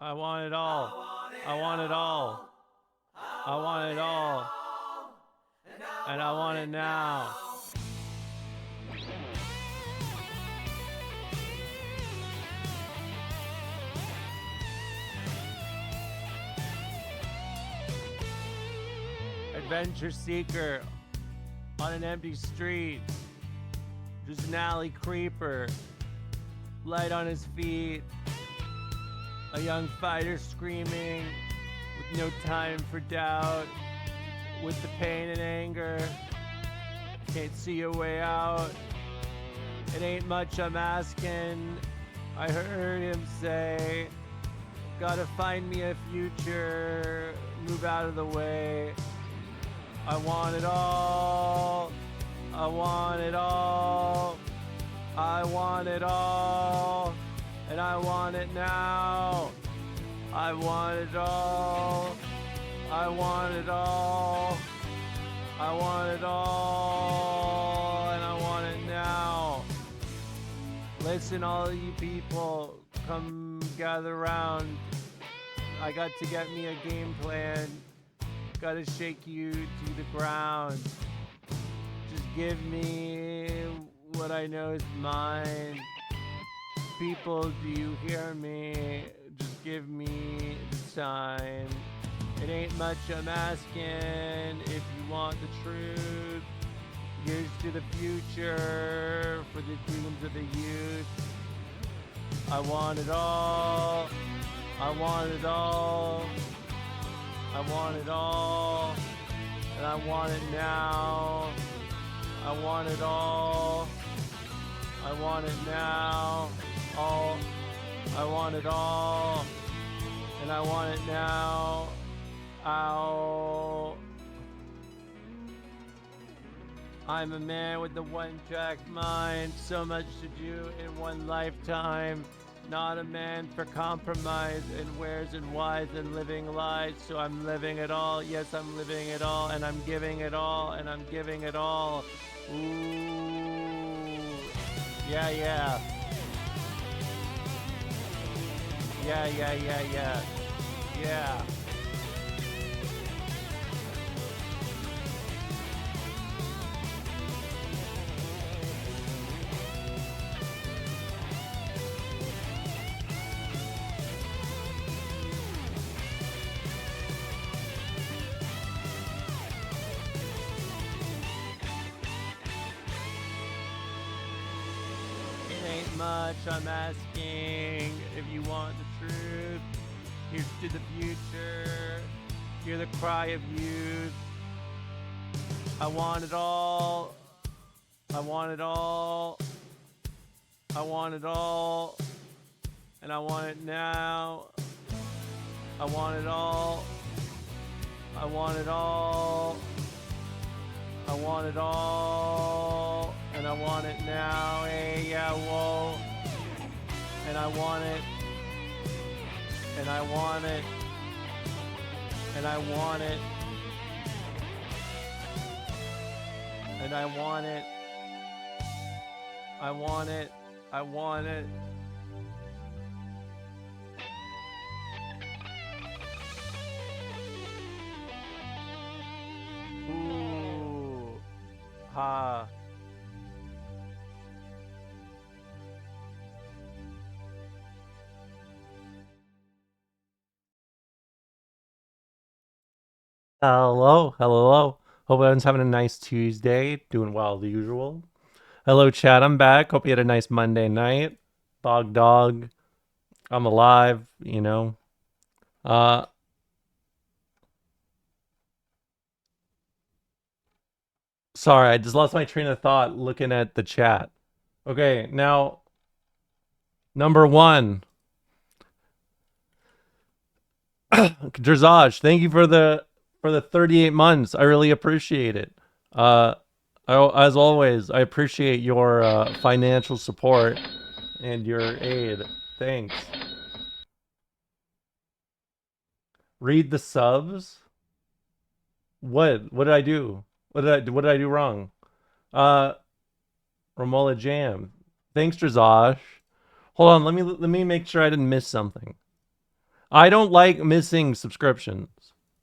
I want it all. I want it all. I want it all. And I want it now. Adventure seeker on an empty street. Just an alley creeper. Light on his feet. A young fighter screaming with no time for doubt. With the pain and anger. Can't see a way out. It ain't much I'm asking. I heard him say, gotta find me a future. Move out of the way. I want it all. I want it all. I want it all. And I want it now. I want it all. I want it all. I want it all. And I want it now. Listen, all you people, come gather around. I got to get me a game plan. Gotta shake you to the ground. Just give me what I know is mine. People, do you hear me? Just give me the time. It ain't much I'm asking. If you want the truth, here's to the future for the dreams of the youth. I want it all. I want it all. I want it all. And I want it now. I want it all. I want it now. All. I want it all. And I want it now. Ow. I'm a man with the one-track mind. So much to do in one lifetime. Not a man for compromise and wheres and whys and living lies. So I'm living it all. Yes, I'm living it all. And I'm giving it all. And I'm giving it all. Ooh. Yeah, yeah. Yeah, yeah, yeah, yeah. Yeah. It ain't much I'm asking. If you want the truth, here's to the future. Hear the cry of youth. I want it all. I want it all. I want it all. And I want it now. I want it all. I want it all. I want it all. And I want it now. Hey, yeah, whoa. And I want it. And I want it. And I want it. And I want it. I want it. I want it. Ooh. Ha. Hello, hello. Hope everyone's having a nice Tuesday. Doing well, the usual. Hello, chat. I'm back. Hope you had a nice Monday night. Dog. I'm alive, you know. Uh, sorry, I just lost my train of thought looking at the chat. Okay, now, number one, Drazaj, thank you for the 38 months. I really appreciate it. As always, I appreciate your financial support and your aid. Thanks. Read the subs. What did I do? What did I do wrong? Uh, Romola Jam. Thanks, Drazosh. Hold on, let me make sure I didn't miss something. I don't like missing subscriptions.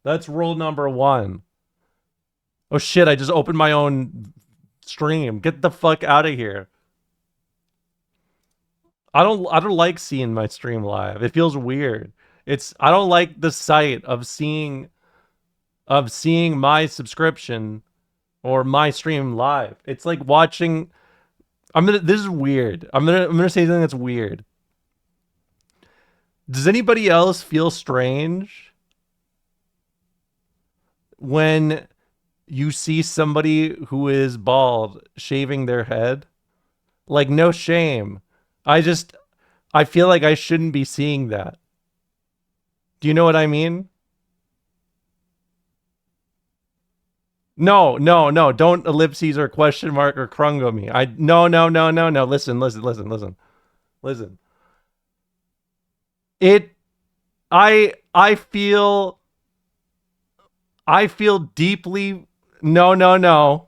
That's rule number 1. Oh shit, I just opened my own stream. Get the fuck out of here. I don't like seeing my stream live. It feels weird. I don't like the sight of seeing my subscription or my stream live. It's like watching this is weird. I'm gonna say something that's weird. Does anybody else feel strange when you see somebody who is bald shaving their head? Like, no shame. I feel like I shouldn't be seeing that. Do you know what I mean? No. Don't ellipses or question mark or crungo me. No. Listen. I feel deeply. No.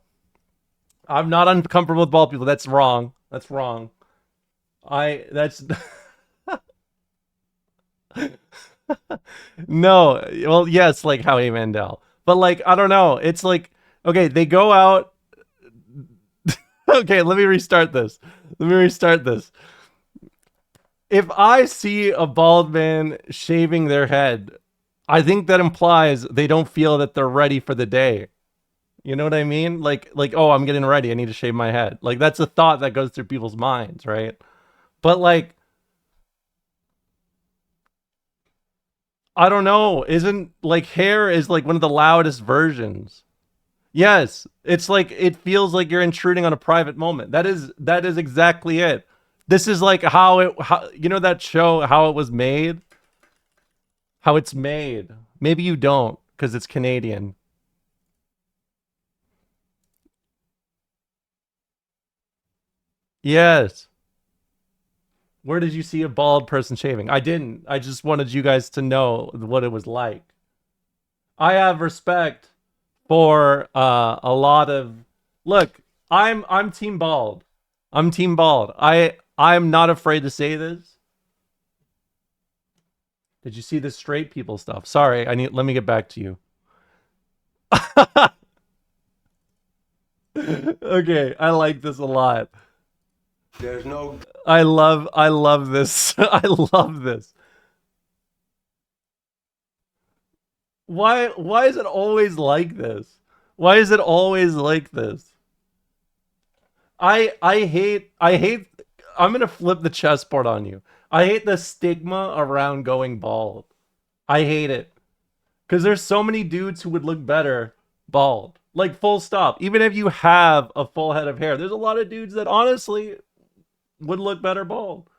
I'm not uncomfortable with bald people. That's wrong. No. Well, yes, like Howie Mandel. But like, I don't know. It's like, okay, they go out. Okay, let me restart this. If I see a bald man shaving their head, I think that implies they don't feel that they're ready for the day. You know what I mean? Like, oh, I'm getting ready. I need to shave my head. Like, that's a thought that goes through people's minds, right? But like, I don't know. Isn't like hair is like one of the loudest versions. Yes, it's like it feels like you're intruding on a private moment. That is exactly it. This is like how you know that show How It Was Made? How it's made. Maybe you don't because it's Canadian. Yes. Where did you see a bald person shaving? I didn't. I just wanted you guys to know what it was like. I have respect for a lot of look, I'm team bald. I'm team bald. I'm not afraid to say this. Did you see the straight people stuff? Sorry, let me get back to you. Okay, I like this a lot. There's no I love this. I love this. Why is it always like this? Why is it always like this? I hate I'm going to flip the chessboard on you. I hate the stigma around going bald. I hate it. Cuz there's so many dudes who would look better bald. Like, full stop. Even if you have a full head of hair, there's a lot of dudes that honestly would look better bald.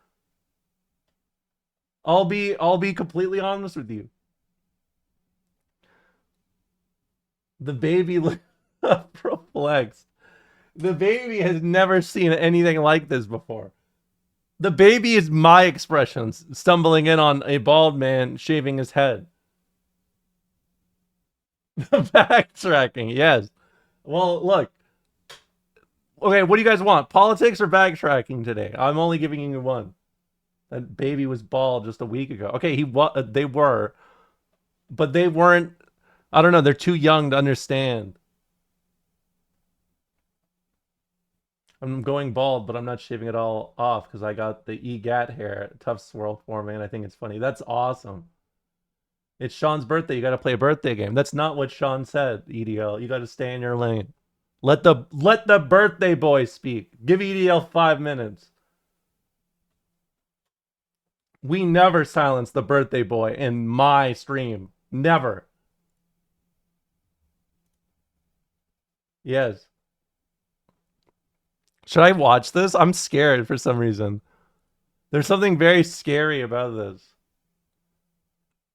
I'll be completely honest with you. The baby perplexed. The baby has never seen anything like this before. The baby is my expressions stumbling in on a bald man shaving his head. Backtracking, yes. Well, look. Okay, what do you guys want? Politics or backtracking today? I'm only giving you one. That baby was bald just a week ago. Okay, they were, but they weren't. I don't know. They're too young to understand. I'm going bald, but I'm not shaving it all off because I got the EGAT hair, tough swirl for me, and I think it's funny. That's awesome. It's Sean's birthday. You got to play a birthday game. That's not what Sean said, EDL. You got to stay in your lane. Let the birthday boy speak. Give EDL 5 minutes. We never silence the birthday boy in my stream. Never. Yes. Should I watch this? I'm scared for some reason. There's something very scary about this.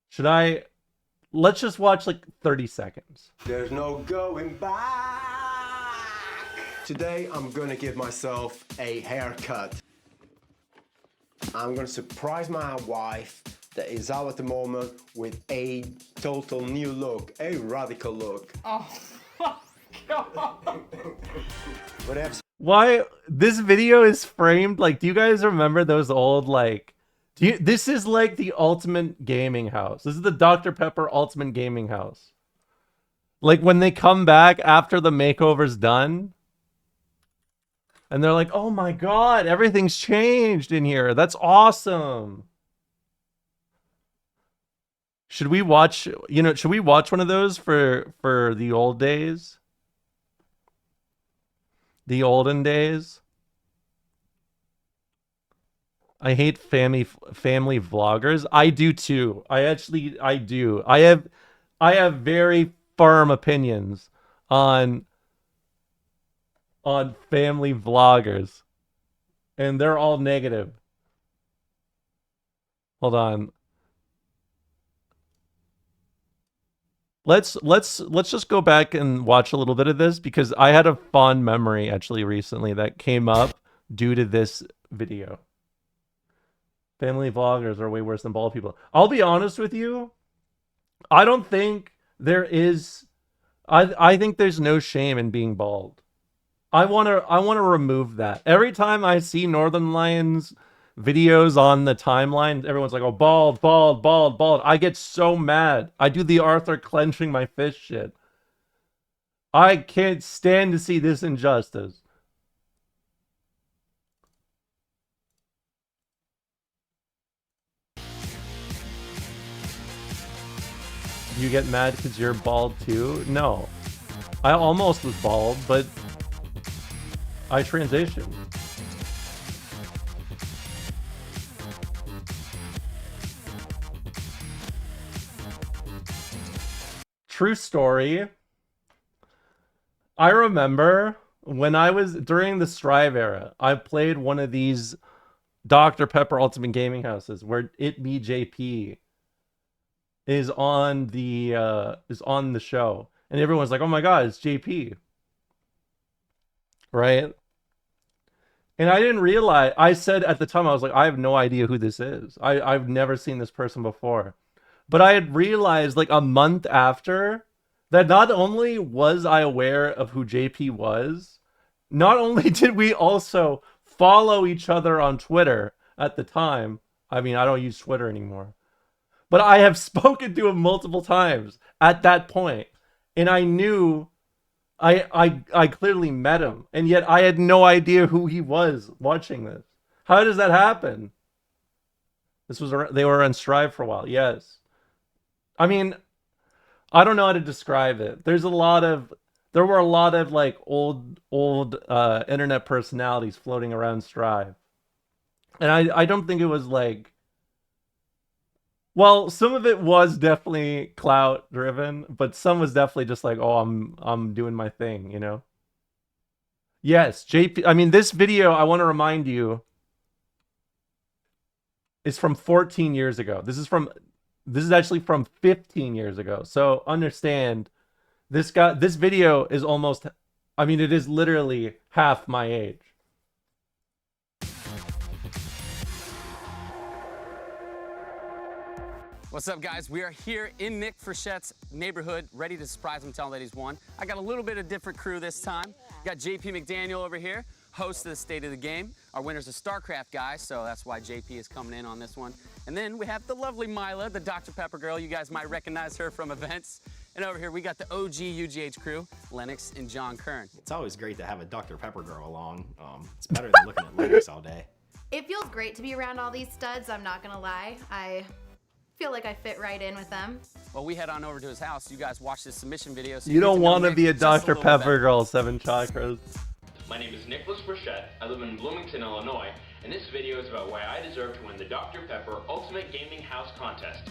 Should I? Let's just watch like 30 seconds. There's no going back. Today I'm gonna give myself a haircut. I'm gonna surprise my wife that is out at the moment with a total new look, a radical look. Oh my god. Whatever. Why this video is framed like, do you guys remember those old like This is like the ultimate gaming house. This is the Dr. Pepper ultimate gaming house. Like when they come back after the makeover's done, and they're like, "Oh my god, everything's changed in here. That's awesome." Should we watch, should we watch one of those for the old days? The olden days? I hate family vloggers. I do too. I do. I have very firm opinions on family vloggers, and they're all negative. Hold on. Let's just go back and watch a little bit of this, because I had a fond memory actually recently that came up due to this video. Family vloggers are way worse than bald people. I'll be honest with you. I don't think there is. I think there's no shame in being bald. I wanna remove that. Every time I see Northern Lions videos on the timeline, everyone's like, "Oh, bald, bald, bald, bald." I get so mad. I do the Arthur clenching my fist shit. I can't stand to see this injustice. You get mad because you're bald too? No. I almost was bald, but I transitioned. True story. I remember when I was during the Strive era, I played one of these Dr. Pepper Ultimate Gaming houses where JP is on the show, and everyone's like, "Oh my god, it's JP." Right? And I didn't realize, I said at the time, I was like, I have no idea who this is. I've never seen this person before. But I had realized like a month after that not only was I aware of who JP was, not only did we also follow each other on Twitter at the time. I mean, I don't use Twitter anymore. But I have spoken to him multiple times at that point. And I knew I clearly met him, and yet I had no idea who he was watching this. How does that happen? They were on Strive for a while. Yes. I mean, I don't know how to describe it. There were a lot of like old internet personalities floating around Strive. And I don't think it was like, well, some of it was definitely clout driven, but some was definitely just like, oh, I'm doing my thing, you know? Yes, JP. I mean, this video, I want to remind you, is from 14 years ago. This is actually from 15 years ago. So understand, this video is almost, I mean, it is literally half my age. What's up, guys? We are here in Nick Frichette's neighborhood, ready to surprise him, tell him that he's won. I got a little bit of different crew this time. Got JP McDaniel over here, host of the State of the Game. Our winner's a StarCraft guy, so that's why JP is coming in on this one. And then we have the lovely Mila, the Dr. Pepper girl. You guys might recognize her from events. And over here, we got the OG UGH crew, Lennox and John Kern. It's always great to have a Dr. Pepper girl along. It's better than looking at Lennox all day. It feels great to be around all these studs, I'm not gonna lie. I feel like I fit right in with them. Well, we head on over to his house. You guys watch this submission video. So You don't want to Nick be a just Dr. little Pepper better. girl, 7 chakras. My name is Nicholas Frechette. I live in Bloomington, Illinois, and this video is about why I deserve to win the Dr. Pepper Ultimate Gaming House Contest.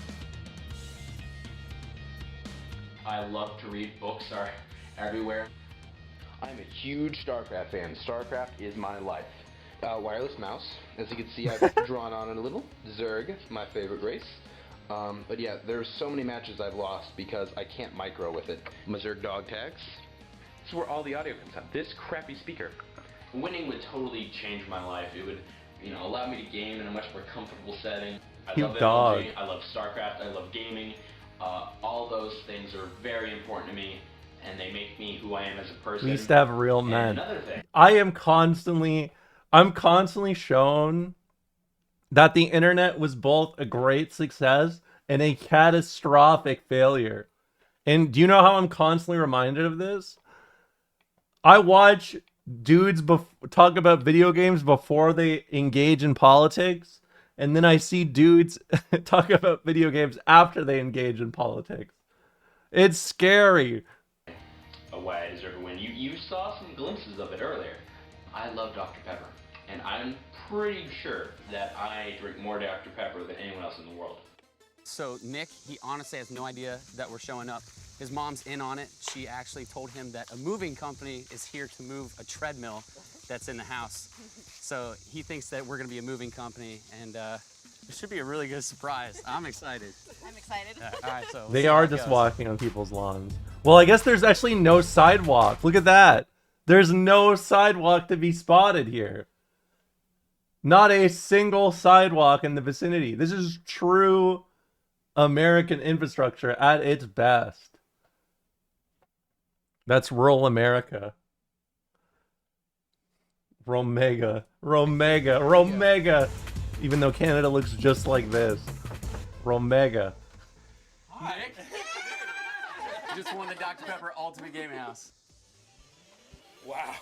I love to read. Books are everywhere. I'm a huge StarCraft fan. StarCraft is my life. Wireless mouse. As you can see, I've drawn on it a little. Zerg, my favorite race. But yeah, there's so many matches I've lost because I can't micro with it. My Zerg dog tags. This is where all the audio comes out. This crappy speaker. Winning would totally change my life. It would, allow me to game in a much more comfortable setting. I Cute love dog. MLG, I love StarCraft, I love gaming. All those things are very important to me, and they make me who I am as a person. We used to have real And men. another thing. I'm constantly shown that the internet was both a great success and a catastrophic failure. And do you know how I'm constantly reminded of this? I watch dudes talk about video games before they engage in politics, and then I see dudes talk about video games after they engage in politics. It's scary. Why I deserve a win. You saw some glimpses of it earlier. I love Dr. Pepper, and I'm pretty sure that I drink more Dr. Pepper than anyone else in the world. So Nick, he honestly has no idea that we're showing up. His mom's in on it. She actually told him that a moving company is here to move a treadmill that's in the house. So he thinks that we're gonna be a moving company, and it should be a really good surprise. I'm excited. I'm excited. All right, so They are just walking on people's lawns. Well, I guess there's actually no sidewalk. Look at that. There's no sidewalk to be spotted here. Not a single sidewalk in the vicinity. This is true American infrastructure at its best. That's rural America. Romega. Romega. Romega. Even though Canada looks just like this. Romega. Nick, you just won the Dr. Pepper Ultimate Gaming House. Wow.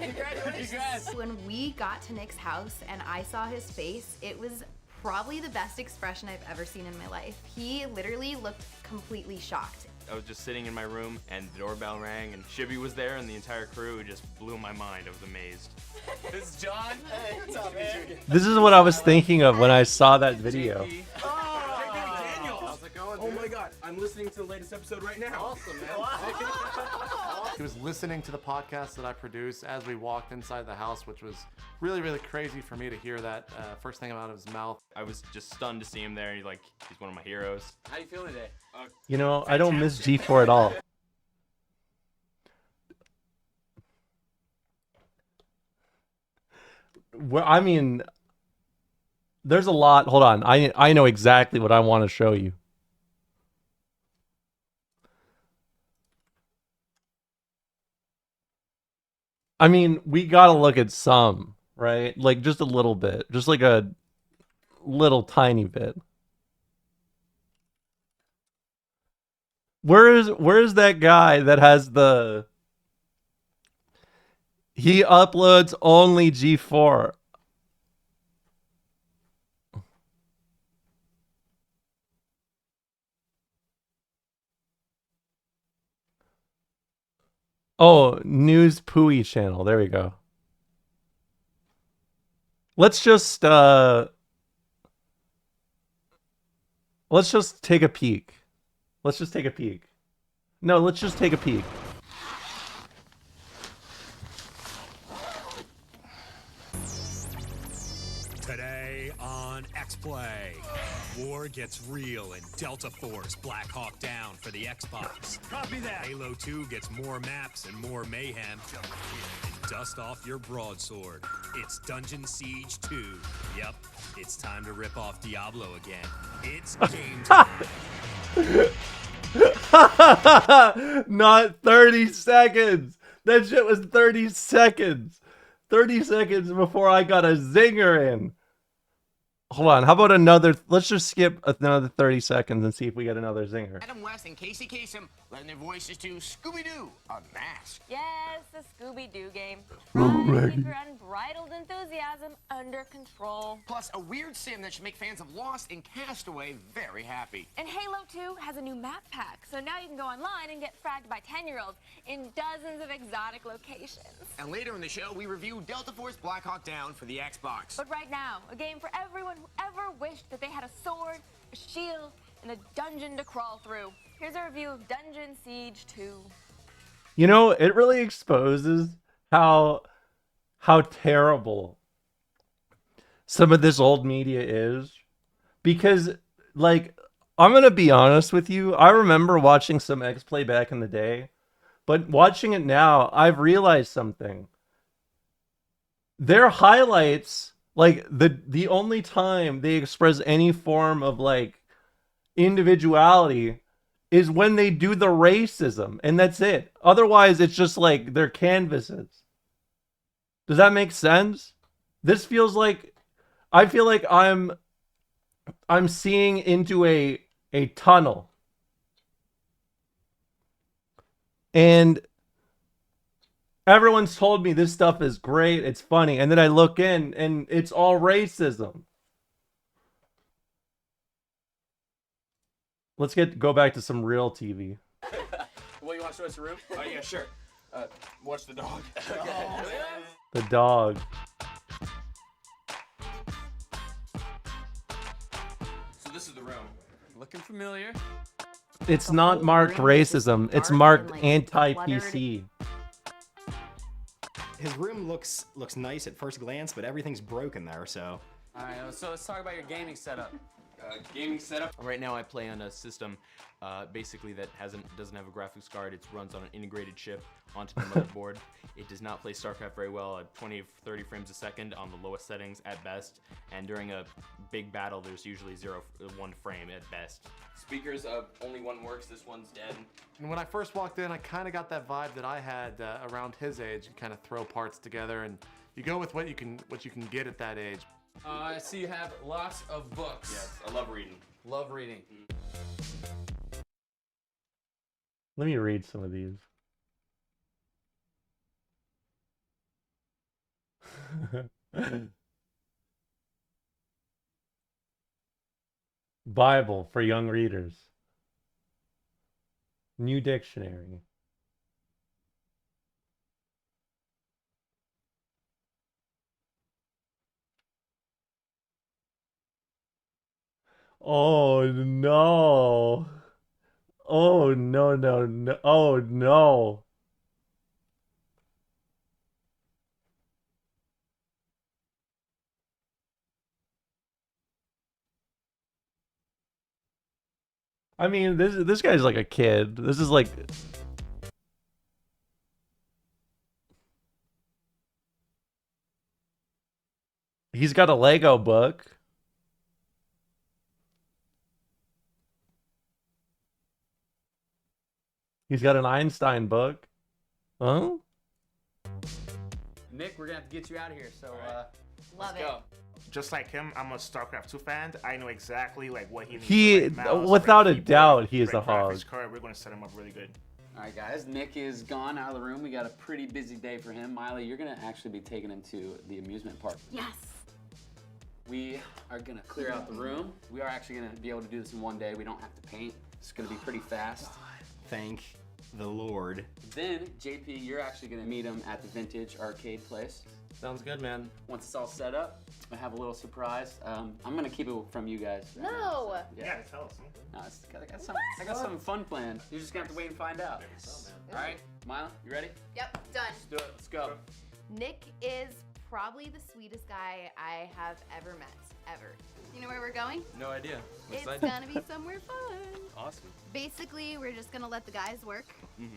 Congrats. When we got to Nick's house and I saw his face, it was probably the best expression I've ever seen in my life. He literally looked completely shocked. I was just sitting in my room and the doorbell rang and Shibby was there and the entire crew just blew my mind. I was amazed. This is John. Hey, what's up, man? This is what I was thinking of when I saw that video. How's it going, dude? Oh my god, I'm listening to the latest episode right now. Awesome, man. He was listening to the podcast that I produce as we walked inside the house, which was really, really crazy for me to hear that first thing out of his mouth. I was just stunned to see him there. He's one of my heroes. How you feeling today? You know, I don't miss G4 at all. Well, I mean, there's a lot. Hold on. I know exactly what I want to show you. I mean, we got to look at some, right? Like just a little bit. Just like a little tiny bit. Where's that guy that has the... He uploads only G4. Oh, News Pooey channel. There we go. Let's just take a peek. Let's just take a peek. No, let's just take a peek. Today on X-Play, war gets real in Delta Force Black Hawk Down for the Xbox. Copy that. Halo 2 gets more maps and more mayhem. And dust off your broadsword. It's Dungeon Siege 2. Yep, it's time to rip off Diablo again. It's game time. Not 30 seconds. That shit was 30 seconds. 30 seconds before I got a zinger in. Hold on. How about another? Let's just skip another 30 seconds and see if we get another zinger. Adam West and Casey Kasem lending their voices to Scooby-Doo, Unmasked. Yes, the Scooby-Doo game. Right, Right, keep your unbridled enthusiasm under control. Plus, a weird sim that should make fans of Lost and Castaway very happy. And Halo 2 has a new map pack, so now you can go online and get fragged by 10-year-olds in dozens of exotic locations. And later in the show, we review Delta Force Black Hawk Down for the Xbox. But right now, a game for everyone who ever wished that they had a sword, a shield, and a dungeon to crawl through. Here's a review of Dungeon Siege 2. You know, it really exposes how terrible some of this old media is. Because, like, I'm going to be honest with you. I remember watching some X-Play back in the day. But watching it now, I've realized something. Their highlights, like, the only time they express any form of, like, individuality is when they do the racism, and that's it. Otherwise, it's just like their canvases. Does that make sense? This feels like, I feel like I'm seeing into a tunnel. And everyone's told me this stuff is great, it's funny, and then I look in and it's all racism. Let's go back to some real TV. Well, you want to show us your room? Oh yeah, sure. Watch the dog. The dog. So this is the room. Looking familiar. It's not marked racism, it's marked anti-PC. His room looks nice at first glance, but everything's broken there, so. All right, so let's talk about your gaming setup. Gaming setup. Right now I play on a system basically that doesn't have a graphics card. It runs on an integrated chip onto the motherboard. It does not play StarCraft very well at 20 or 30 frames a second on the lowest settings at best. And during a big battle, there's usually 1 frame at best. Speakers, only one works. This one's dead. And when I first walked in, I kind of got that vibe that I had around his age. You kind of throw parts together, and you go with what you can get at that age. I see you have lots of books. Yes, I love reading. Love reading. Let me read some of these. Bible for young readers. New dictionary. Oh no. Oh no, no, no. Oh no. I mean, this guy's like a kid. This is like he's got a Lego book. He's got an Einstein book. Huh? Nick, we're gonna have to get you out of here, so Love let's go. Just like him, I'm a StarCraft 2 fan. I know exactly like what he needs. He, the right mouse, without right a keyboard, doubt, he is right a hog. graphics card. We're going to set him up really good. All right, guys. Nick is gone out of the room. We got a pretty busy day for him. Miley, you're gonna actually be taking him to the amusement park. Yes. We are gonna clear out the room. We are actually gonna be able to do this in one day. We don't have to paint. It's gonna be pretty fast. Thank the Lord. Then, JP, you're actually gonna meet him at the vintage arcade place. Sounds good, man. Once it's all set up, I have a little surprise. I'm gonna keep it from you guys. No. Yeah, tell us. No, I got something fun planned. You're just gonna have to wait and find out. All right, Mila, you ready? Yep, done. Let's do it. Let's go. Nick is probably the sweetest guy I have ever met, ever. You know where we're going? No idea. It's gonna be somewhere fun. Awesome. Basically, we're just gonna let the guys work,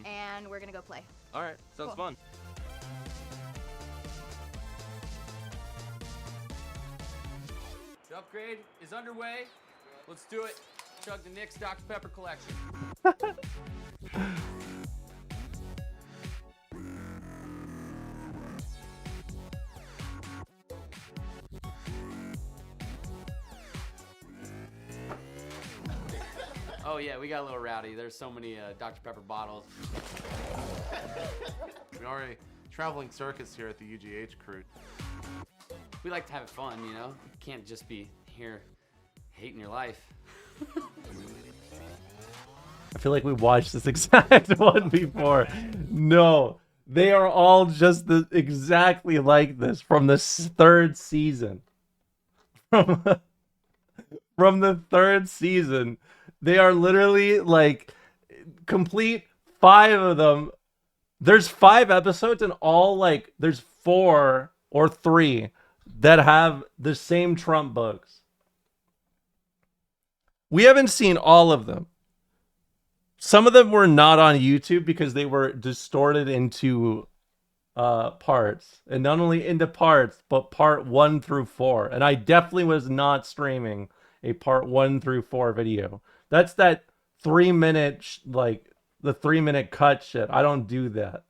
and we're gonna go play. All right, sounds Cool. fun. The upgrade is underway. Let's do it. Chug the Nick's Dr. Pepper collection. Oh yeah, we got a little rowdy. There's so many Dr. Pepper bottles. We are a traveling circus here at the UGH crew. We like to have it fun, you know? You can't just be here hating your life. I feel like we watched this exact one before. No, they are all just exactly like this from the third season. From the third season, they are literally like complete 5 of them. There's 5 episodes and all like there's 4 or 3 that have the same Trump books. We haven't seen all of them. Some of them were not on YouTube because they were distorted into parts. And not only into parts, but part 1 through 4. And I definitely was not streaming a part 1 through 4 video. That's that 3-minute, like the 3-minute cut shit. I don't do that.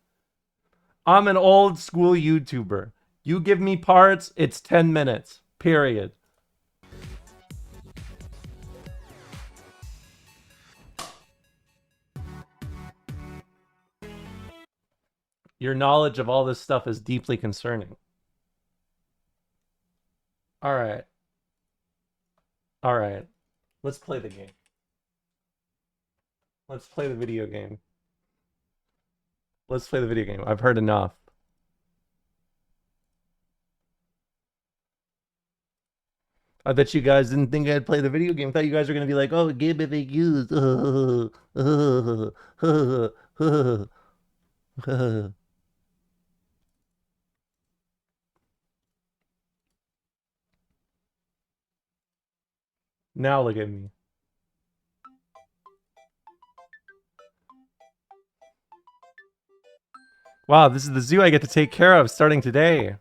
I'm an old school YouTuber. You give me parts, it's 10 minutes. Period. Your knowledge of all this stuff is deeply concerning. All right. All right. Let's play the game. Let's play the video game. Let's play the video game. I've heard enough. I bet you guys didn't think I'd play the video game. I thought you guys were going to be like, oh, game FAQs. Now look at me. Wow, this is the zoo I get to take care of starting today.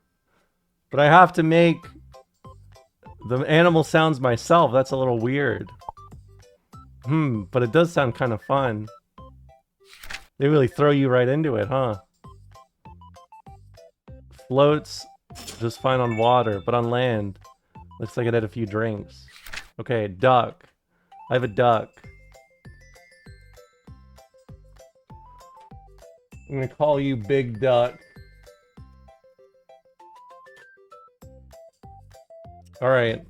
But I have to make the animal sounds myself. That's a little weird. But it does sound kind of fun. They really throw you right into it, huh? Floats just fine on water, but on land, looks like it had a few drinks. Okay, duck. I have a duck. I'm gonna call you Big Duck. Alright.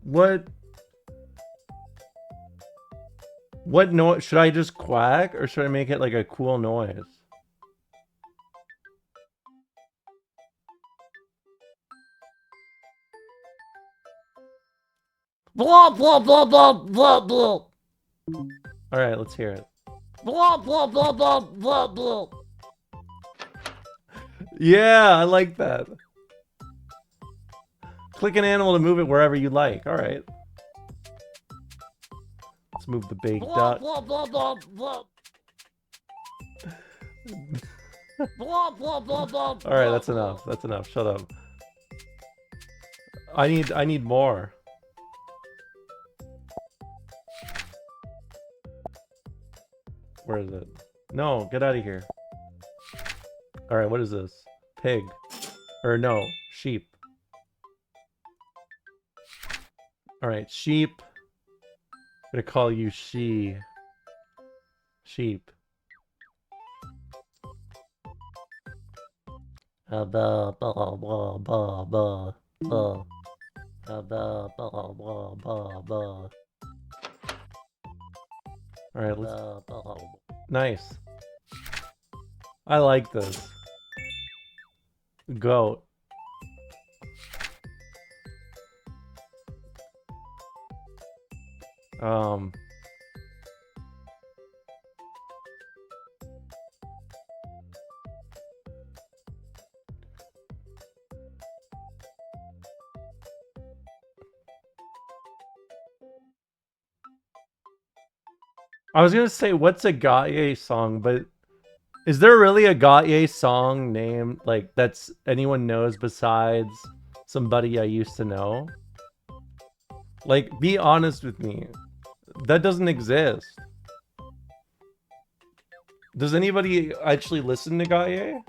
What noise? Should I just quack, or should I make it like a cool noise? Blah blah blah blah blah blah. Alright, let's hear it. Blah blah blah blah blah blah. Yeah, I like that. Click an animal to move it wherever you like. Alright. Let's move the big duck. Blah blah blah blah. Blah blah blah blah. Alright, that's enough. That's enough. Shut up. I need more. Where is it? No, get out of here. Alright, what is this? Pig. Or no, sheep. Alright, sheep. I'm gonna call you she. Sheep. Blah blah blah blah blah blah. Blah blah blah blah blah. Alright, let's... Nice. I like this. Goat. I was gonna say, what's a Gautier song, but is there really a Gautier song named, like, that's anyone knows besides somebody I used to know? Like, be honest with me. That doesn't exist. Does anybody actually listen to Gautier?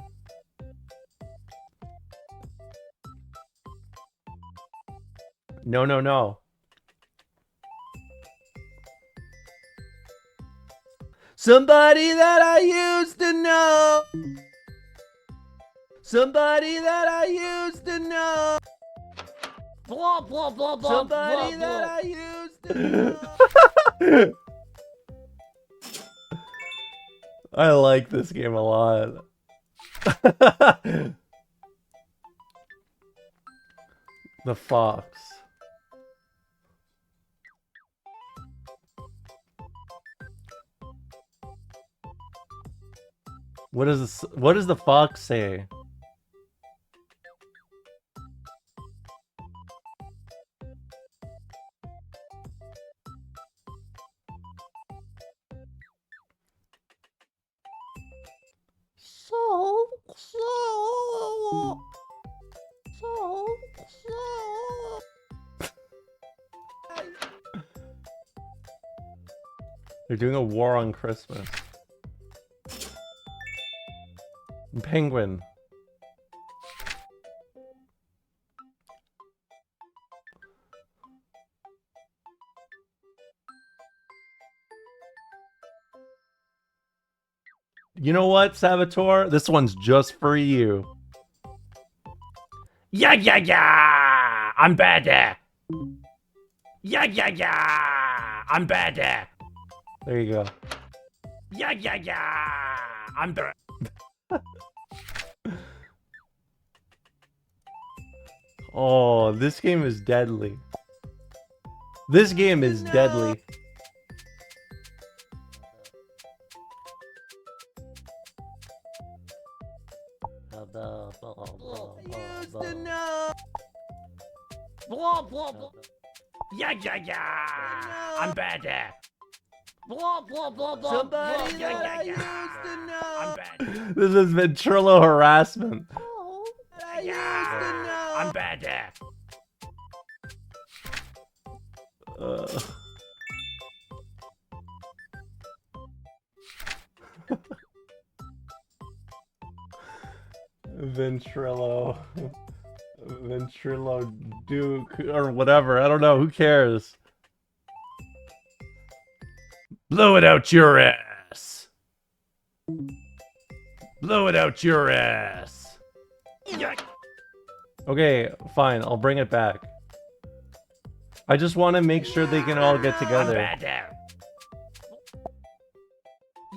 No, no, no. Somebody that I used to know. Somebody that I used to know. Blah blah blah blah. Somebody blah, that blah. I used to know. I like this game a lot. The fox. What is this? What does the fox say? They're doing a war on Christmas. Penguin. You know what, Saboteur? This one's just for you. Yeah, yeah, yeah. I'm bad. Yeah, yeah, yeah. I'm bad. There you go. Yeah, yeah, yeah. I'm bad. Oh, this game is deadly. This game is deadly. Blah, blah, blah. Yeah, yeah, yeah. I'm bad. Blah, blah, blah, blah. Somebody yeah, that yeah, I yeah. used to know. I'm bad. This is Ventrilo harassment. Yeah, I'm bad. Ventrilo. Ventrilo Duke or whatever. I don't know. Who cares? Blow it out your ass. Blow it out your ass. Yeah. Okay, fine. I'll bring it back. I just want to make sure they can all get together. I'm bad.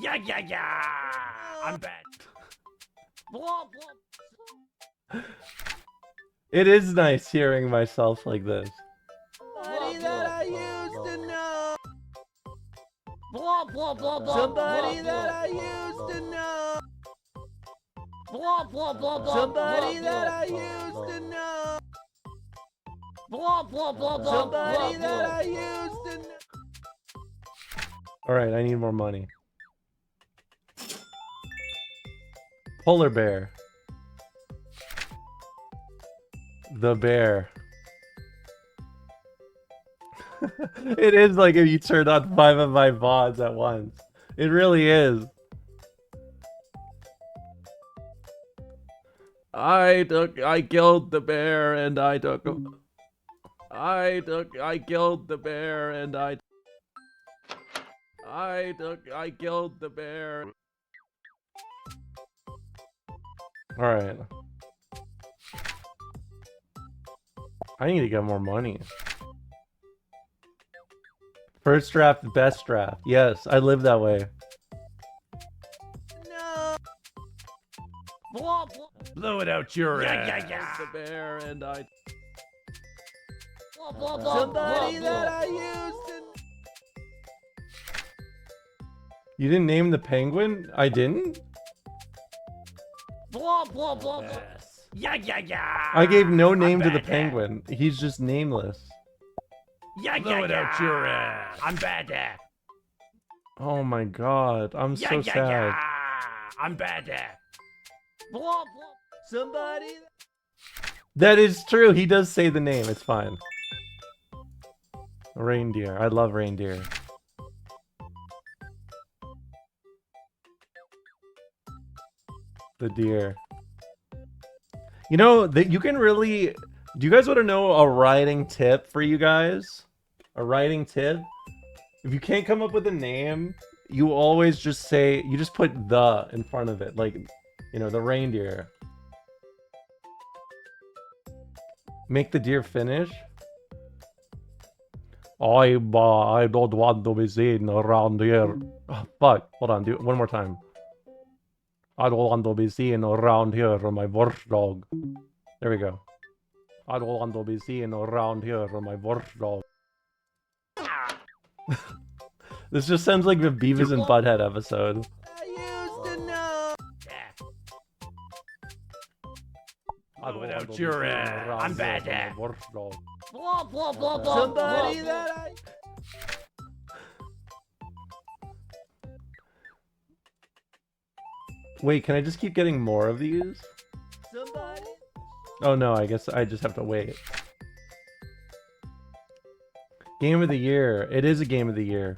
Yeah, yeah, yeah. I'm bad. Blah, blah. It is nice hearing myself like this. Somebody that I used to know. Blah, blah, blah, blah. Somebody blah, that blah, I used to know. Blah, blah, blah, blah. Somebody blah, that blah, I used to know. Blah, blah, blah, blah. Somebody blah, that blah. I used to know. Alright, I need more money. Polar bear. The bear. It is like if you turned on 5 of my VODs at once. It really is. I killed the bear and I killed the bear and I killed the bear. All right. I need to get more money. First draft, best draft. Yes, I live that way. Blah, blah. Blow it out your ass. Yeah, yeah. The bear and I. Blah, blah, blah, Somebody blah, that blah. I used to know. You didn't name the penguin? I didn't? Blah, blah, blah, blah. Yeah, yeah, yeah. I gave no I'm name to the bad. penguin. He's just nameless. Yeah, Blow yeah, it yeah. out your ass. I'm bad. Oh my god, I'm Yeah, so yeah, sad. yeah. I'm bad. Blah, blah. Somebody. That is true. He does say the name. It's fine. Reindeer. I love reindeer. The deer. You know, that you can really... Do you guys want to know a writing tip for you guys? A writing tip? If you can't come up with a name, you always just say... You just put the in front of it. Like, you know, the reindeer. Make the deer finish? I don't want to be seen around here. Oh, fuck. Hold on. Do it one more time. I don't want to be seen around here on my watchdog. There we go. I don't want to be seen around here on my watchdog. This just sounds like the Beavis and Butthead episode. I used to know. I don't want out to be your seen ass. around I'm here bad on my at. watchdog. Blah, blah, blah, blah. Somebody blah, that I. Wait, can I just keep getting more of these? Somebody. Oh no, I guess I just have to wait. Game of the year. It is a game of the year.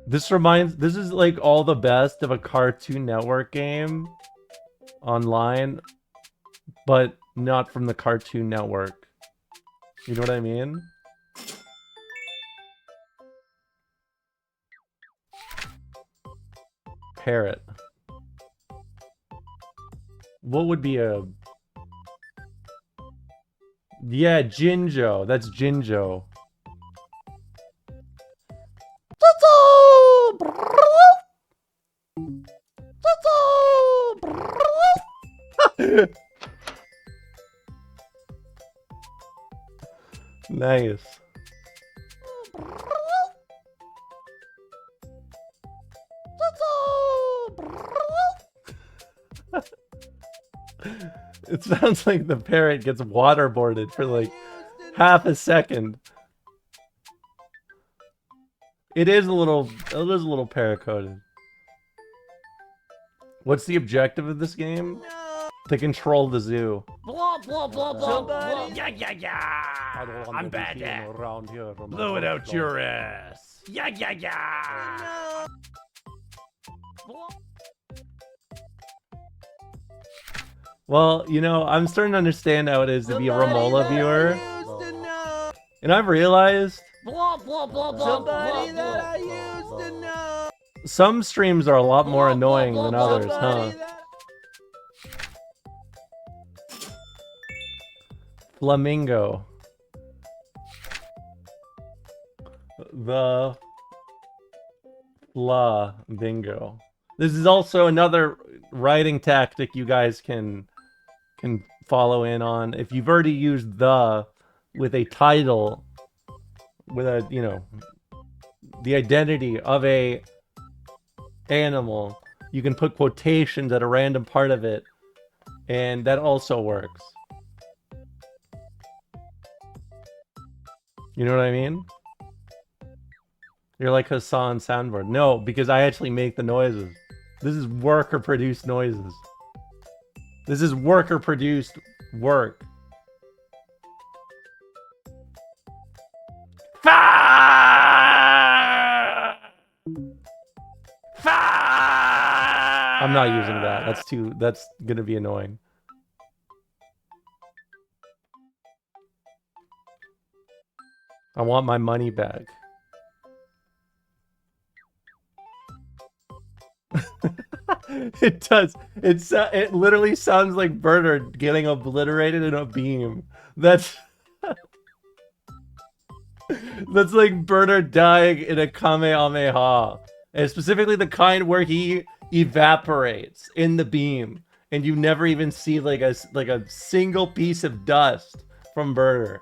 This is like all the best of a Cartoon Network game online, but not from the Cartoon Network. You know what I mean? Parrot. What would be a... Yeah, Jinjo. That's Jinjo. Nice. It sounds like the parrot gets waterboarded for like half a second. It is a little parrot-coded. What's the objective of this game? To control the zoo. Blah, blah, blah, blah, blah. Yeah, yeah, yeah. I'm bad at around here. blow it out your ass. Yeah, yeah, yeah. Well, you know, I'm starting to understand how it is to be a Romola viewer. And I've realized Blah, blah, blah, blah. Somebody blah, that I blah, used blah. to know. some streams are a lot more annoying than others, huh? Flamingo. The Flamingo. This is also another writing tactic you guys can follow in on. If you've already used the with a title, with a, you know, the identity of a animal, you can put quotations at a random part of it, and that also works. You know what I mean? You're like Hassan Soundboard. No, because I actually make the noises. This is worker-produced noises. This is worker-produced work. I'm not using that. That's gonna be annoying. I want my money back. It does. It literally sounds like Bernard getting obliterated in a beam. That's that's like Bernard dying in a Kamehameha. And specifically the kind where he evaporates in the beam and you never even see like a single piece of dust from Bernard.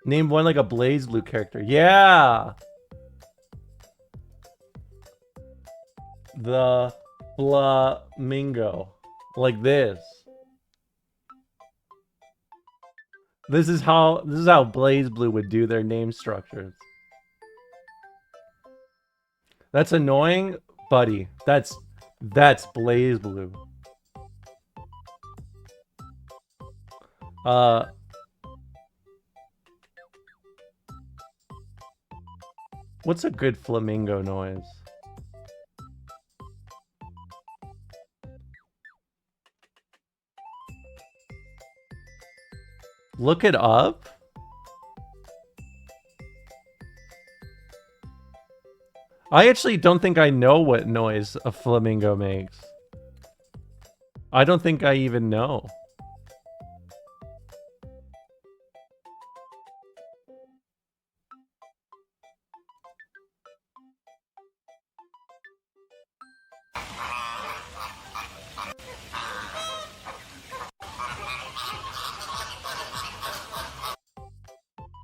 Name one like a BlazBlue character. Yeah. The Flamingo. Like this. This is how BlazBlue would do their name structures. That's annoying, buddy. That's BlazBlue. What's a good flamingo noise? Look it up? I actually don't think I know what noise a flamingo makes. I don't think I even know.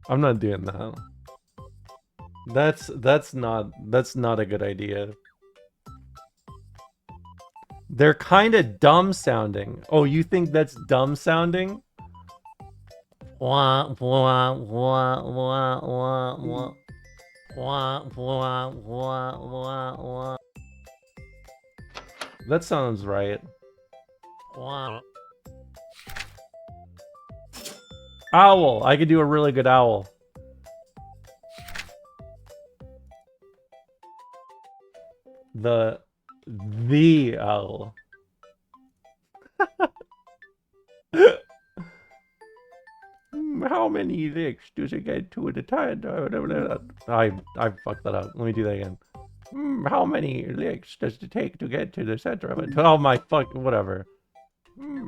I'm not doing that. That's not a good idea. They're kind of dumb sounding. Oh, you think that's dumb sounding? Wah, wah, wah, wah, wah, wah. Wah, wah, wah, wah, wah. That sounds right. Wah. Owl. I could do a really good owl. The owl. How many licks does it get to at a time? I fucked that up. Let me do that again. How many licks does it take to get to the center of it? Oh my fuck, whatever.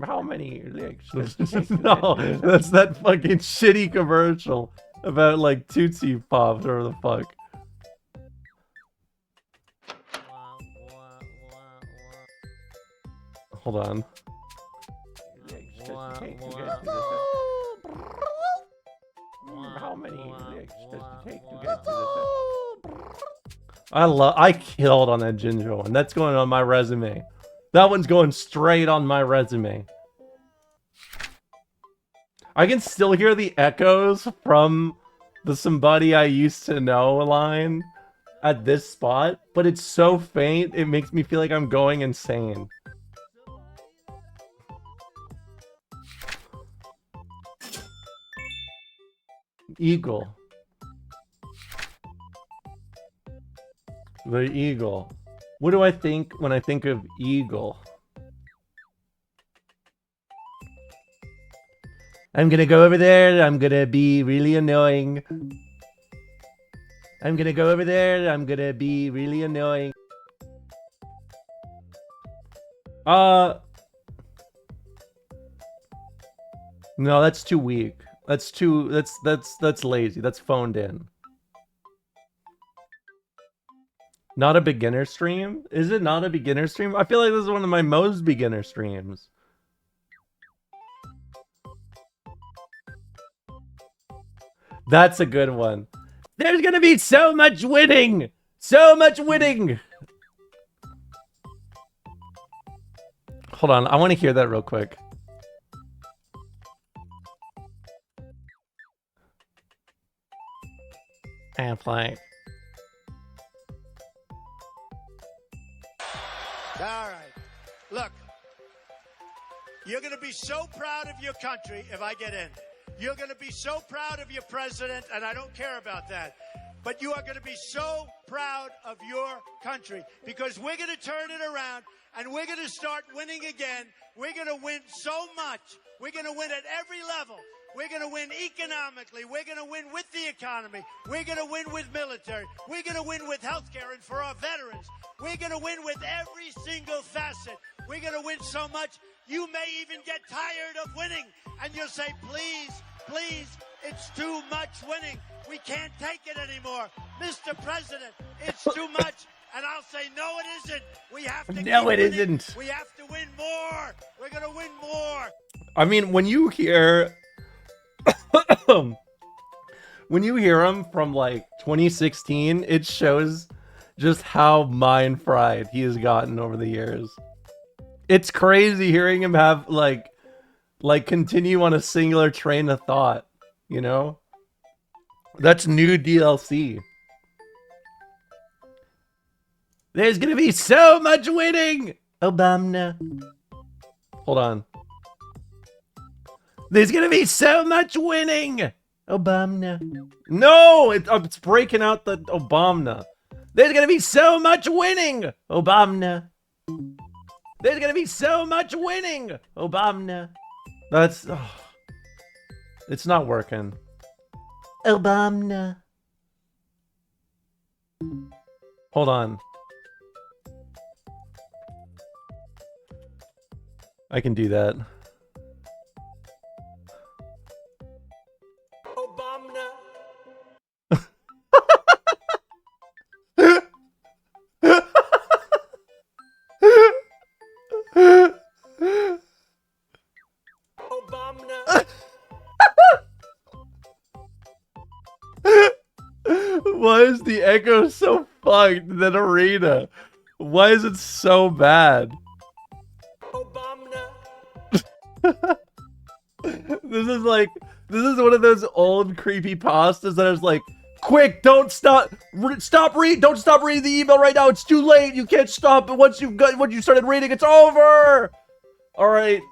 How many licks does it take to no, that's that fucking shitty commercial about like Tootsie Pops or the fuck. Hold on. How many licks does it take to get to the I killed on that ginger one. That's going on my resume. That one's going straight on my resume. I can still hear the echoes from the "somebody I used to know" line at this spot, but it's so faint it makes me feel like I'm going insane. Eagle. The eagle. What do I think when I think of eagle? I'm gonna go over there. I'm gonna be really annoying. I'm gonna go over there. I'm gonna be really annoying. No, that's too weak. That's lazy. That's phoned in. Not a beginner stream? Is it not a beginner stream? I feel like this is one of my most beginner streams. That's a good one. There's gonna be so much winning! So much winning! Hold on, I want to hear that real quick. And play. All right. Look, you're going to be so proud of your country if I get in. You're going to be so proud of your president, and I don't care about that. But you are going to be so proud of your country because we're going to turn it around and we're going to start winning again. We're going to win so much. We're going to win at every level. We're going to win economically. We're going to win with the economy. We're going to win with military. We're going to win with healthcare and for our veterans. We're going to win with every single facet. We're going to win so much, you may even get tired of winning. And you'll say, please, please, it's too much winning. We can't take it anymore. Mr. President, it's too much. And I'll say, no, it isn't. We have to No, it winning. isn't. We have to win more. We're going to win more. I mean, when you hear... when you hear him from like 2016, it shows just how mind fried he has gotten over the years. It's crazy hearing him have like continue on a singular train of thought, you know? That's new DLC. There's gonna be so much winning! Obama. Hold on. There's gonna be so much winning! Obama. No! It's breaking out the Obama. There's gonna be so much winning! Obama. There's gonna be so much winning! Obama. That's... Oh, it's not working. Obama. Hold on. I can do that. Why is the echo so fucked in that arena? Why is it so bad? This is one of those old creepy pastas that is like, quick, don't stop, don't stop reading the email right now. It's too late. You can't stop it once you started reading. It's over. All right,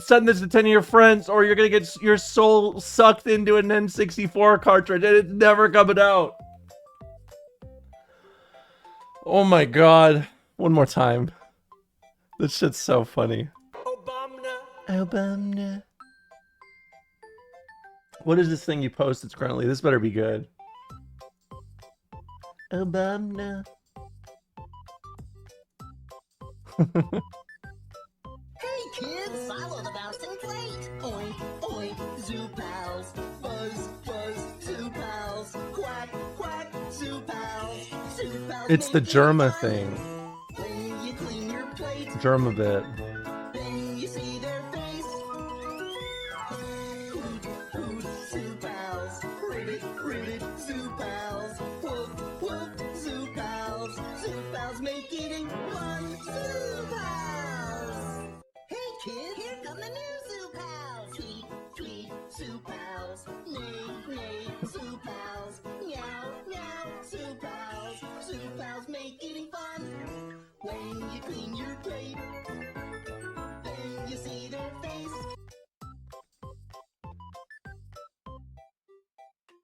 send this to 10 of your friends, or you're gonna get your soul sucked into an N64 cartridge, and it's never coming out. Oh my god! One more time. This shit's so funny. Obama. What is this thing you posted currently? This better be good. Obama. Hey kids, follow the bouncing plate. Oink, oink, zoo pals. Buzz, buzz, zoo pals. Quack, quack, zoo pals. Zoo pals. It's the Germa thing. When you clean your plate, Germa bit. then you see their face. Hoot, hoot, zoo pals. Ribbit, ribbit, zoo pals. Whoop, whoop, zoo pals. Zoo pals make eating fun. Zoo pals. Hey kids, here come the new zoo pals. Tweet, tweet, zoo pals. Neigh, neigh, zoo pals. Meow, meow, zoo pals. Zoo pals make eating fun. When you clean your plate, then you see their face.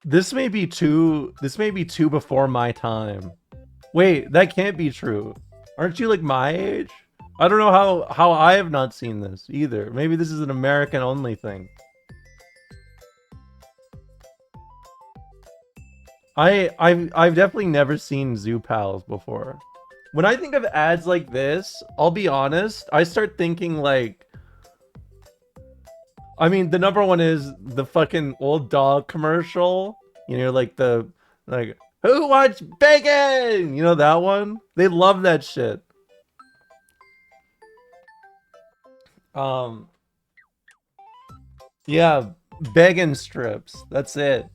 This may be too before my time. Wait, that can't be true. Aren't you like my age? I don't know how I have not seen this either. Maybe this is an American only thing. I've definitely never seen Zoo Pals before. When I think of ads like this, I'll be honest, I start thinking like, I mean, the number one is the fucking old dog commercial. You know, like who wants bacon? You know that one? They love that shit. Yeah, bacon strips. That's it.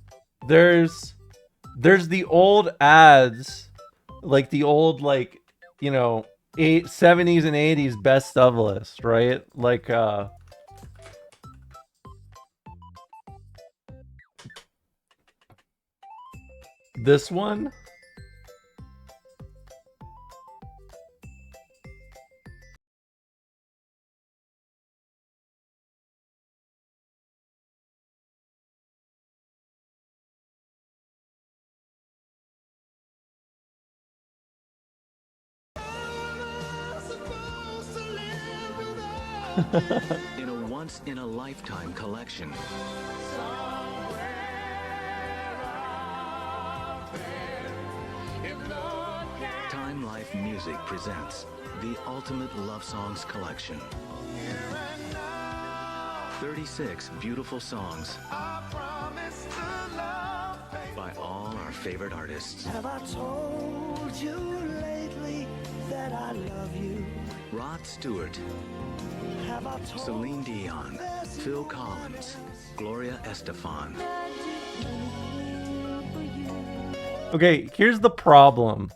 There's the old ads, like the old, like, you know, 70s and 80s best of list, right? Like this one. In a once-in-a-lifetime collection. Time Life Music presents the Ultimate Love Songs Collection. 36 beautiful songs by all our favorite artists. Have I told you lately that I love you? Rod Stewart, Have I told Celine Dion, Phil Collins, Gloria Estefan. Okay, here's the problem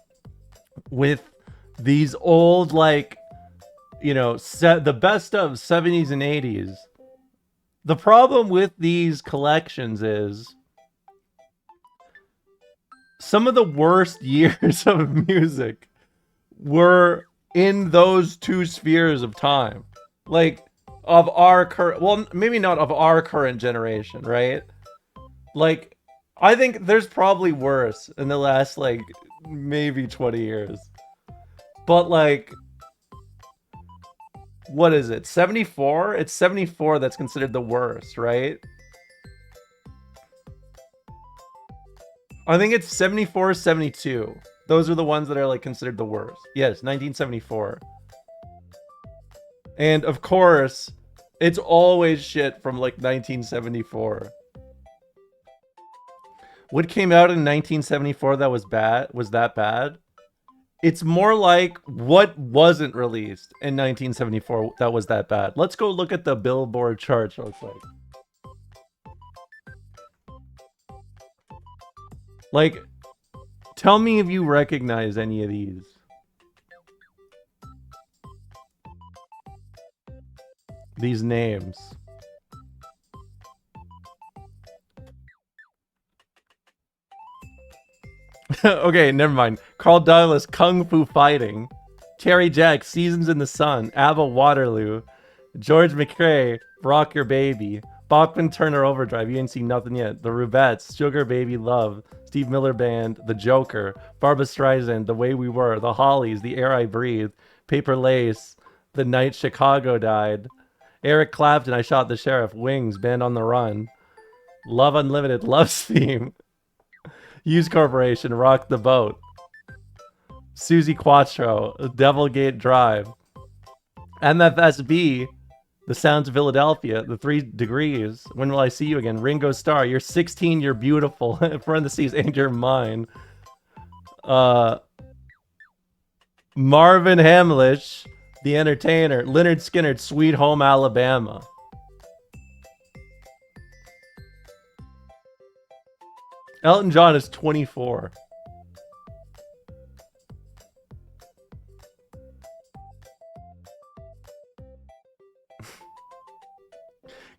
with these old, like, you know, the best of 70s and 80s. The problem with these collections is some of the worst years of music were in those two spheres of time. Like, of our current, well, maybe not of our current generation, right? Like, I think there's probably worse in the last, like, maybe 20 years. But, like, what is it? 74? It's 74 that's considered the worst, right? I think it's 74, 72. Those are the ones that are, like, considered the worst. Yes, 1974. And, of course, it's always shit from, like, 1974. What came out in 1974 that was bad? Was that bad? It's more like what wasn't released in 1974 that was that bad. Let's go look at the Billboard charts real quick. Like, tell me if you recognize any of these. These names. Okay, never mind. Carl Douglas, Kung Fu Fighting. Terry Jack, Seasons in the Sun. ABBA, Waterloo. George McRae, Rock Your Baby. Bachman Turner Overdrive, you ain't seen nothing yet. The Rubettes, Sugar Baby Love. Steve Miller Band, The Joker. Barbra Streisand, The Way We Were. The Hollies, The Air I Breathe. Paper Lace, The Night Chicago Died. Eric Clapton, I Shot the Sheriff. Wings, Band on the Run. Love Unlimited, Love's Theme. Hughes Corporation, Rock the Boat. Susie Quattro, Devilgate Drive. MFSB, The Sounds of Philadelphia, The 3 Degrees, When Will I See You Again? Ringo Starr, You're 16, You're Beautiful. Parentheses, and You're Mine. Marvin Hamlish, The Entertainer. Leonard Skinner, Sweet Home Alabama. Elton John is 24.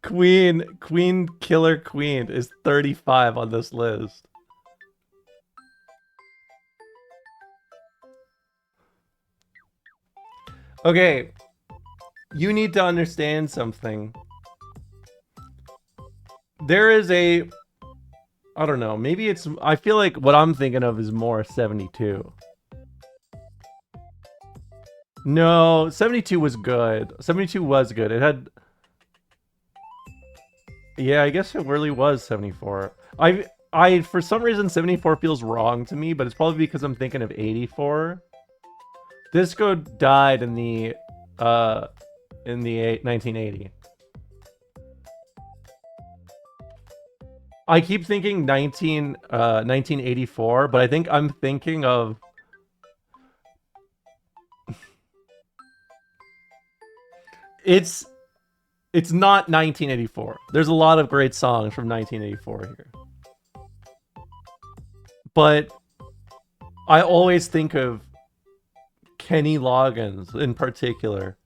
Queen Killer Queen is 35 on this list. Okay, you need to understand something. There is a, I don't know, maybe it's, I feel like what I'm thinking of is more 72. No, 72 was good. 72 was good. It had, yeah, I guess it really was 74. I for some reason 74 feels wrong to me, but it's probably because I'm thinking of 84. Disco died in the 1980. I keep thinking 1984, but I think I'm thinking of it's not 1984. There's a lot of great songs from 1984 here. But I always think of Kenny Loggins in particular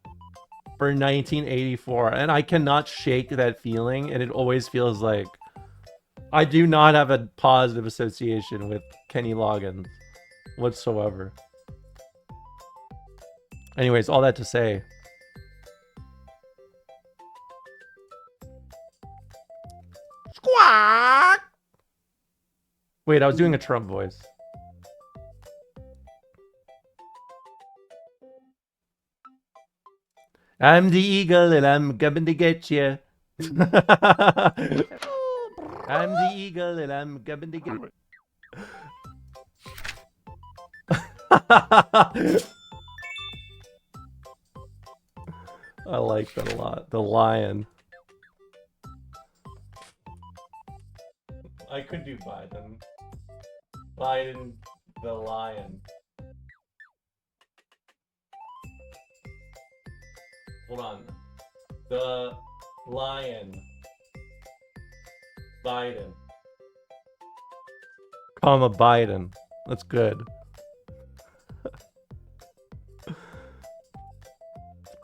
for 1984, and I cannot shake that feeling, and it always feels like I do not have a positive association with Kenny Loggins whatsoever. Anyways, all that to say, squawk. Wait, I was doing a Trump voice. I'm the eagle and I'm coming to get you. I'm the eagle and I'm coming to get you. I like that a lot. The lion. I could do Biden. Biden the lion. Hold on. The lion. Biden. Comma Biden. That's good.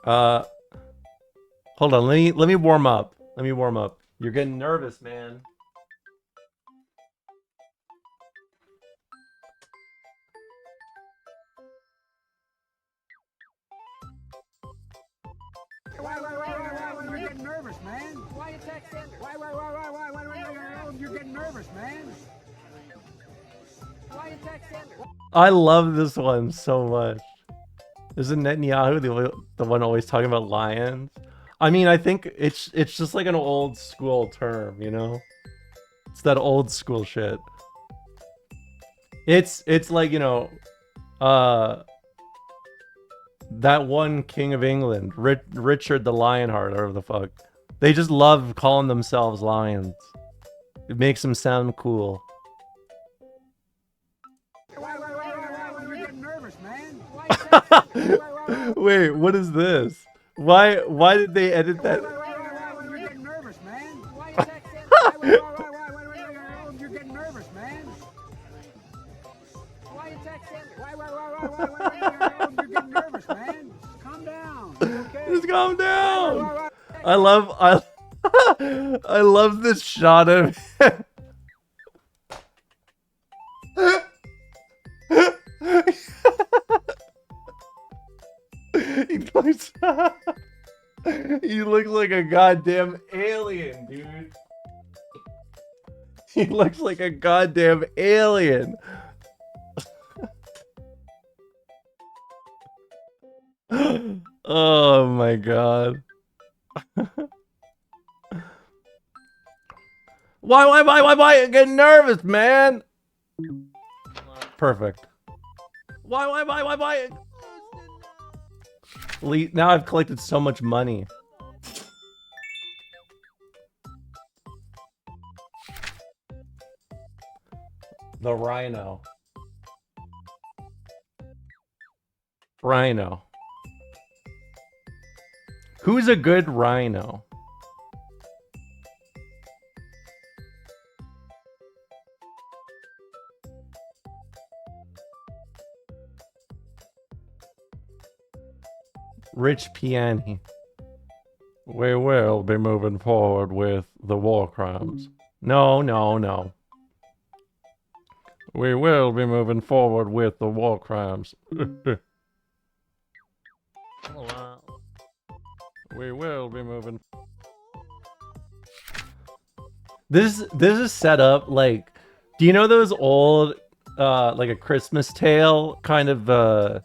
Hold on. Let me warm up. Let me warm up. You're getting nervous, man. Why, you're getting nervous, man? Why you text Sanders? Why, you're getting nervous, man? Why you text Sanders? I love this one so much. Isn't Netanyahu the one always talking about lions? I mean, I think it's just like an old school term, you know? It's that old school shit. It's like, you know, that one king of England, Richard the Lionheart, or whatever the fuck. They just love calling themselves lions. It makes them sound cool. Why, you're getting nervous, man? Wait, what is this? Why did they edit that? You're getting nervous, man? Why you text Sanders? You're getting nervous, man? Why you text Sanders? You're getting nervous, man? Calm down. Okay. Just calm down. I love this shot of he looks like a goddamn alien, dude. He looks like a goddamn alien. Oh my god. Why? I'm getting nervous, man. Perfect. Why? Now I've collected so much money. The rhino. Rhino. Who's a good rhino? Rich Piani. We will be moving forward with the war crimes. No. We will be moving forward with the war crimes. We will be moving. This is set up like, do you know those old like A Christmas Tale kind of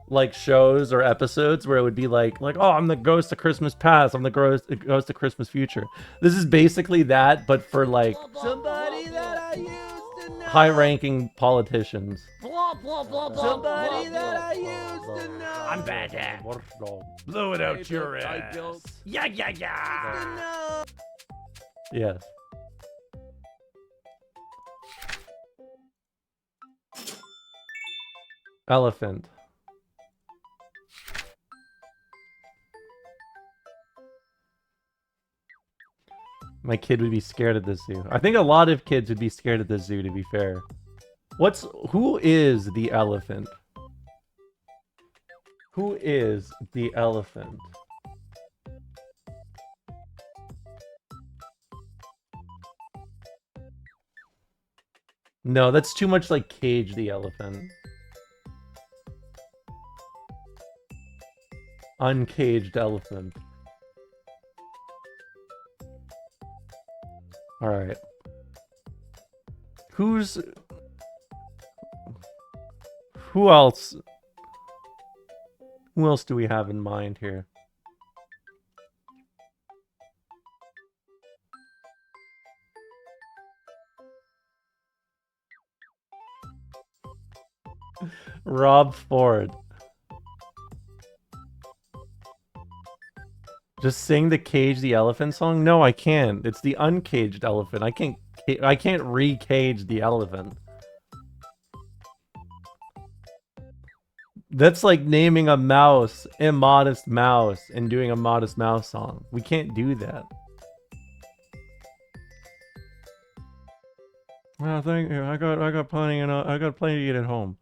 like shows or episodes where it would be like oh, I'm the ghost of Christmas past, I'm the ghost of Christmas future. This is basically that, but for like Somebody that I used to know. high-ranking politicians. Somebody that I used to know. I'm bad at. Blow it out your ass. Yeah. Yes. Elephant. My kid would be scared at the zoo. I think a lot of kids would be scared at the zoo, to be fair. Who is the elephant? Who is the elephant? No, that's too much like Cage the Elephant. Uncaged elephant. Alright. Who else? Who else do we have in mind here? Rob Ford. Just sing the Cage the Elephant song? No, I can't. It's the uncaged elephant. I can't re-cage the elephant. That's like naming a mouse Immodest Mouse and doing a Modest Mouse song. We can't do that. Well, thank you. I got plenty to eat at home.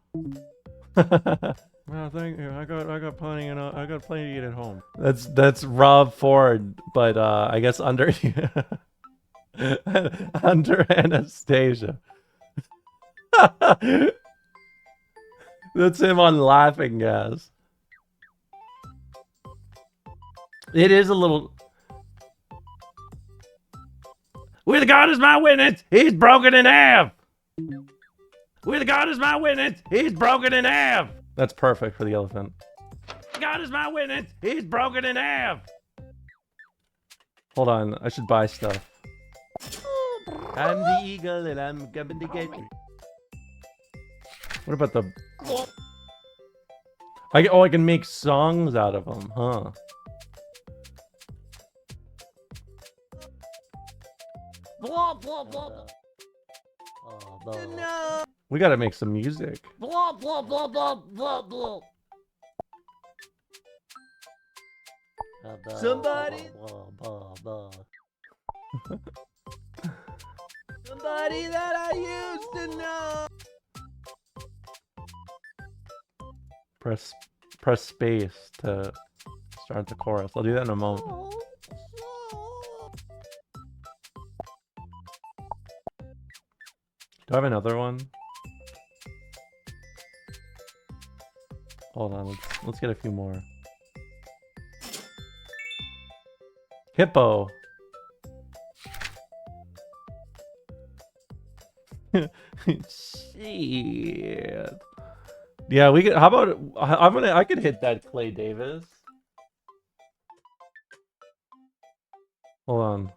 Well, thank you. I got plenty to eat at home. That's Rob Ford, but I guess under under Anastasia. That's him on Laughing Gas. It is a little. With God as my witness, he's broken in half. With God as my witness, he's broken in half. That's perfect for the elephant. God is my witness, he's broken in half. Hold on, I should buy stuff. I'm the eagle and I'm coming to get you. What about the... I can make songs out of them, huh? Blah, blah, blah. No. We gotta make some music. Blah, blah, blah, blah, blah, blah. Somebody. Somebody that I used to know. Press space to start the chorus. I'll do that in a moment. Do I have another one? Hold on, let's get a few more. Hippo. Shit. Yeah, we could. How about I could hit that Clay Davis. Hold on.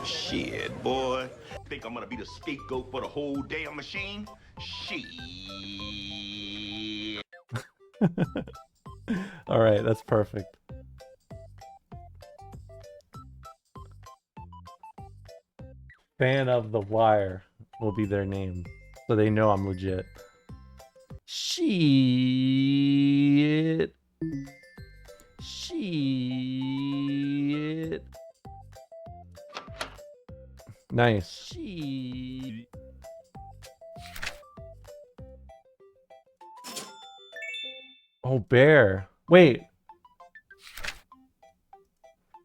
Shit, boy. Think I'm gonna be the scapegoat for the whole damn machine? Shit. All right, that's perfect. Fan of The Wire will be their name, so they know I'm legit. Shit. Shit. Nice. Shit. Oh, bear. Wait.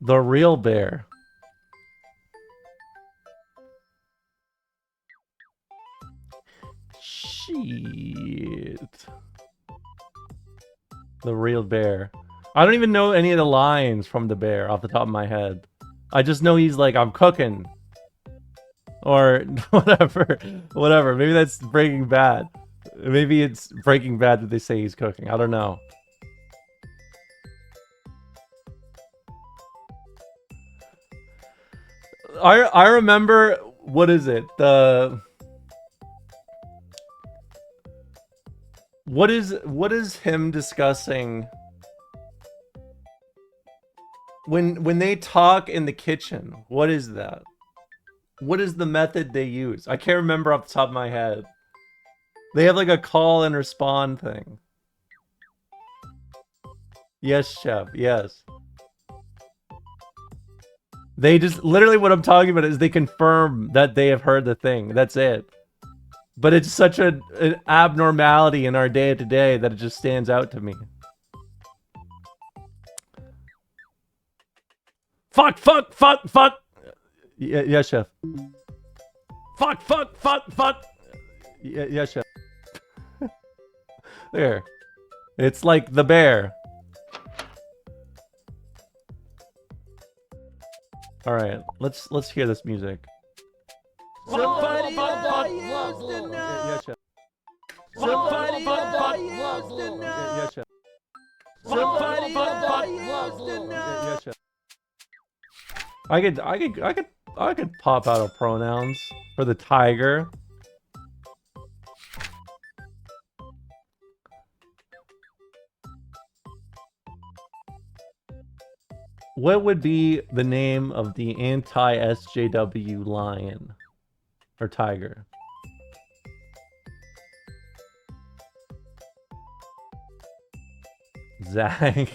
The real bear. Shit. The real bear. I don't even know any of the lines from the bear off the top of my head. I just know he's like, I'm cooking. Or whatever. Whatever. Maybe that's Breaking Bad. Maybe it's Breaking Bad that they say he's cooking. I don't know. I remember, what is it? What is him discussing when they talk in the kitchen? What is that? What is the method they use? I can't remember off the top of my head. They have like a call and respond thing. Yes, chef. Yes. They just, literally what I'm talking about is they confirm that they have heard the thing. That's it. But it's such an abnormality in our day-to-day that it just stands out to me. Fuck, fuck, fuck, fuck! Yeah, chef. Fuck, fuck, fuck, fuck! Yeah, chef. There. It's like the bear. Alright, let's hear this music. Somebody that used to know. Yeah, chef. Somebody that used to know. Yeah, chef. Somebody that used to know. Yeah, chef. I could pop out of pronouns for the tiger. What would be the name of the anti-SJW lion or tiger? Zag.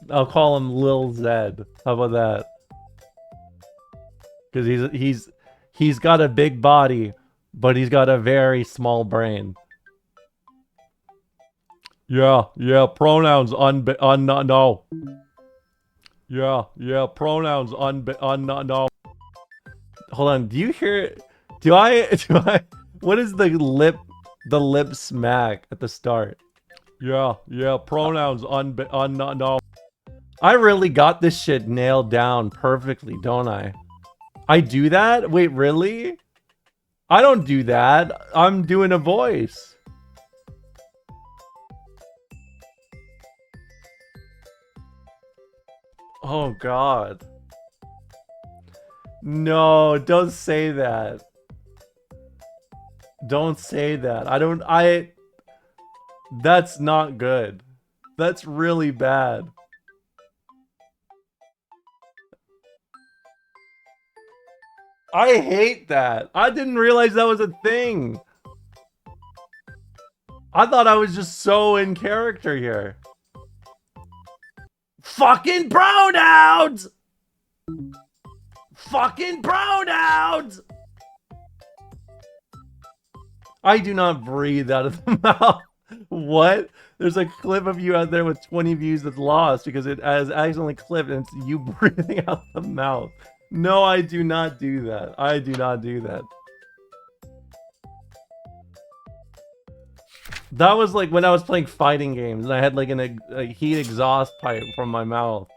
I'll call him Lil Zed. How about that? Because he's got a big body, but he's got a very small brain. Yeah, pronouns no. Yeah, pronouns no. Hold on, do you hear, do I, what is the lip smack at the start? Yeah, pronouns no. I really got this shit nailed down perfectly, don't I? I do that? Wait, really? I don't do that. I'm doing a voice. Oh god. No, don't say that. Don't say that. That's not good. That's really bad. I hate that. I didn't realize that was a thing. I thought I was just so in character here. Fucking pronouns! Fucking pronouns! I do not breathe out of the mouth. What? There's a clip of you out there with 20 views that's lost because it has accidentally clipped and it's you breathing out the mouth. No, I do not do that. I do not do that. That was like when I was playing fighting games and I had like a heat exhaust pipe from my mouth.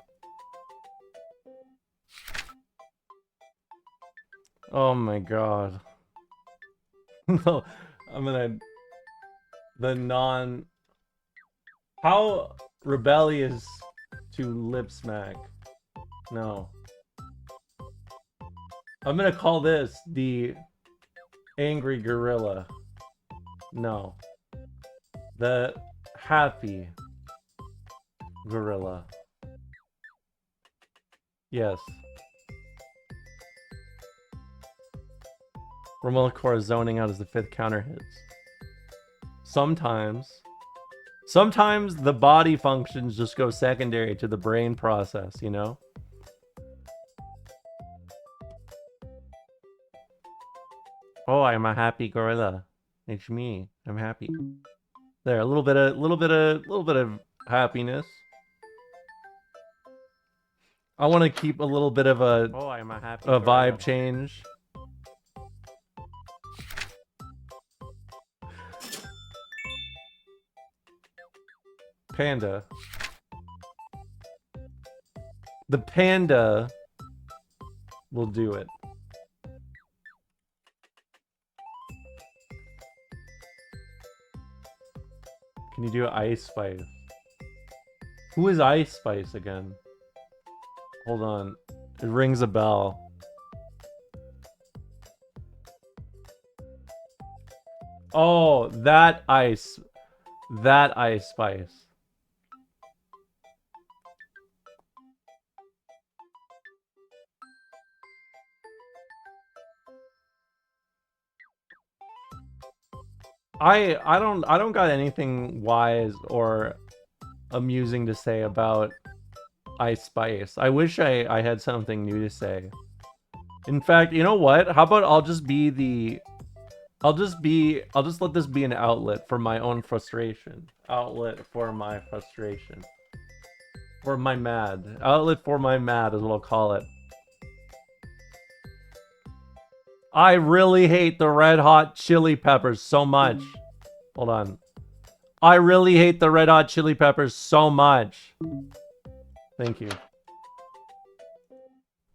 Oh my god. No, I'm gonna... How... Rebellious to lip smack. No. I'm gonna call this the angry gorilla. No. The happy gorilla. Yes. Romulo Core zoning out as the 5th counter hits. Sometimes the body functions just go secondary to the brain process, you know? Oh, I'm a happy gorilla. It's me. I'm happy. There, a little bit of happiness. I want to keep a little bit of a vibe change. Panda. The panda will do it. Can you do Ice Spice? Who is Ice Spice again? Hold on. It rings a bell. Oh, that Ice Spice. I don't got anything wise or amusing to say about Ice Spice. I wish I had something new to say. In fact, you know what? How about I'll just let this be an outlet for my own frustration. Outlet for my frustration. Or my mad. Outlet for my mad is what I'll call it. I really hate the Red Hot Chili Peppers so much. Hold on. I really hate the Red Hot Chili Peppers so much. Thank you.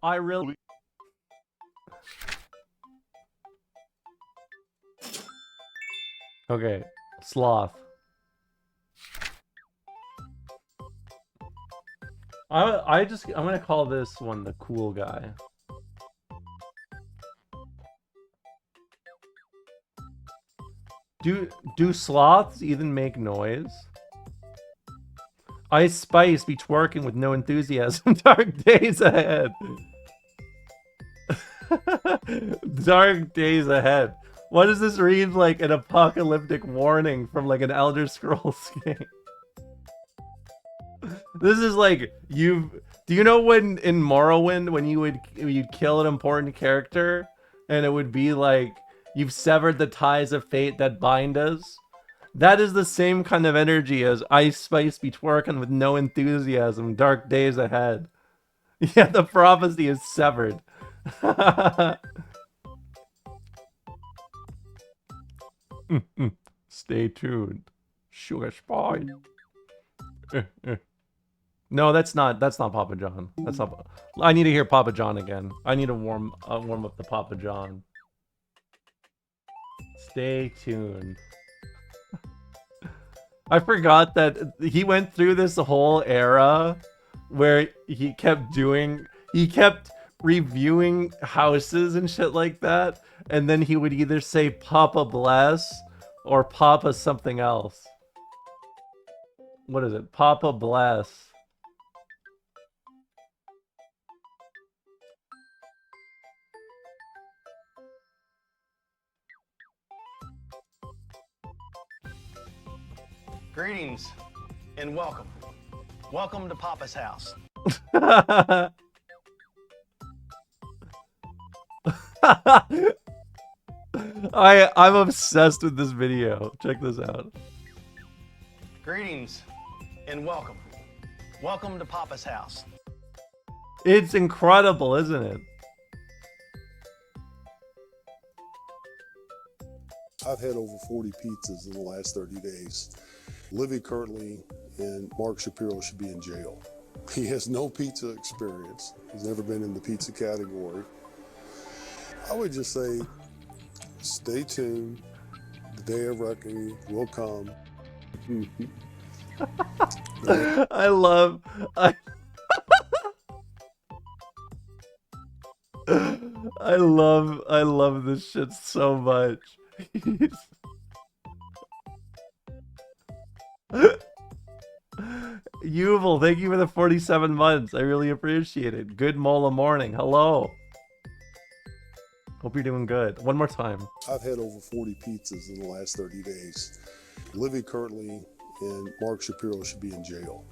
I really... Okay. Sloth. I'm gonna call this one the cool guy. Do sloths even make noise? Ice Spice be twerking with no enthusiasm. Dark days ahead. Dark days ahead. Why does this read like an apocalyptic warning from like an Elder Scrolls game? This is like do you know when in Morrowind when you'd kill an important character and it would be like you've severed the ties of fate that bind us? That is the same kind of energy as Ice Spice be twerking with no enthusiasm. Dark days ahead. Yeah, the prophecy is severed. Stay tuned. Sugar Spy. No, that's not Papa John. That's not. I need to hear Papa John again. I need to warm up the Papa John. Stay tuned. I forgot that he went through this whole era where he kept reviewing houses and shit like that, and then he would either say Papa Bless or Papa something else. What is it? Papa Bless. Greetings and welcome. Welcome to Papa's house. I'm obsessed with this video. Check this out. Greetings and welcome. Welcome to Papa's house. It's incredible, isn't it? I've had over 40 pizzas in the last 30 days. Livy Kirtley and Mark Shapiro should be in jail. He has no pizza experience. He's never been in the pizza category. I would just say, stay tuned. The day of reckoning will come. I love I love this shit so much. Yuval, thank you for the 47 months. I really appreciate it. Good Mola morning. Hello. Hope you're doing good. One more time. I've had over 40 pizzas in the last 30 days. Livy Kirtley and Mark Shapiro should be in jail.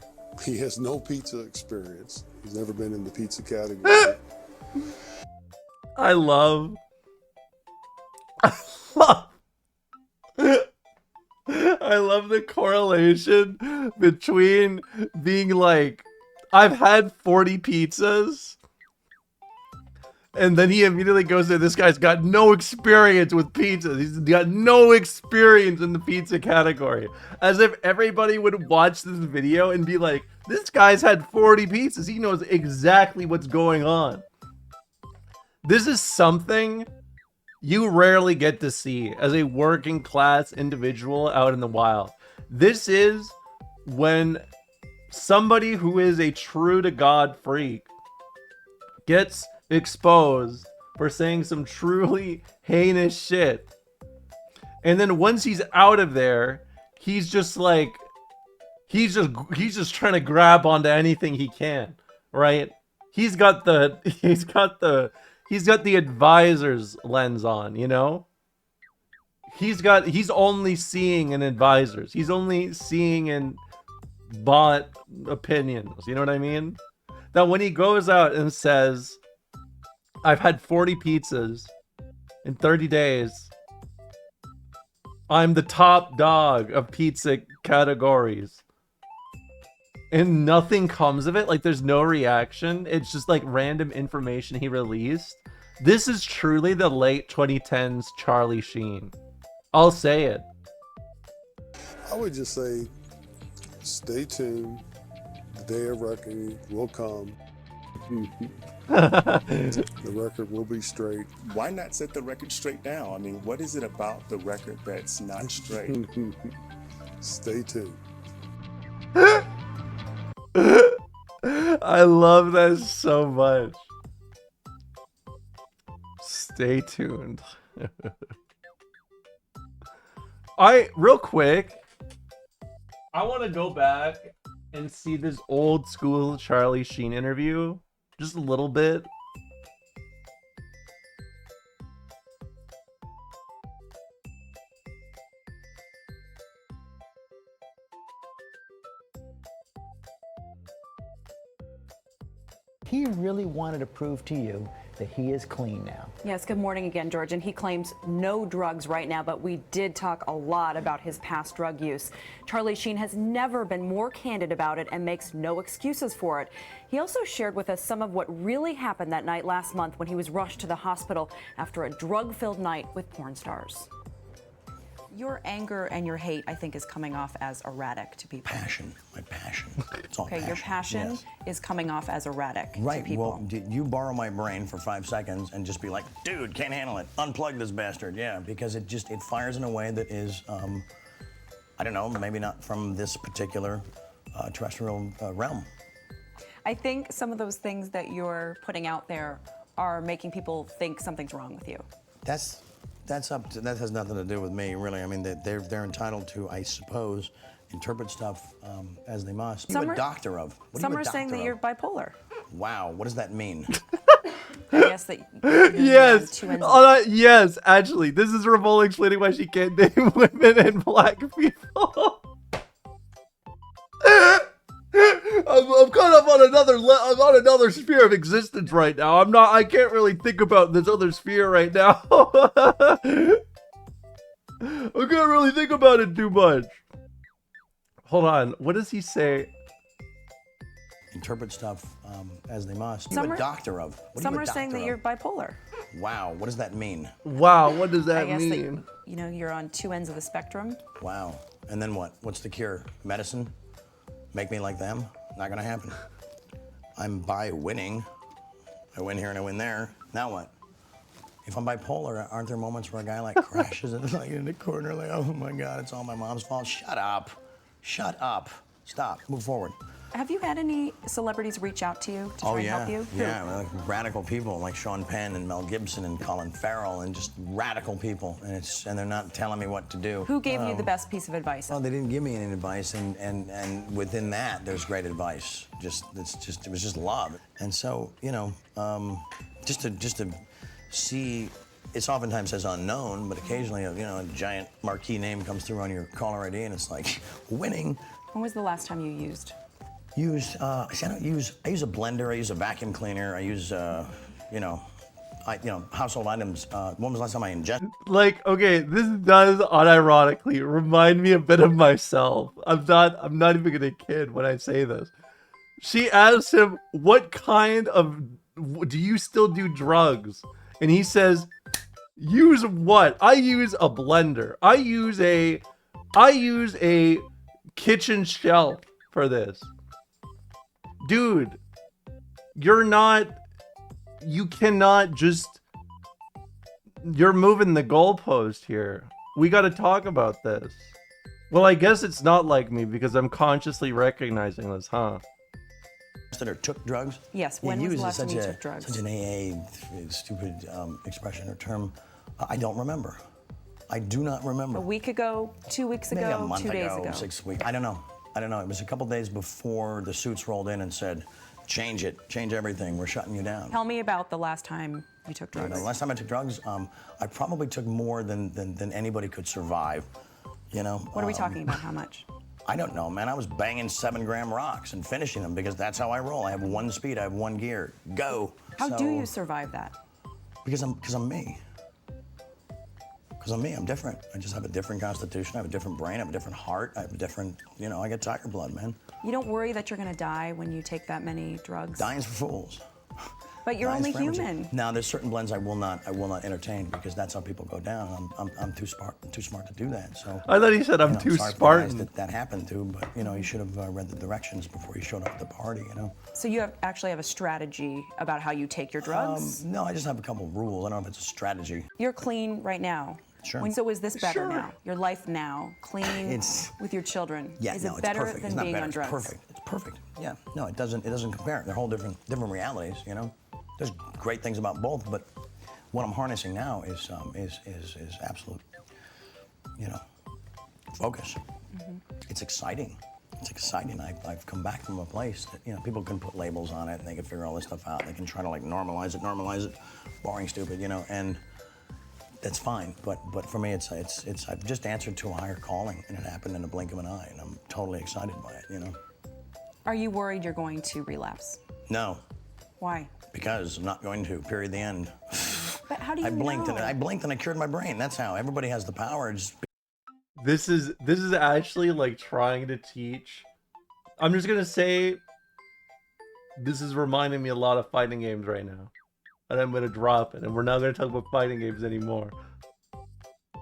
He has no pizza experience. He's never been in the pizza category. I love the correlation between being like, I've had 40 pizzas, and then he immediately goes there, this guy's got no experience with pizzas. He's got no experience in the pizza category. As if everybody would watch this video and be like, this guy's had 40 pizzas. He knows exactly what's going on. This is something you rarely get to see as a working class individual out in the wild. This is when somebody who is a true to God freak gets exposed for saying some truly heinous shit. And then once he's out of there, he's just like, he's just trying to grab onto anything he can, right? He's got the advisor's lens on, you know? He's only seeing in advisors. He's only seeing in bot opinions. You know what I mean? That when he goes out and says, I've had 40 pizzas in 30 days. I'm the top dog of pizza categories. And nothing comes of it. Like, there's no reaction. It's just like random information he released. This is truly the late 2010s Charlie Sheen. I'll say it. I would just say, stay tuned. The day of reckoning will come. The record will be straight. Why not set the record straight now? I mean, what is it about the record that's not straight? Stay tuned. I love that so much. Stay tuned. Real quick, I want to go back and see this old school Charlie Sheen interview just a little bit. He really wanted to prove to you that he is clean now. Yes, good morning again, George. And he claims no drugs right now, but we did talk a lot about his past drug use. Charlie Sheen has never been more candid about it and makes no excuses for it. He also shared with us some of what really happened that night last month when he was rushed to the hospital after a drug-filled night with porn stars. Your anger and your hate, I think, is coming off as erratic to people. Passion, my passion. It's all Okay, your passion yes. is coming off as erratic Right, to people. well, you borrow my brain for 5 seconds and just be like, dude, can't handle it. Unplug this bastard, yeah, because it fires in a way that is, I don't know, maybe not from this particular terrestrial realm. I think some of those things that you're putting out there are making people think something's wrong with you. That's up to, that has nothing to do with me, really. I mean, they're entitled to, I suppose, interpret stuff as they must. What are you a doctor of? What Some are you are a doctor saying that of? you're bipolar. Wow, what does that mean? I guess that Yes. two ends Yes, actually, this is Revolt explaining why she can't name women and black people. I'm kind of on I'm on another sphere of existence right now. I can't really think about this other sphere right now. I can't really think about it too much. Hold on, what does he say? Interpret stuff as they must. Some What are you are- a doctor of? What Some are you are a saying doctor that of? you're bipolar. Wow, what does that mean? Wow, what does that I guess mean? that, you're on two ends of the spectrum. Wow, and then what? What's the cure? Medicine? Make me like them? Not gonna happen. I'm bi-winning. I win here and I win there. Now what? If I'm bipolar, aren't there moments where a guy like crashes in the corner like, oh my God, it's all my mom's fault? Shut up. Shut up. Stop. Move forward. Have you had any celebrities reach out to you to try and help you? Who? Yeah, like radical people like Sean Penn and Mel Gibson and Colin Farrell and just radical people, and they're not telling me what to do. Who gave you the best piece of advice? Well, they didn't give me any advice, and within that, there's great advice. It was just love, and so just to see. It's oftentimes says unknown, but occasionally a giant marquee name comes through on your caller ID, and it's like winning. When was the last time you used? I use a blender, I use a vacuum cleaner, I use household items. When was the last time I ingested? Like, okay, this does unironically remind me a bit of myself. I'm not even gonna kid when I say this. She asked him, what kind of, do you still do drugs? And he says, use what? I use a blender. I use a kitchen shelf for this. Dude, you're moving the goalpost here. We got to talk about this. Well, I guess it's not like me because I'm consciously recognizing this, huh? Or took drugs? Yes, when was the last time you took drugs? Such an AA stupid expression or term. I don't remember. I do not remember. A week ago, 2 weeks ago, Maybe a month 2 days ago. 6 weeks. I don't know. It was a couple days before the suits rolled in and said, change everything. We're shutting you down. Tell me about the last time you took drugs. The last time I took drugs, I probably took more than anybody could survive. What are we talking about? How much? I don't know, man. I was banging 7-gram rocks and finishing them because that's how I roll. I have one speed. I have one gear. Go. How do you survive that? Because I'm me. Because I'm me. I'm different. I just have a different constitution. I have a different brain. I have a different heart. I have a different, I get tiger blood, man. You don't worry that you're going to die when you take that many drugs? Dying's for fools. But you're only human. Now, there's certain blends I will not entertain because that's how people go down. I'm too smart to do that. So I thought he said I'm too sorry Spartan. For the guys that happened to, but you should have read the directions before you showed up at the party. So you actually have a strategy about how you take your drugs? No, I just have a couple of rules. I don't know if it's a strategy. You're clean right now. Sure. So is this better now? Your life now, clean with your children. Yeah, is no, it better it's perfect. than It's not being better. on drugs? It's perfect. It's perfect. Yeah. No, it doesn't compare. They're whole different realities. There's great things about both, but what I'm harnessing now is absolute, focus. Mm-hmm. It's exciting. It's exciting. I've come back from a place that people can put labels on it and they can figure all this stuff out. They can try to normalize it, boring, stupid, and that's fine. But for me, it's I've just answered to a higher calling, and it happened in the blink of an eye, and I'm totally excited by it. Are you worried you're going to relapse? No. Why? Because I'm not going to. Period. The end. But how do you I blinked know? and I cured my brain. That's how. Everybody has the power. This is actually like trying to teach. I'm just gonna say this is reminding me a lot of fighting games right now. And I'm gonna drop it, and we're not gonna talk about fighting games anymore.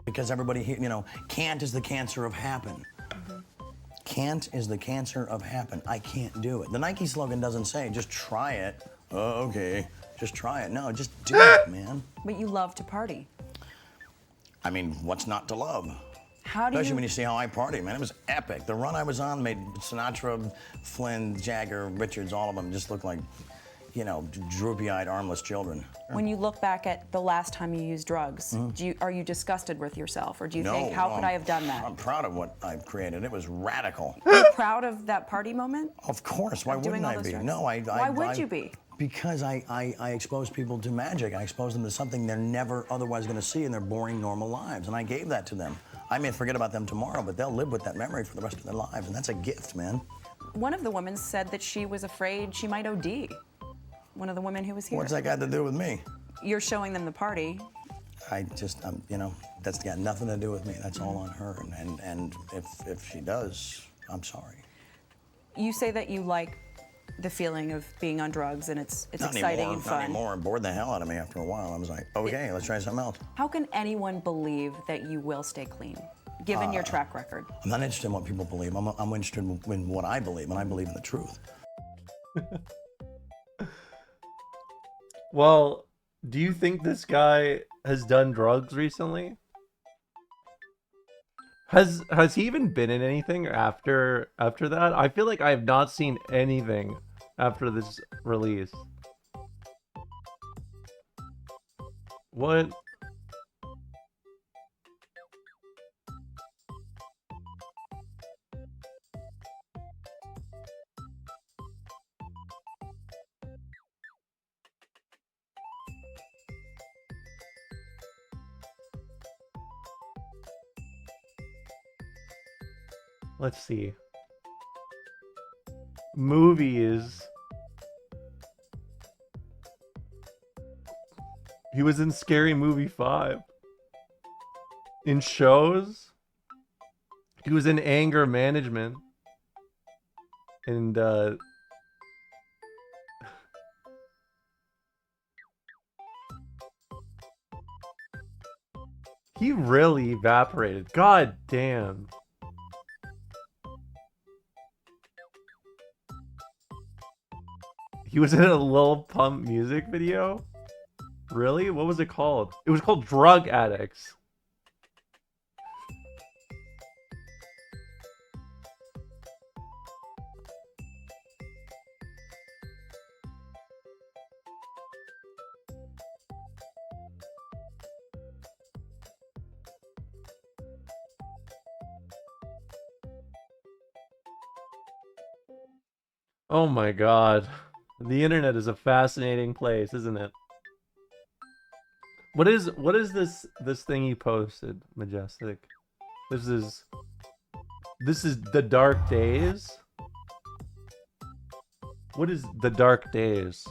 Because everybody here, can't is the cancer of happen. Mm-hmm. Can't is the cancer of happen. I can't do it. The Nike slogan doesn't say just try it. Oh, okay. Just try it. No, just do it, man. But you love to party. I mean, what's not to love? How do Especially when you see how I party, man. It was epic. The run I was on made Sinatra, Flynn, Jagger, Richards, all of them just look like, droopy-eyed, armless children. When you look back at the last time you used drugs, are you disgusted with yourself, or do you think, how could I have done that? I'm proud of what I've created. It was radical. Are you proud of that party moment? Of course. Why wouldn't I be? No, Why would you be? Because I expose people to magic. I expose them to something they're never otherwise going to see in their boring, normal lives. And I gave that to them. I may forget about them tomorrow, but they'll live with that memory for the rest of their lives. And that's a gift, man. One of the women said that she was afraid she might OD. One of the women who was here. What's that got to do with me? You're showing them the party. That's got nothing to do with me. That's all on her. And if she does, I'm sorry. You say that you like the feeling of being on drugs, and it's exciting and fun. Not anymore. It bored the hell out of me after a while. I was like, okay, let's try something else. How can anyone believe that you will stay clean, given your track record? I'm not interested in what people believe. I'm interested in what I believe, and I believe in the truth. Well, do you think this guy has done drugs recently? Has he even been in anything after that? I feel like I have not seen anything after this release. What? Let's see. Movies. He was in Scary Movie 5. In shows, he was in Anger Management. And he really evaporated. God damn. He was in a Lil Pump music video? Really? What was it called? It was called Drug Addicts. Oh my god. The internet is a fascinating place, isn't it? What is this thing you posted, Majestic? This is The Dark Days? What is The Dark Days?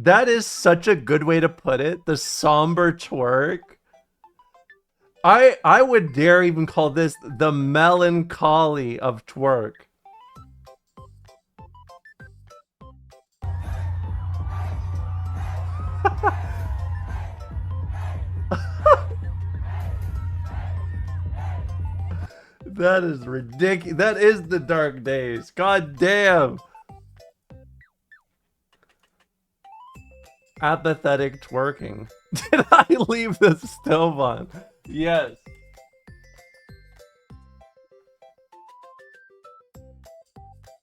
That is such a good way to put it. The somber twerk. I would dare even call this the melancholy of twerk. That is ridiculous. That is The Dark Days. God damn. Apathetic twerking. Did I leave the stove on? Yes.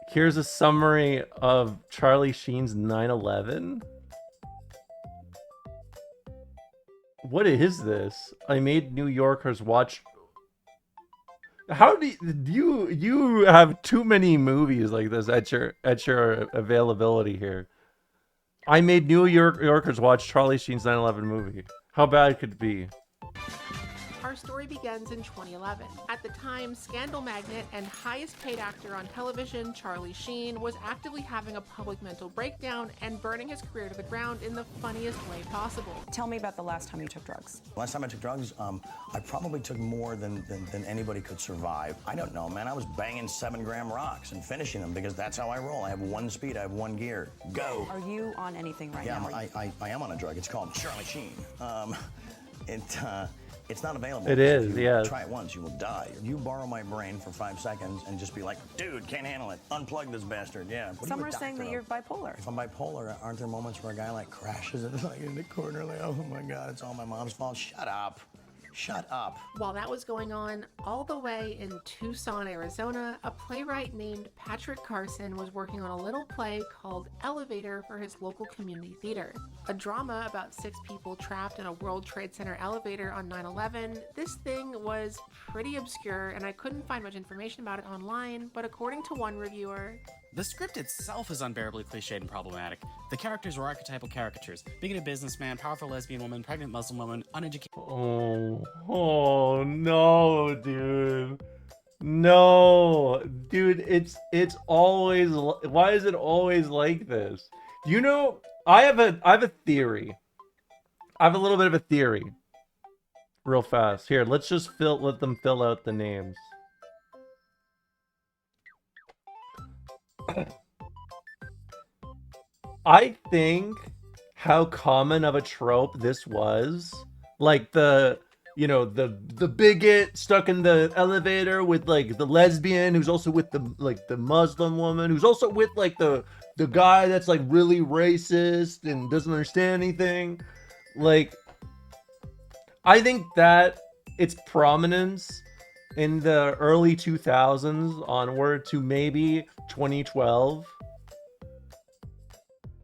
Here's a summary of Charlie Sheen's 9/11. What is this? I made New Yorkers watch. How do you have too many movies like this at your availability here? I made New Yorkers watch Charlie Sheen's 9/11 movie. How bad could it be? Our story begins in 2011. At the time, scandal magnate and highest paid actor on television, Charlie Sheen, was actively having a public mental breakdown and burning his career to the ground in the funniest way possible. Tell me about the last time you took drugs. Last time I took drugs, I probably took more than anybody could survive. I don't know, man. I was banging 7-gram rocks and finishing them because that's how I roll. I have one speed, I have one gear. Go. Are you on anything right now? Yeah, I am on a drug. It's called Charlie Sheen. It's not available. It is, if you yes. Try it once, you will die. You borrow my brain for 5 seconds and just be like, dude, can't handle it. Unplug this bastard. Yeah. What Some you, a are saying doctor that of? you're bipolar. If I'm bipolar, aren't there moments where a guy like crashes and like in the corner, like, oh my God, it's all my mom's fault? Shut up. Shut up. While that was going on, all the way in Tucson, Arizona, a playwright named Patrick Carson was working on a little play called Elevator for his local community theater. A drama about 6 people trapped in a World Trade Center elevator on 9/11. This thing was pretty obscure and I couldn't find much information about it online, but according to one reviewer, the script itself is unbearably cliched and problematic. The characters were archetypal caricatures. Bigoted businessman, powerful lesbian woman, pregnant Muslim woman, uneducated... Oh no, dude. No. Dude, it's always... Why is it always like this? You know, I have a theory. I have a little bit of a theory. real fast. Here, let's just let them fill out the names. I think how common of a trope this was, like the bigot stuck in the elevator with like the lesbian who's also with the Muslim woman who's also with like the guy that's like really racist and doesn't understand anything. Like, I think that its prominence in the early 2000s onward to maybe 2012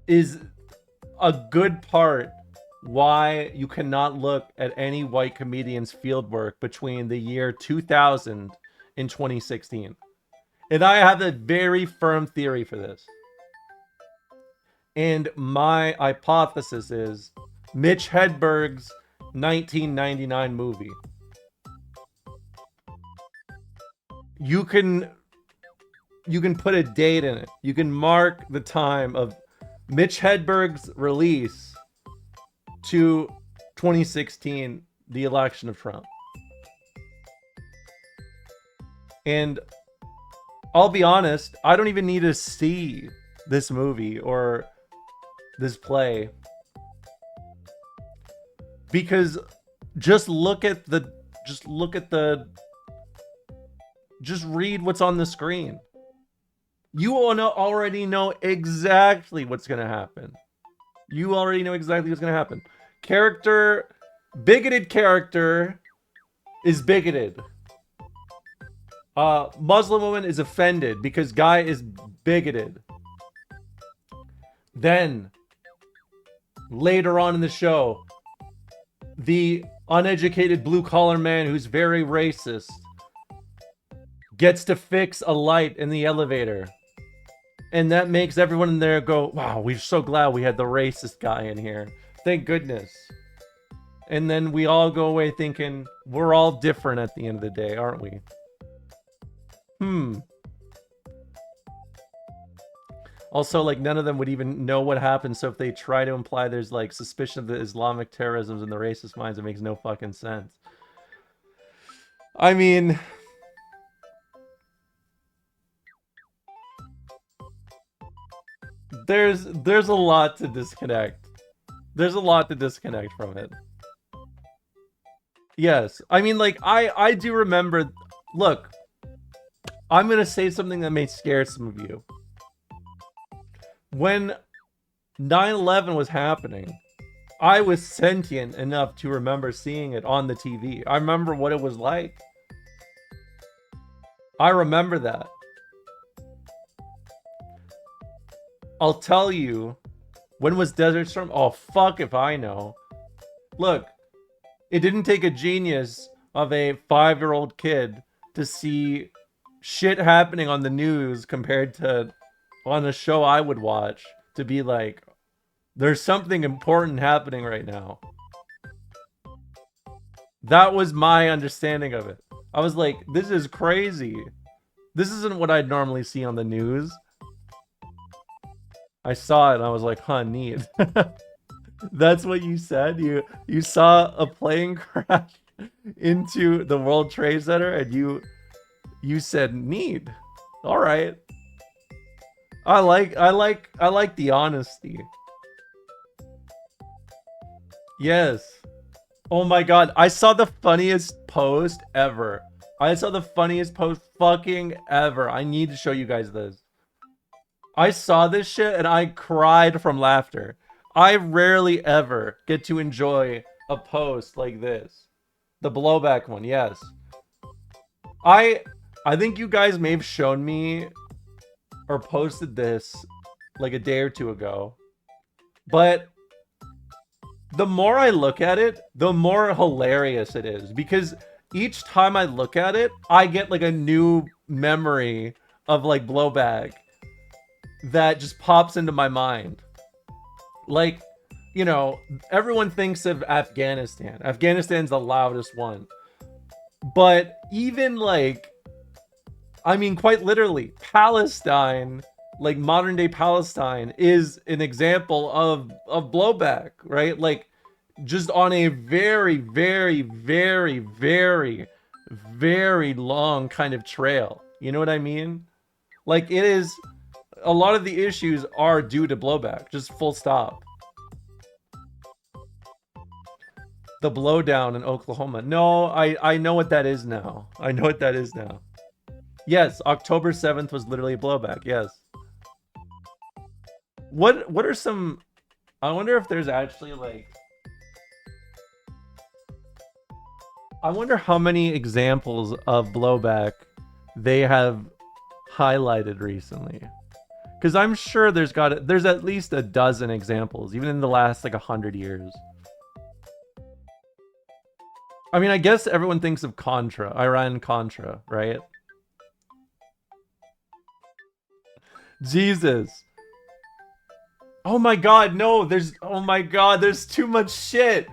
is a good part why you cannot look at any white comedian's fieldwork between the year 2000 and 2016. And I have a very firm theory for this. And my hypothesis is Mitch Hedberg's 1999 movie. You can put a date in it. You can mark the time of Mitch Hedberg's release to 2016, the election of Trump. And I'll be honest, I don't even need to see this movie or this play, because just read what's on the screen. You already know exactly what's going to happen. You already know exactly what's going to happen. Bigoted character is bigoted. Muslim woman is offended because guy is bigoted. Then, later on in the show, the uneducated blue-collar man who's very racist gets to fix a light in the elevator. And that makes everyone in there go, wow, we're so glad we had the racist guy in here. Thank goodness. And then we all go away thinking, we're all different at the end of the day, aren't we? Also, like, none of them would even know what happened, so if they try to imply there's, like, suspicion of the Islamic terrorism in the racist minds, it makes no fucking sense. I mean... There's a lot to disconnect. There's a lot to disconnect from it. Yes, I mean, like, I do remember... Look, I'm gonna say something that may scare some of you. When 9/11 was happening, I was sentient enough to remember seeing it on the TV. I remember what it was like. I remember that. I'll tell you, when was Desert Storm? Oh, fuck if I know. Look, it didn't take a genius of a 5-year-old kid to see shit happening on the news compared to on a show I would watch to be like, there's something important happening right now. That was my understanding of it. I was like, this is crazy. This isn't what I'd normally see on the news. I saw it and I was like, huh, neat. That's what you said? You saw a plane crash into the World Trade Center and you said, neat. All right. I like the honesty. Yes. Oh my god, I saw the funniest post ever. I saw the funniest post fucking ever. I need to show you guys this. I saw this shit and I cried from laughter. I rarely ever get to enjoy a post like this. The blowback one, yes. I think you guys may have shown me or posted this like a day or two ago. But the more I look at it, the more hilarious it is. Because each time I look at it, I get like a new memory of like blowback that just pops into my mind. Like, you know, everyone thinks of Afghanistan. Afghanistan's the loudest one. But even like, I mean, quite literally, Palestine, like modern day Palestine, is an example of blowback, right? Like, just on a very, very, very, very, very long kind of trail. You know what I mean? Like, it is, a lot of the issues are due to blowback, just full stop. The blowdown in Oklahoma. No, I know what that is now. I know what that is now. Yes, October 7th was literally a blowback, yes. What are some... I wonder if there's actually, like... I wonder how many examples of blowback they have highlighted recently. Because I'm sure there's at least a dozen examples, even in the last, like, 100 years. I mean, I guess everyone thinks of Contra, Iran-Contra, right? Jesus. Oh my god, no, oh my god, there's too much shit.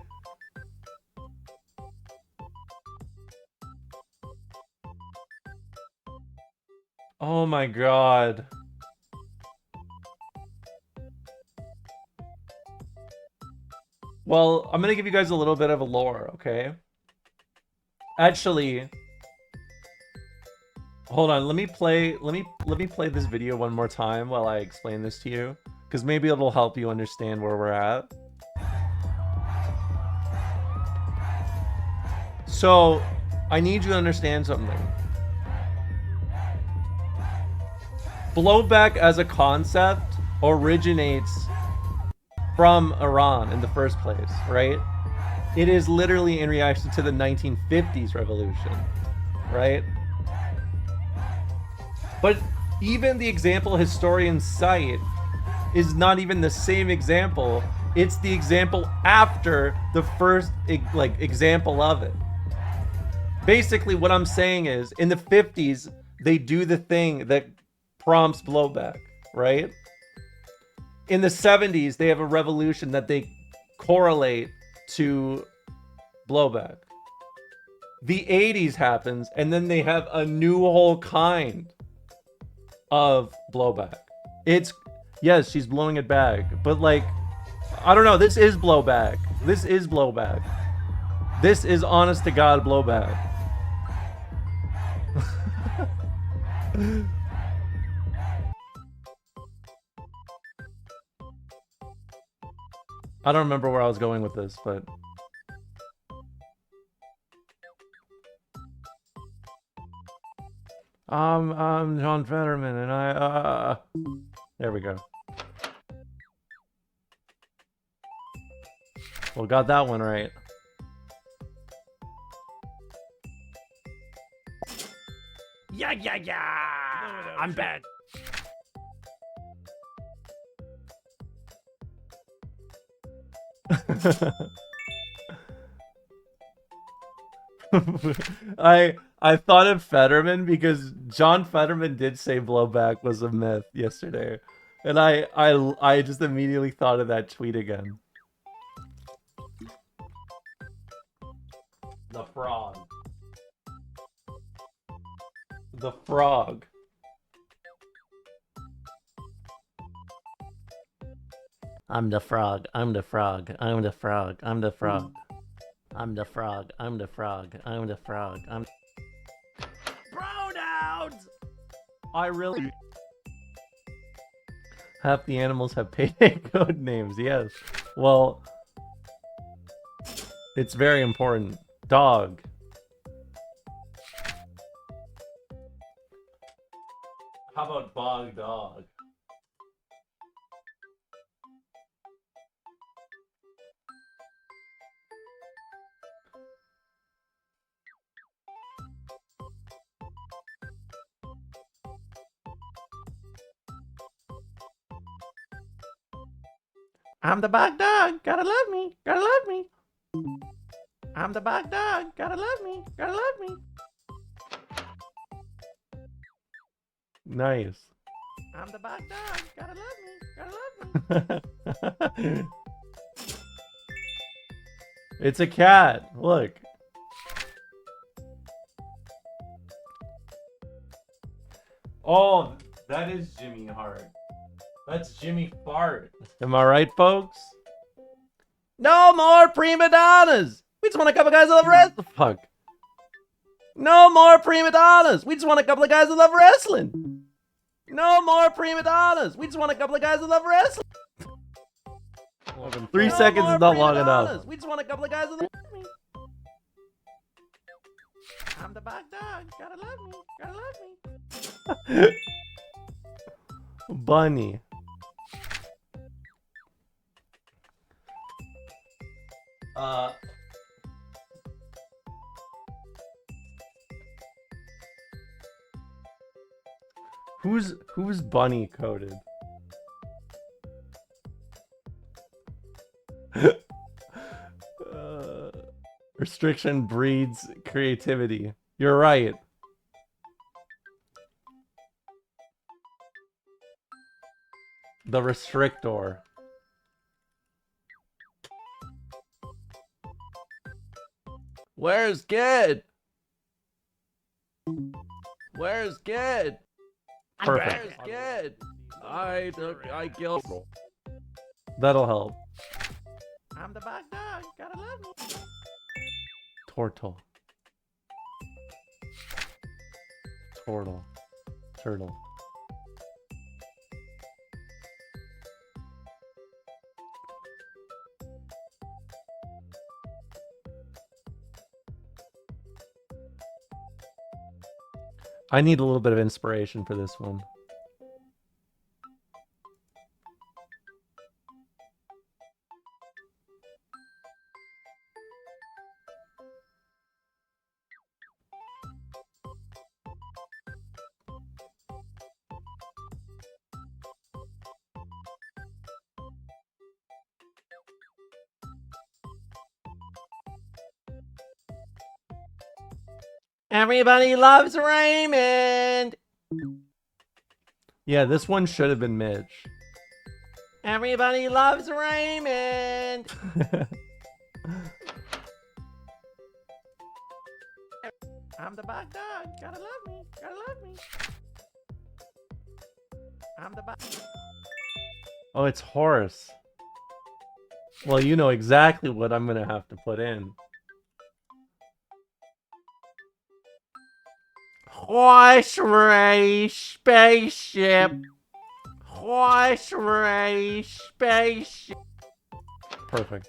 Oh my god. Well, I'm gonna give you guys a little bit of a lore, okay? Actually, hold on, let me play this video one more time while I explain this to you, because maybe it'll help you understand where we're at. So, I need you to understand something. Blowback as a concept originates from Iran in the first place, right? It is literally in reaction to the 1950s revolution, right? But even the example historians cite is not even the same example. It's the example after the first example of it. Basically, what I'm saying is, in the 50s, they do the thing that prompts blowback, right? In the 70s, they have a revolution that they correlate to blowback. The 80s happens, and then they have a new whole kind of blowback. Yes, she's blowing it back, but like, I don't know, this is blowback. This is blowback. This is honest to God blowback. I don't remember where I was going with this, but... I'm John Fetterman, and I, There we go. Well, got that one right. Yeah, yeah, yeah! I'm bad. I thought of Fetterman because John Fetterman did say blowback was a myth yesterday, and I just immediately thought of that tweet again. The frog. The frog. I'm the frog. I'm the frog. I'm the frog. I'm the frog. I'm the frog. I'm the frog. I'm the frog. I'm Pronouns! I really... Half the animals have payday code names, yes. Well, it's very important. Dog. How about bog dog? I'm the bog dog, gotta love me, gotta love me. I'm the bog dog, gotta love me, gotta love me. Nice. I'm the bog dog, gotta love me, gotta love me. It's a cat, look. Oh, that is Jimmy Hart. That's Jimmy Fart. Am I right, folks? No more prima donnas. We just want a couple of guys that love wrestling. Fuck. No more prima donnas. We just want a couple of guys that love wrestling. No more prima donnas. We just want a couple of guys that love wrestling. 3 seconds is not long enough. We just want a couple of guys that love me. I'm the bug dog. Gotta love me. Gotta love me. Bunny. Who's bunny coded? Restriction breeds creativity. You're right. The restrictor. Where's Gid? Where's Gid? Perfect. Where's Gid? I killed. That'll help. I'm the bug dog. Gotta love me. Turtle. Turtle. I need a little bit of inspiration for this one. Everybody loves Raymond. Yeah, this one should have been Mitch. Everybody loves Raymond. I'm the bug dog. Gotta love me. Gotta love me. I'm the bug. Oh, it's Horace. Well, you know exactly what I'm gonna have to put in. Horse race spaceship. Horse race spaceship. Perfect.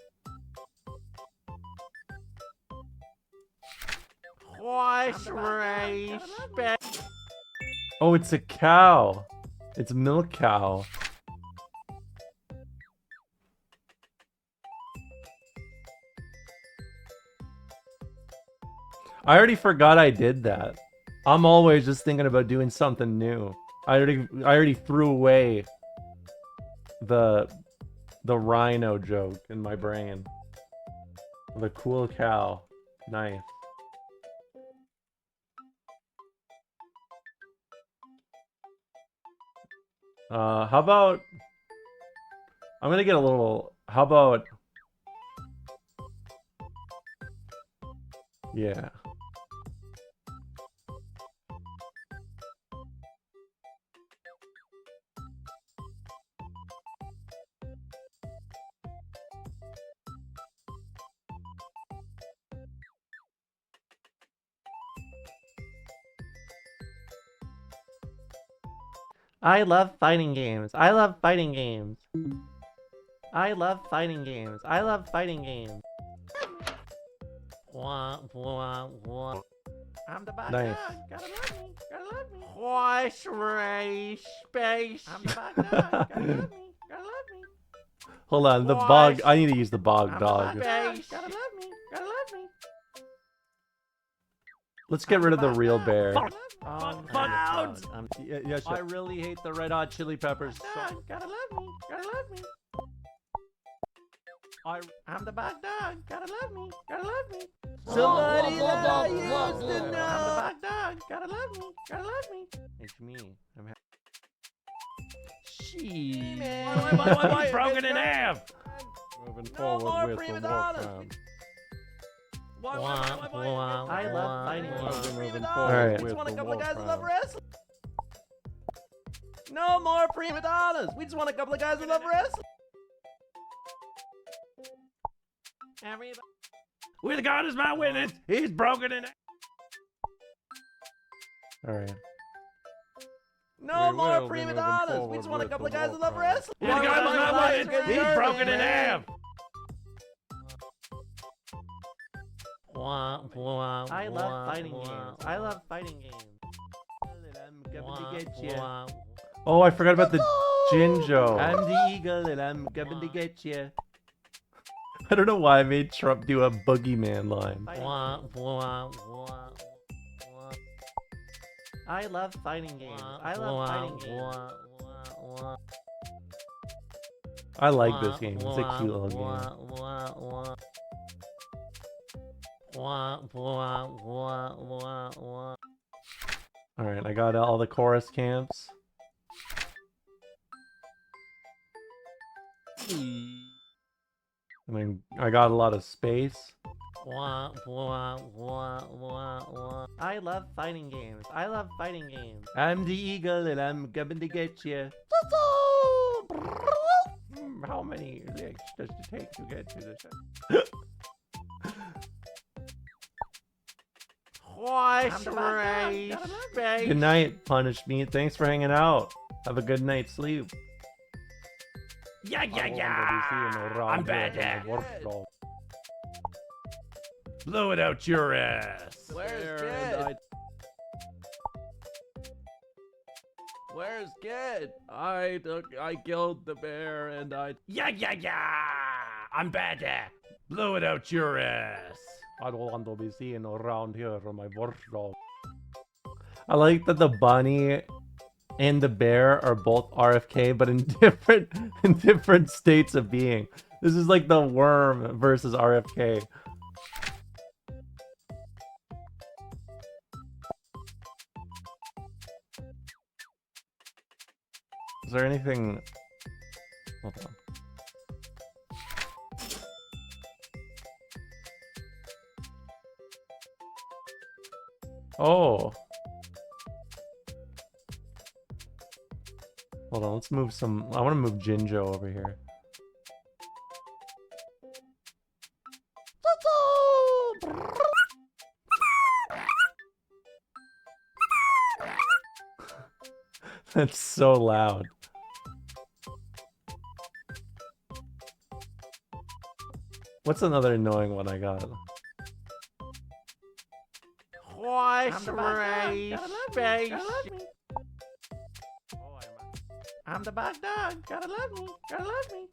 Horse race spaceship. Oh, it's a cow. It's a milk cow. I already forgot I did that. I'm always just thinking about doing something new. I already threw away the rhino joke in my brain. The cool cow. Nice. How about I'm gonna get a little how about yeah. I love fighting games. I love fighting games. I love fighting games. I love fighting games. Wah, wah, wah. I'm the bug Nice. dog. Gotta love me. Gotta love me. Horse race space. I'm the bug dog. Gotta love me. Gotta love me. Hold on, the bog. I need to use the bog dog. Gotta love me. Gotta love me. Let's get rid of the real bear. Clouds. Yeah, sure. I really hate the Red Hot Chili Peppers. Dog. Gotta love me. Gotta love me. I'm the bug dog. Gotta love me. Gotta love me. Somebody that I used to know. I'm the bug dog. Gotta love me. Gotta love me. It's me. I'm She. Why? Broken in half. Moving No forward more with prima the donnas. Wolfhound. Why? I love fighting games. Moving All forward right. with Want a the couple of guys that love Wolfhound. wrestling. No more prima donnas. We just want a couple of guys that love wrestling. Everybody. With God is my witness, he's broken in. All right. No We more will be prima moving donnas. We forward just want a with couple of the guys war that love crime. wrestling. With With God God is is my my witness, witness, he's broken in half. I love fighting games. I love fighting games. I'm coming to get you. Oh, I forgot about the Jinjo. I'm the eagle and I'm coming to get you. I don't know why I made Trump do a boogeyman line. I love fighting games. I love fighting games. I like this game. It's a cute little game. Alright, I got all the chorus camps. And then I got a lot of space. I love fighting games. I love fighting games. I'm the eagle and I'm coming to get you. How many licks does it take to get to the Good night, Punish Me. Thanks for hanging out. Have a good night's sleep. Yeah. I'm bad. Blow it out your ass. Where's Kid? Where's Kid? I killed the bear and I... Yeah. I'm bad. Blow it out your ass. I don't want to be seen around here on my workshop. I like that the bunny and the bear are both RFK, but in different states of being. This is like the worm versus RFK. Is there anything? Hold on. Oh. Hold on, let's move some. I want to move Jinjo over here. That's so loud. What's another annoying one I got? I'm the bad dog. Gotta love me. Gotta love me.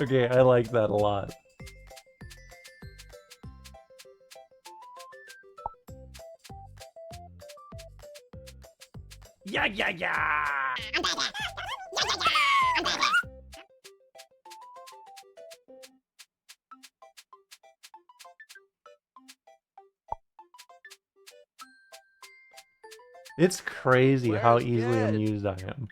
Okay, I like that a lot. Yeah. It's crazy how Where's easily Kid? amused I am.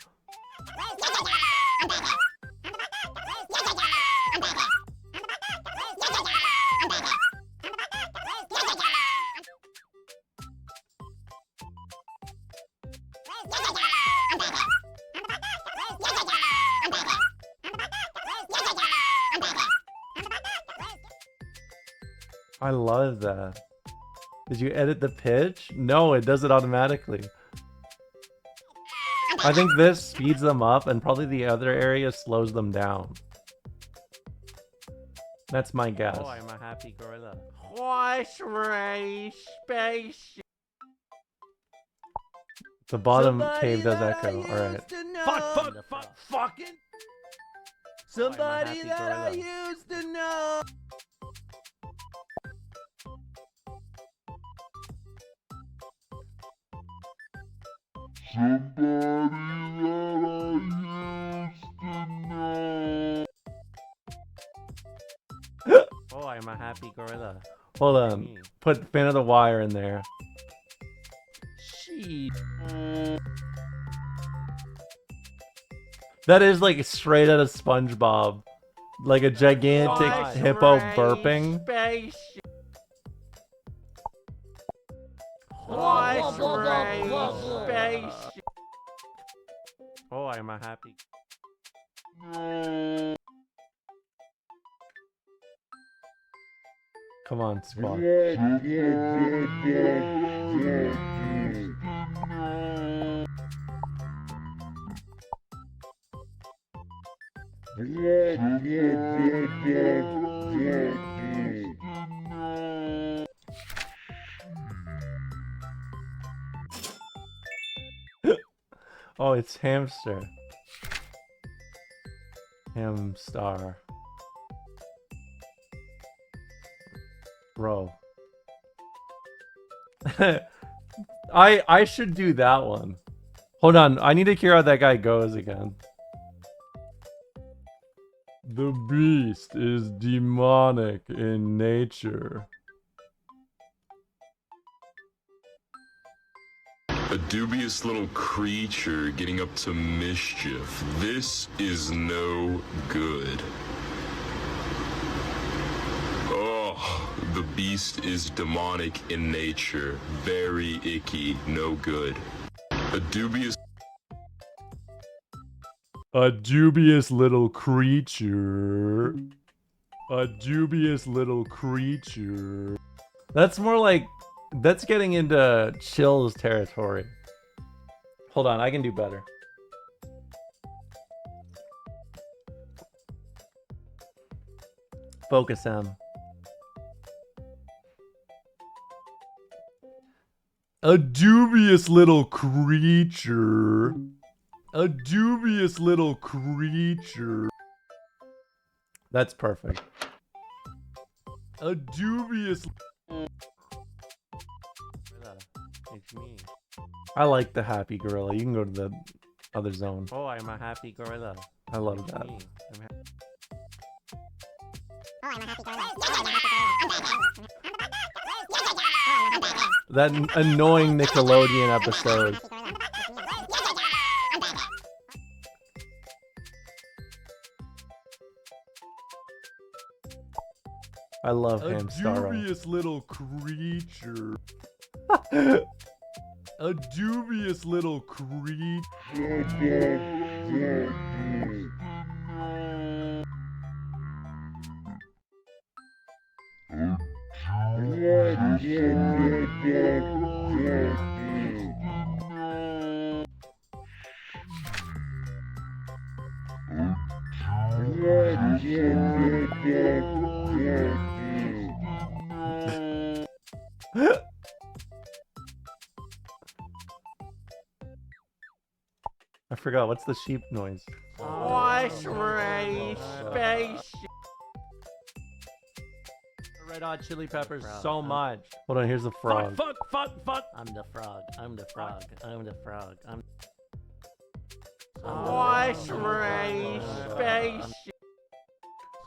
I love that. Did you edit the pitch? No, it does it automatically. I think this speeds them up and probably the other area slows them down. That's my guess. Oh, I'm a happy gorilla. The bottom Somebody cave does that echo. I Alright. used to know. Fucking. Somebody happy that I gorilla. used to know. Oh, I'm a happy gorilla. Hold on. Put Fan of the Wire in there. That is like straight out of SpongeBob. Like a gigantic hippo burping. Oh, I am a happy. Come on, Spock. Oh, it's hamster. Hamstar. Bro. I should do that one. Hold on, I need to hear how that guy goes again. The beast is demonic in nature. A dubious little creature getting up to mischief. This is no good. Oh, the beast is demonic in nature. Very icky, no good. A dubious little creature. A dubious little creature. That's more like... That's getting into Chill's territory. Hold on, I can do better. Focus M. A dubious little creature. A dubious little creature. That's perfect. A dubious... It's me. I like the happy gorilla. You can go to the other zone. Oh, I'm a happy gorilla. I love that. That annoying Nickelodeon episode. I love Hamstar. A dubious little creature. A dubious little creature. I forgot, what's the sheep noise? Wash Ray Space. Red Hot Chili Peppers so much. Hold on, here's the frog. Fuck. I'm the frog. I'm the frog. I'm the frog. I'm. Wash Ray Space.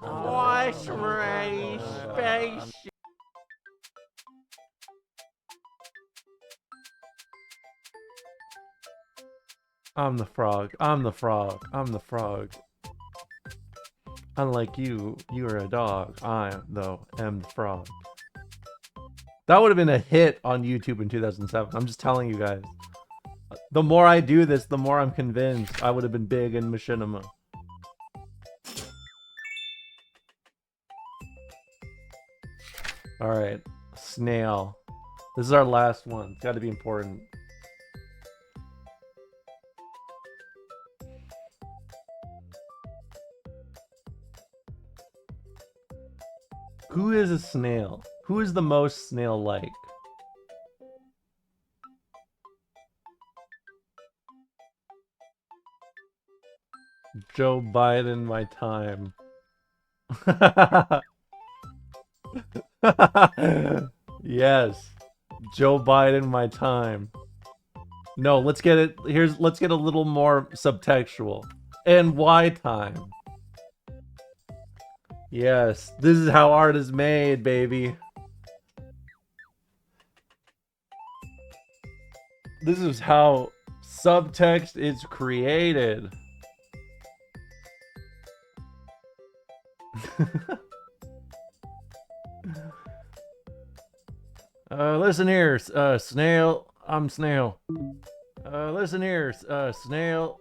Wash Ray Space. I'm the frog. I'm the frog. I'm the frog. Unlike you, you are a dog. I, though, am the frog. That would have been a hit on YouTube in 2007. I'm just telling you guys. The more I do this, the more I'm convinced I would have been big in machinima. Alright. Snail. This is our last one. It's got to be important. Who is a snail? Who is the most snail-like? Joe Biden, my time. Yes. Joe Biden, my time. No, let's get it. Let's get a little more subtextual. And why time? Yes, this is how art is made, baby. This is how subtext is created. Listen here, snail. I'm snail. Listen here, snail.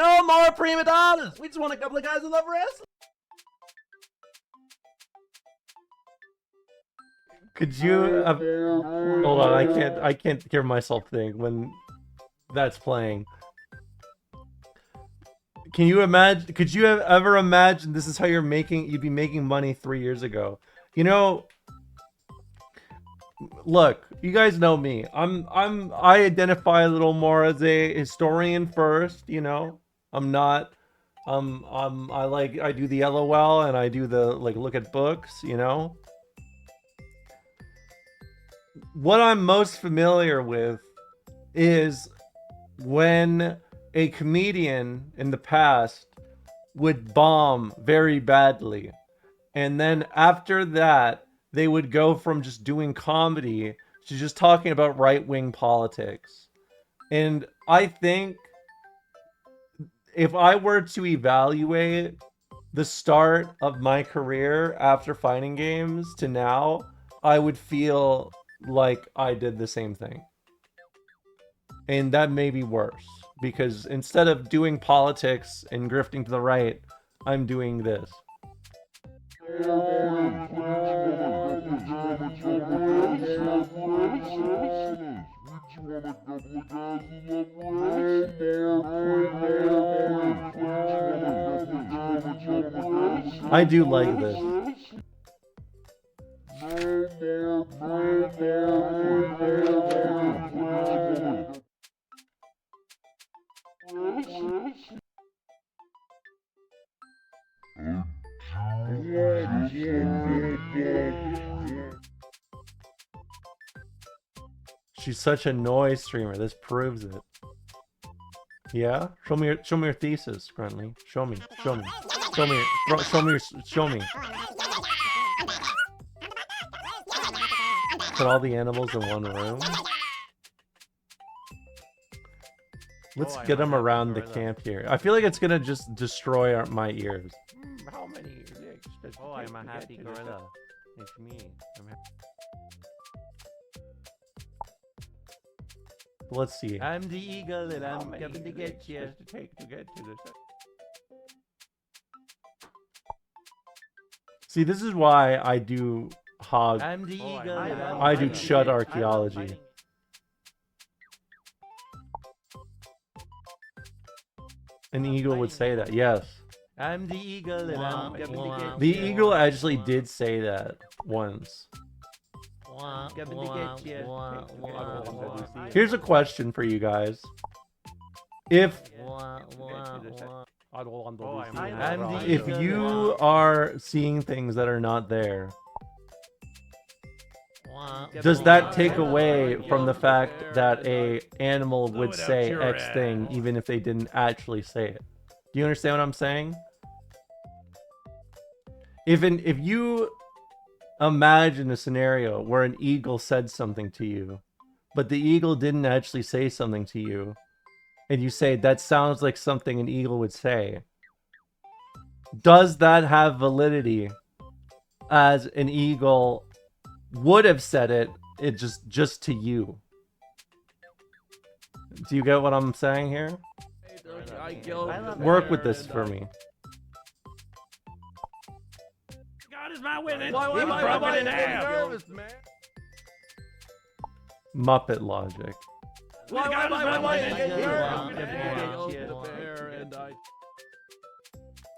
No more prima donnas. We just want a couple of guys who love wrestling. Could you hold on? I can't hear myself think when that's playing. Can you imagine? Could you have ever imagined this is how you'd be making money 3 years ago? You know, look, you guys know me. I identify a little more as a historian first. You know, I'm not. I do the LOL and I do the look at books. You know. What I'm most familiar with is when a comedian in the past would bomb very badly. And then after that, they would go from just doing comedy to just talking about right-wing politics. And I think if I were to evaluate the start of my career after fighting games to now, I would feel like I did the same thing. And that may be worse, because instead of doing politics and grifting to the right, I'm doing this. I do like this. She's such a noise streamer. This proves it. Yeah? Show me your thesis, Gruntley. Show me. Put all the animals in one room. Let's get them around the camp here. I feel like it's gonna just destroy my ears. How many legs does Oh, I'm a happy gorilla. It's me. Let's see. I'm the eagle and I'm coming to get you. Does it take to get to this? See, this is why I do hog. I'm the eagle and I'm I do fighting. chud I love archaeology. fighting. An eagle would say that, yes. I'm the eagle and I'm coming to get The you. eagle actually did say that once. Coming to get you. Here's a question for you guys. If if you are seeing things that are not there, does that take away from the fact that a animal would say X thing even if they didn't actually say it? Do you understand what I'm saying? If you imagine a scenario where an eagle said something to you, but the eagle didn't actually say something to you, and you say that sounds like something an eagle would say, does that have validity as an eagle would have said it just to you? Do you get what I'm saying here? Work with this for me. God is my witness. Why, He's broken in half. nervous, man? Muppet logic.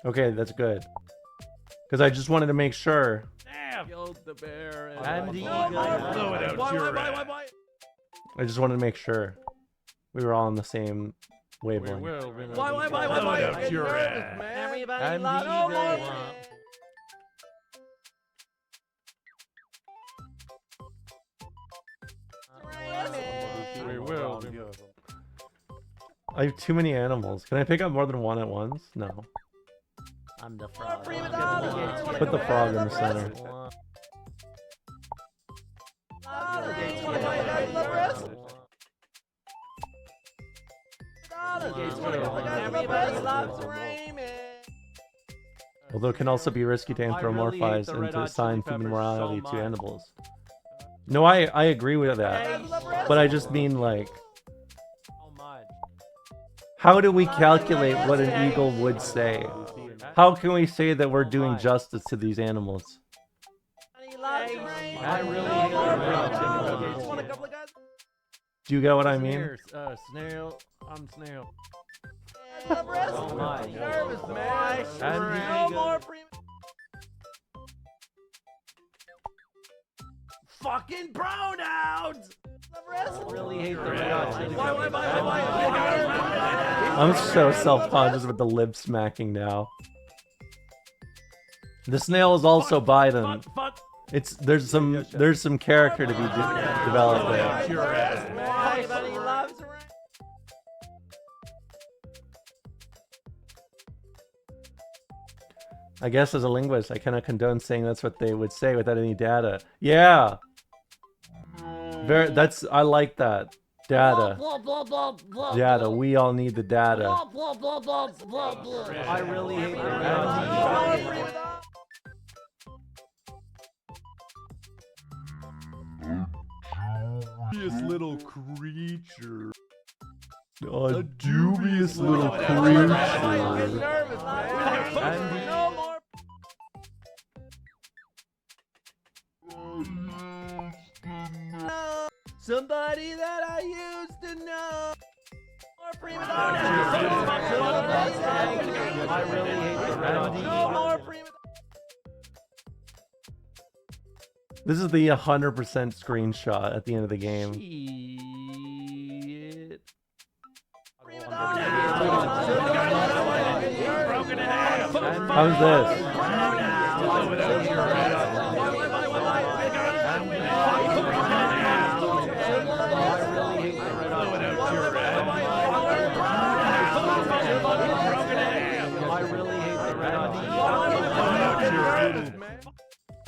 Okay, that's good. Because I just wanted to make sure. Killed the bear and I'm the eagle. I just wanted to make sure we were all on the same wavelength. Everybody I'm the eagle. I have too many animals. Can I pick up more than one at once? No. I'm the frog. Put the frog in the center. Although it can also be risky to anthropomorphize and to assign human morality to animals. No, I agree with that. But I just mean like... How do we calculate what an eagle would say? How can we say that we're doing justice to these animals? I really hate the Do you get what I mean? Snail. I'm snail. Oh my. Nervous, man. No more fucking pronouns. I really hate the I'm so self-conscious with the lip smacking now. The snail is also Biden. It's there's some character to be developed there. I guess as a linguist, I cannot condone saying that's what they would say without any data. Yeah. I like that. Data. Data. We all need the data. I really hate Dubious little creature. A dubious little creature. Somebody that I used to know. More prima I really hate the no more prima. This is the 100% screenshot at the end of the game. How's this?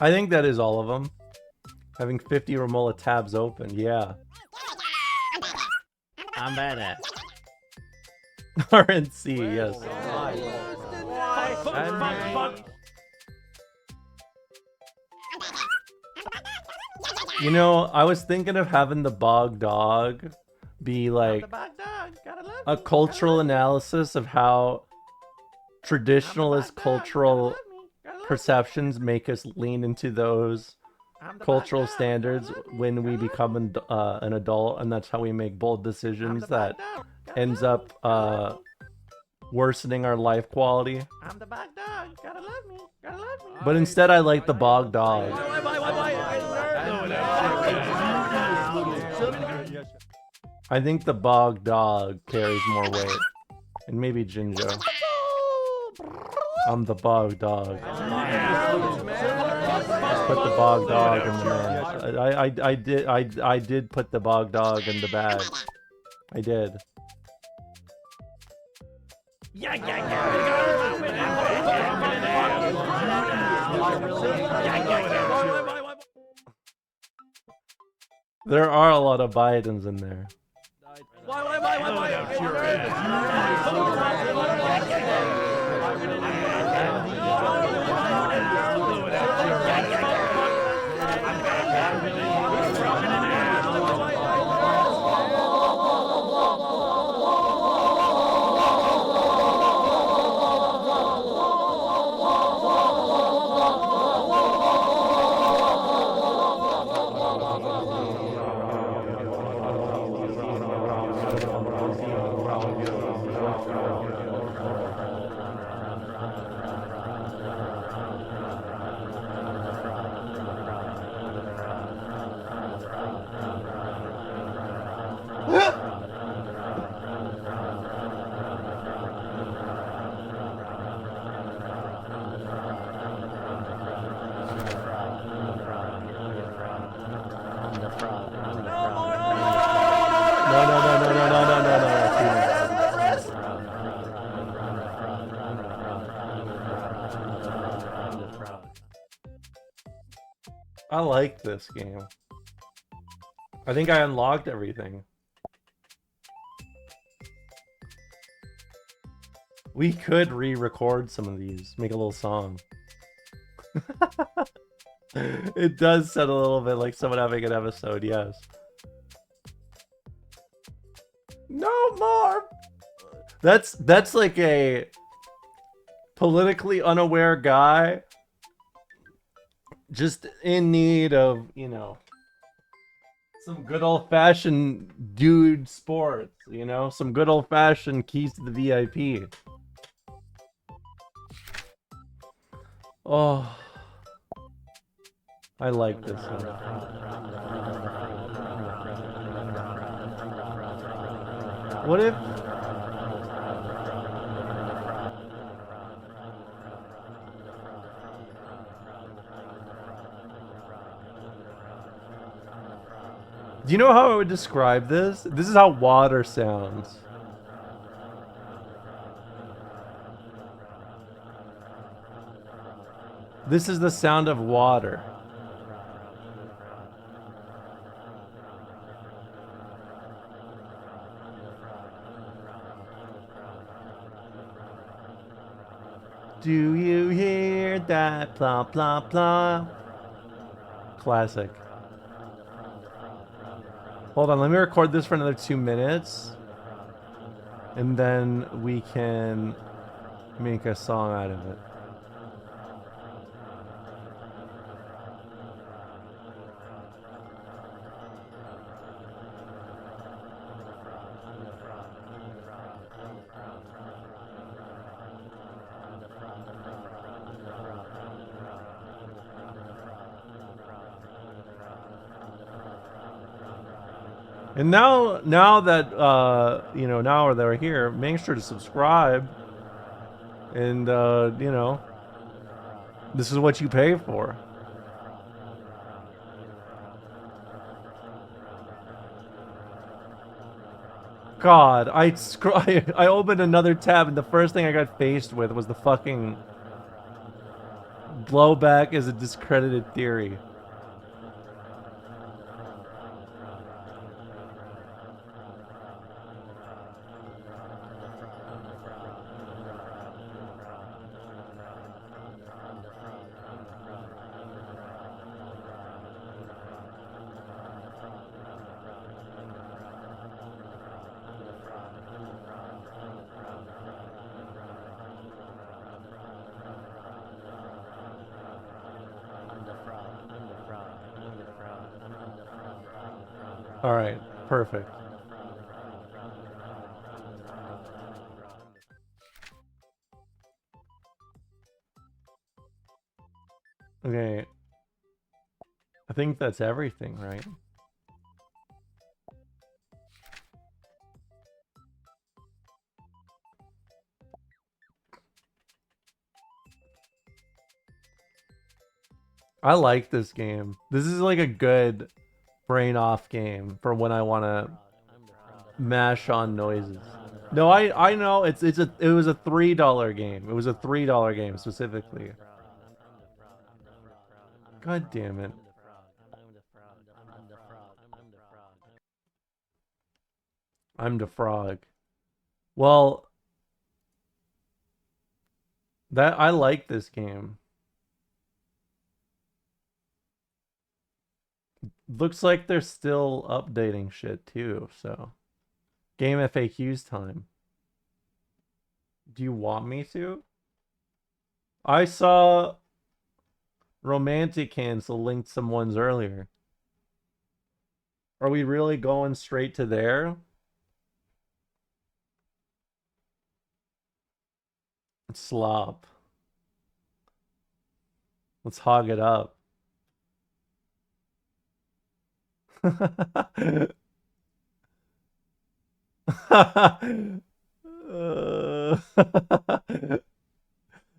I think that is all of them. Having 50 Romola tabs open, yeah. I'm bad at. RNC, yes. You know, I was thinking of having the Bog Dog be like a cultural analysis of how traditionalist cultural perceptions make us lean into those cultural standards when we become an adult, and that's how we make bold decisions that ends up worsening our life quality. I'm the bog dog. Gotta love me. Gotta love me. But instead I like the Bog Dog. I think the Bog Dog carries more weight. And maybe Jinjo. I'm the Bog Dog. Just put the Bog Dog in the match. I did put the Bog Dog in the bag. I did. There are a lot of Bidens in there. I like this game. I think I unlocked everything. We could re-record some of these, make a little song. It does sound a little bit like someone having an episode, yes. No more! That's like a politically unaware guy just in need of, you know, some good old-fashioned dude sports, you know? Some good old-fashioned keys to the VIP. Oh, I like this one. What if... Do you know how I would describe this? This is how water sounds. This is the sound of water. Do you hear that? Blah, blah, blah. Classic. Hold on, let me record this for another 2 minutes. And then we can make a song out of it. And now that you know, now they're here, make sure to subscribe. And you know, this is what you pay for. God, I opened another tab and the first thing I got faced with was the fucking blowback is a discredited theory. All right, perfect. Okay. I think that's everything, right? I like this game. This is like a good brain off game for when I want to mash on noises. No, I know it was a $3 game. It was a $3 game specifically. God damn it. I'm the frog. Well, that I like this game. Looks like they're still updating shit too, so. Game FAQs time. Do you want me to? I saw Romantic Cancel linked some ones earlier. Are we really going straight to there? Slop. Let's hog it up.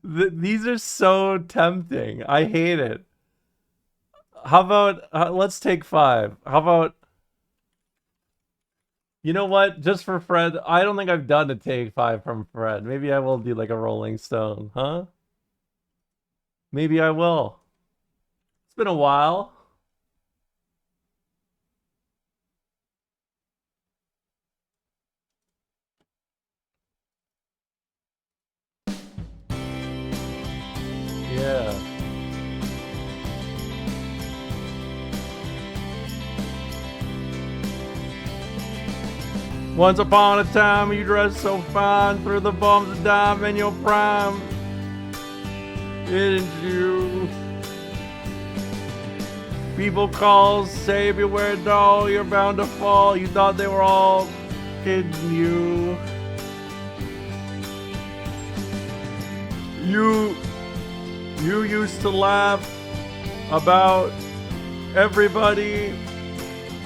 These are so tempting. I hate it. How about let's take 5. How about, you know what? Just for Fred, I don't think I've done a take 5 from Fred. Maybe I will do like a Rolling Stone, huh? Maybe I will. It's been a while. Yeah. Once upon a time, you dressed so fine, through the bombs of dime in your prime. Didn't you? People call, say beware doll, you're bound to fall. You thought they were all kidding you. You used to laugh about everybody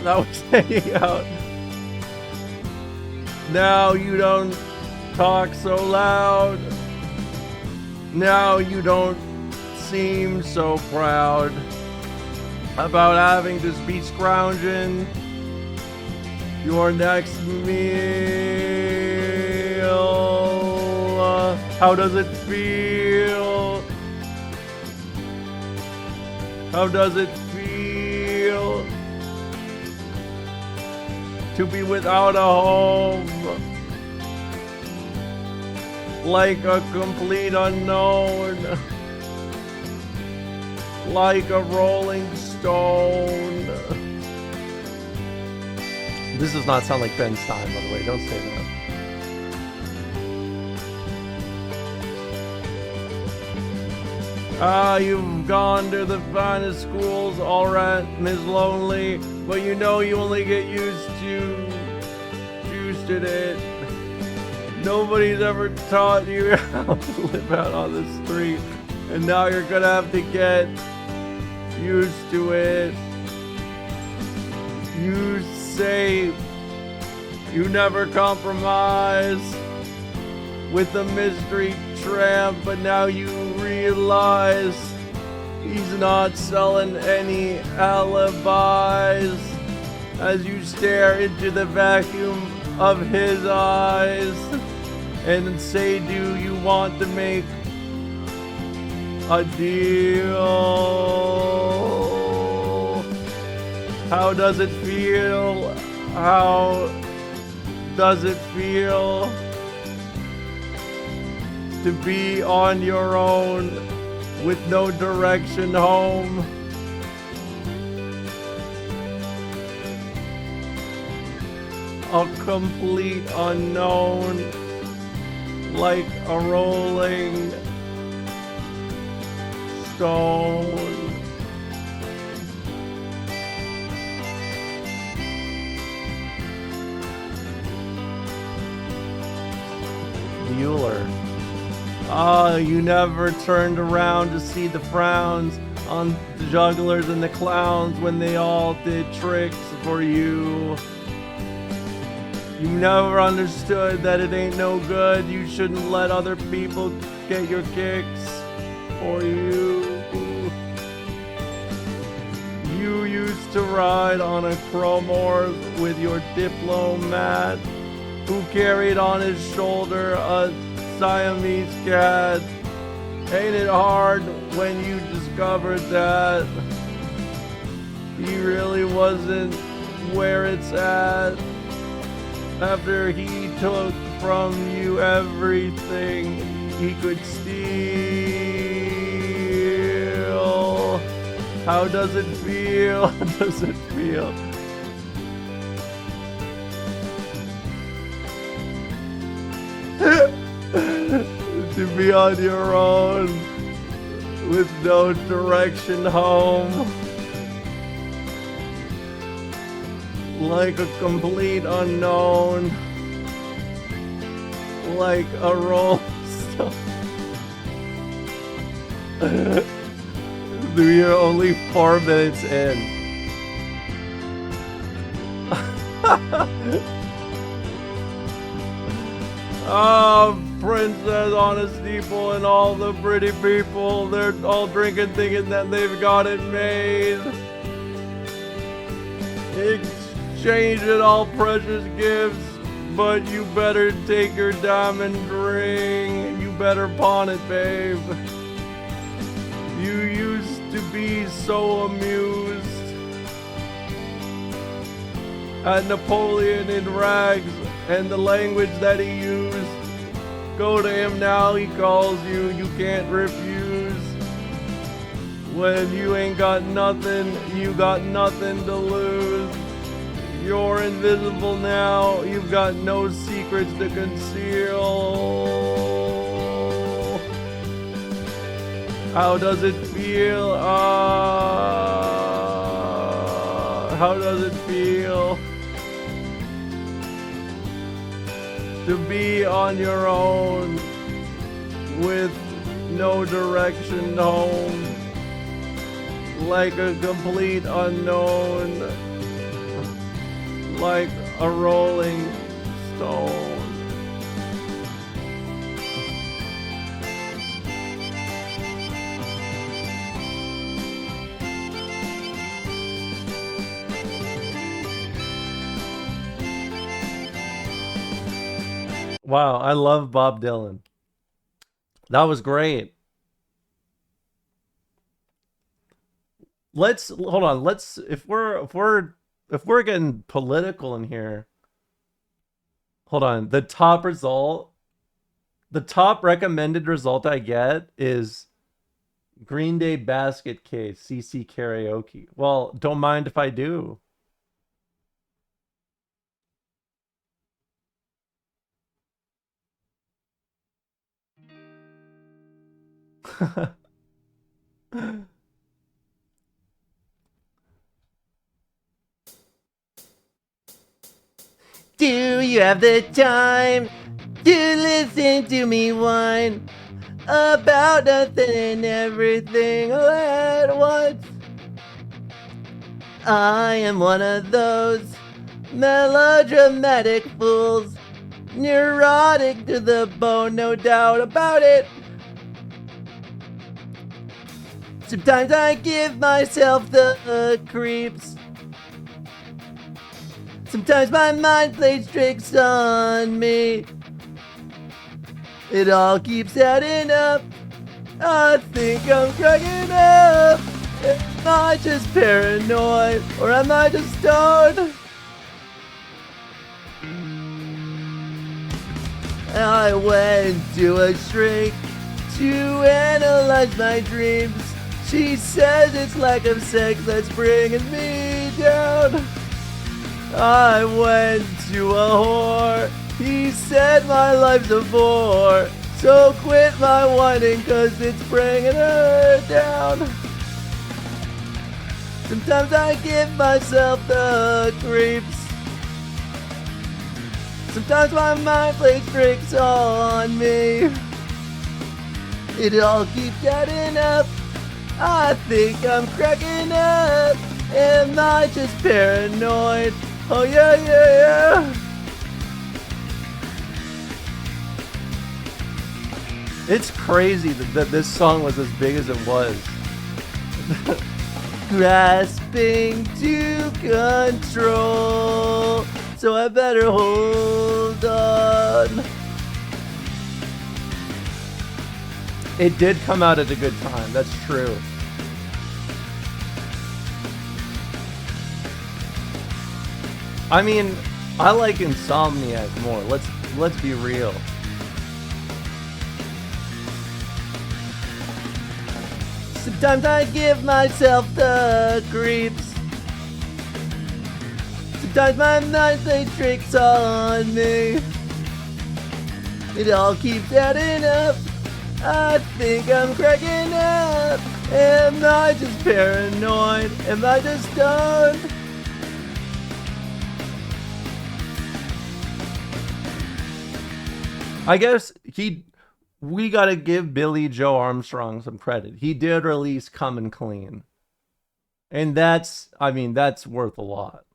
that was hanging out. Now you don't talk so loud. Now you don't seem so proud about having to be scrounging your next meal. How does it feel? How does it feel to be without a home? Like a complete unknown, like a rolling stone. This does not sound like Ben Stein, by the way. Don't say that. Ah, you've gone to the finest schools, alright, Ms. Lonely, but you know you only get used to it. Nobody's ever taught you how to live out on the street, and now you're gonna have to get used to it. You say you never compromise with the mystery tramp, but now you realize he's not selling any alibis as you stare into the vacuum of his eyes and say, do you want to make a deal? How does it feel? How does it feel to be on your own with no direction home? A complete unknown, like a rolling stone. Bueller. Ah, you never turned around to see the frowns on the jugglers and the clowns when they all did tricks for you. You never understood that it ain't no good. You shouldn't let other people get your kicks for you. You used to ride on a chrome horse with your diplomat, who carried on his shoulder a Siamese cat. Ain't it hard when you discovered that he really wasn't where it's at? After he took from you everything he could steal. How does it feel? How does it feel? To be on your own with no direction home. Like a complete unknown, like a rolling stone. We're only 4 minutes in. Oh, Princess on a steeple and all the pretty people, they're all drinking thinking that they've got it made. Exchange it all precious gifts, but you better take your diamond ring. You better pawn it, babe. You used to be so amused at Napoleon in rags and the language that he used. Go to him now, he calls you, you can't refuse. When you ain't got nothing, you got nothing to lose. You're invisible now. You've got no secrets to conceal. How does it feel? How does it feel to be on your own with no direction home, like a complete unknown, like a rolling stone? Wow, I love Bob Dylan. That was great. Let's hold on. Let's if we're getting political in here. Hold on. The top recommended result I get is Green Day Basket Case CC Karaoke. Well, don't mind if I do. Do you have the time to listen to me whine about nothing and everything all at once? I am one of those melodramatic fools, neurotic to the bone, no doubt about it. Sometimes I give myself the creeps. Sometimes my mind plays tricks on me. It all keeps adding up. I think I'm cracking up. Am I just paranoid, or am I just stoned? I went to a shrink to analyze my dreams. She says it's lack of sex that's bringing me down. I went to a whore. He said my life's a bore. So quit my whining, cause it's bringing her down. Sometimes I give myself the creeps. Sometimes my mind plays tricks on me. It all keeps adding up. I think I'm cracking up. Am I just paranoid? Oh yeah, yeah, yeah. It's crazy that this song was as big as it was. Grasping to control, so I better hold on. It did come out at a good time, that's true. I mean, I like Insomniac more. Let's be real. Sometimes I give myself the creeps. Sometimes my mind plays tricks on me. It all keeps adding up. I think I'm cracking up. Am I just paranoid? Am I just stoned? I guess we gotta give Billy Joe Armstrong some credit. He did release Comin' Clean. And that's worth a lot.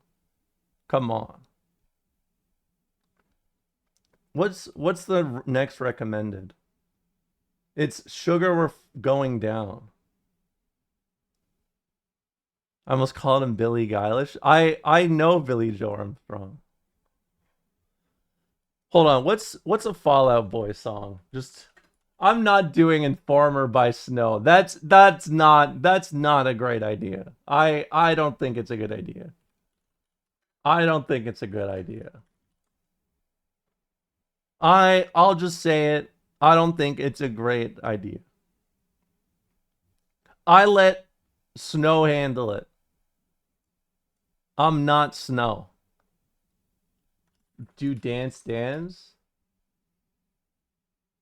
Come on. What's the next recommended? It's Sugar We're Going Down. I almost called him Billy Eilish. I know Billy Joe Armstrong. Hold on, what's a Fall Out Boy song? I'm not doing Informer by Snow. That's not a great idea. I don't think it's a good idea. I don't think it's a good idea. I'll just say it. I don't think it's a great idea. I let Snow handle it. I'm not Snow. do Dance Dance?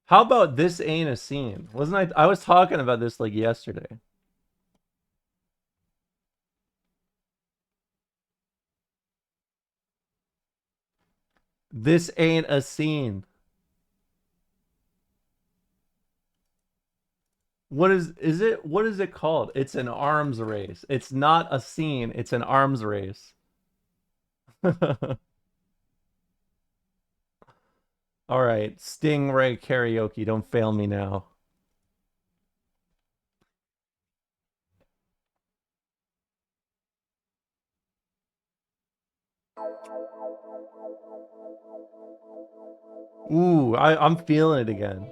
How about This Ain't a Scene? Wasn't I was talking about this like yesterday. This Ain't a Scene. What is it? What is it called? It's an arms race. It's not a scene. It's an arms race. All right, Stingray karaoke. Don't fail me now. Ooh, I'm feeling it again.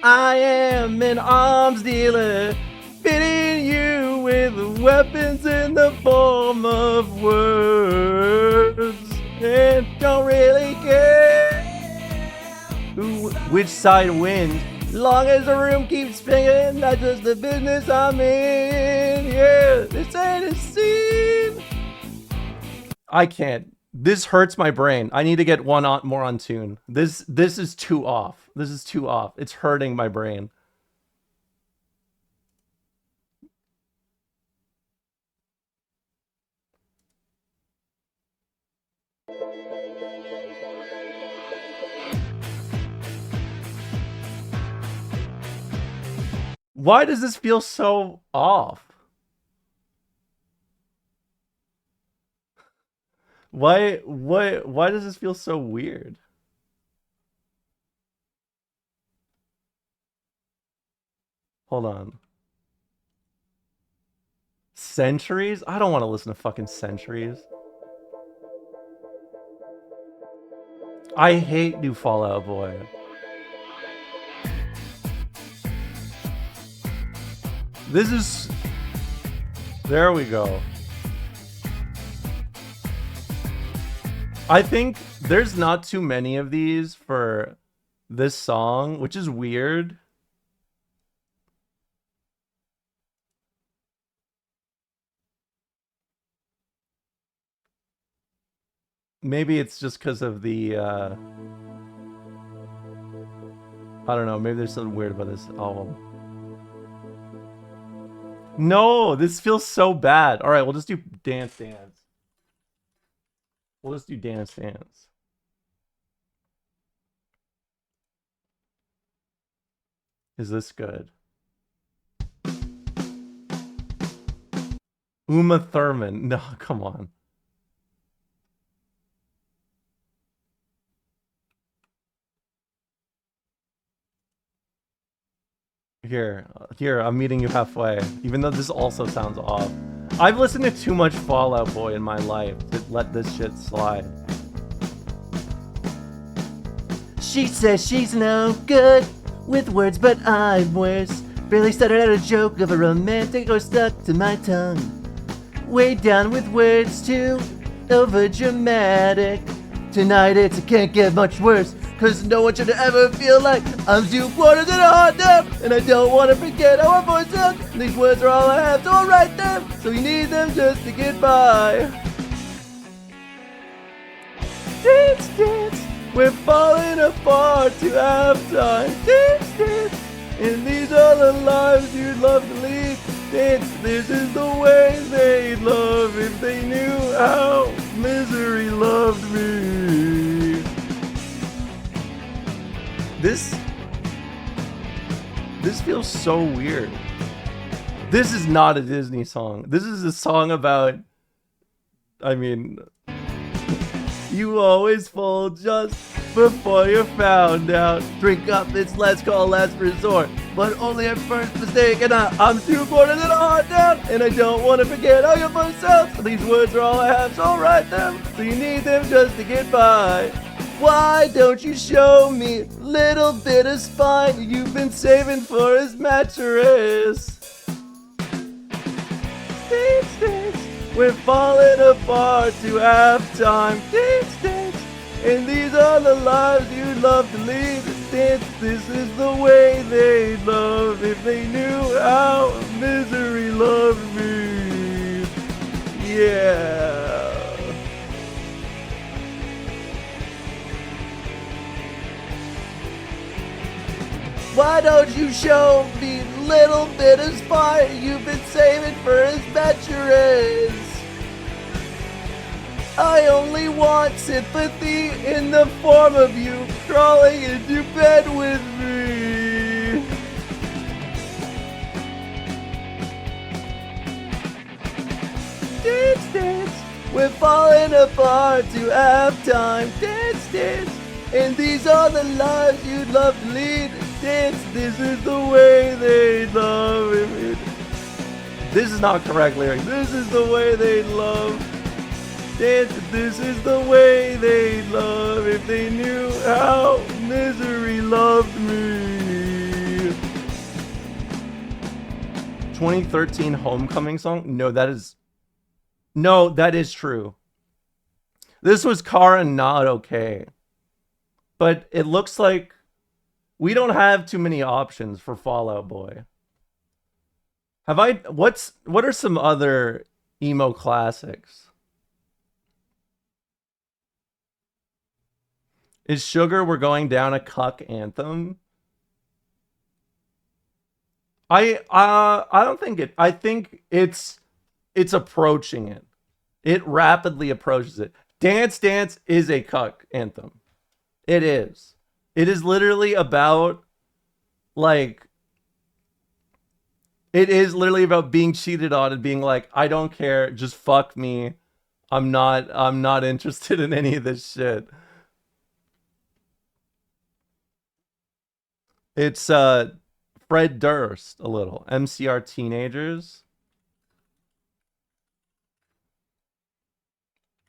I am an arms dealer, fitting you with weapons in the form of words, and don't really care which side wins, long as the room keeps spinning. That's just the business I'm in. Yeah, this ain't a scene. I can't. This hurts my brain. I need to get one more on tune. This is too off. This is too off. It's hurting my brain. Why does this feel so off? Why does this feel so weird? Hold on. Centuries? I don't want to listen to fucking Centuries. I hate new Fall Out Boy. This is... There we go. I think there's not too many of these for this song, which is weird. Maybe it's just because of the, I don't know, maybe there's something weird about this album. No, this feels so bad. All right, we'll just do Dance Dance. We'll just do Dance Dance. Is this good? Uma Thurman. No, come on. Here, I'm meeting you halfway. Even though this also sounds off. I've listened to too much Fall Out Boy in my life to let this shit slide. She says she's no good with words, but I'm worse. Barely started out a joke of a romantic or stuck to my tongue. Way down with words too, over dramatic. Tonight it's can't get much worse, cause no one should ever feel like I'm 2 quarters and a hot down, and I don't want to forget how our voice sounds. These words are all I have, so I'll write them, so you need them just to get by. Dance, dance, we're falling apart to halftime. Dance, dance, and these are the lives you'd love to lead. Dance, this is the way they'd love if they knew how misery loved me. This feels so weird. This is not a Disney song. This is a song about, I mean, you always fall just before you're found out. Drink up, it's let's call last resort, but only at first mistake. And I'm 2 quarters and a heart down, and I don't want to forget how your voice sounds. These words are all I have, so I'll write them, so you need them just to get by. Why don't you show me a little bit of spine you've been saving for his mattress? Dance, dance, we're falling apart to halftime. Dance, dance, and these are the lives you'd love to lead. Dance, this is the way they'd love if they knew how misery loved me. Yeah. don't you show me little bit of spine you've been saving for adventurers? I only want sympathy in the form of you crawling into bed with me. Dance, dance, we're falling apart to have time. Dance, dance, and these are the lives you'd love to lead. Dance, this is the way they love it. This is not correct lyric. This is the way they love. Dance, this is the way they love. If they knew how misery loved me. 2013 Homecoming song? No, that is true. This was Kara Not Okay. But it looks like we don't have too many options for Fall Out Boy. What are some other emo classics? Is Sugar We're Going Down a cuck anthem? I don't think it. I think it's approaching it. It rapidly approaches it. Dance Dance is a cuck anthem. It is. It is literally about like it is literally about being cheated on and being like, I don't care, just fuck me. I'm not interested in any of this shit. It's Fred Durst a little. MCR Teenagers.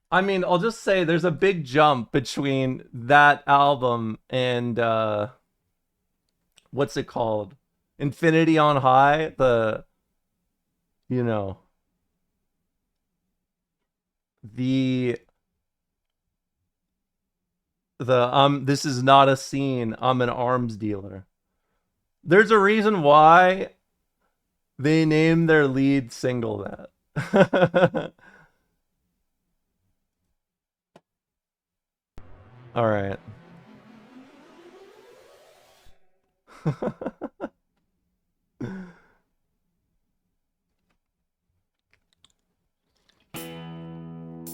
I mean, I'll just say there's a big jump between that album and what's it called? Infinity on High, the this is not a scene, I'm an arms dealer. There's a reason why they named their lead single that. All right.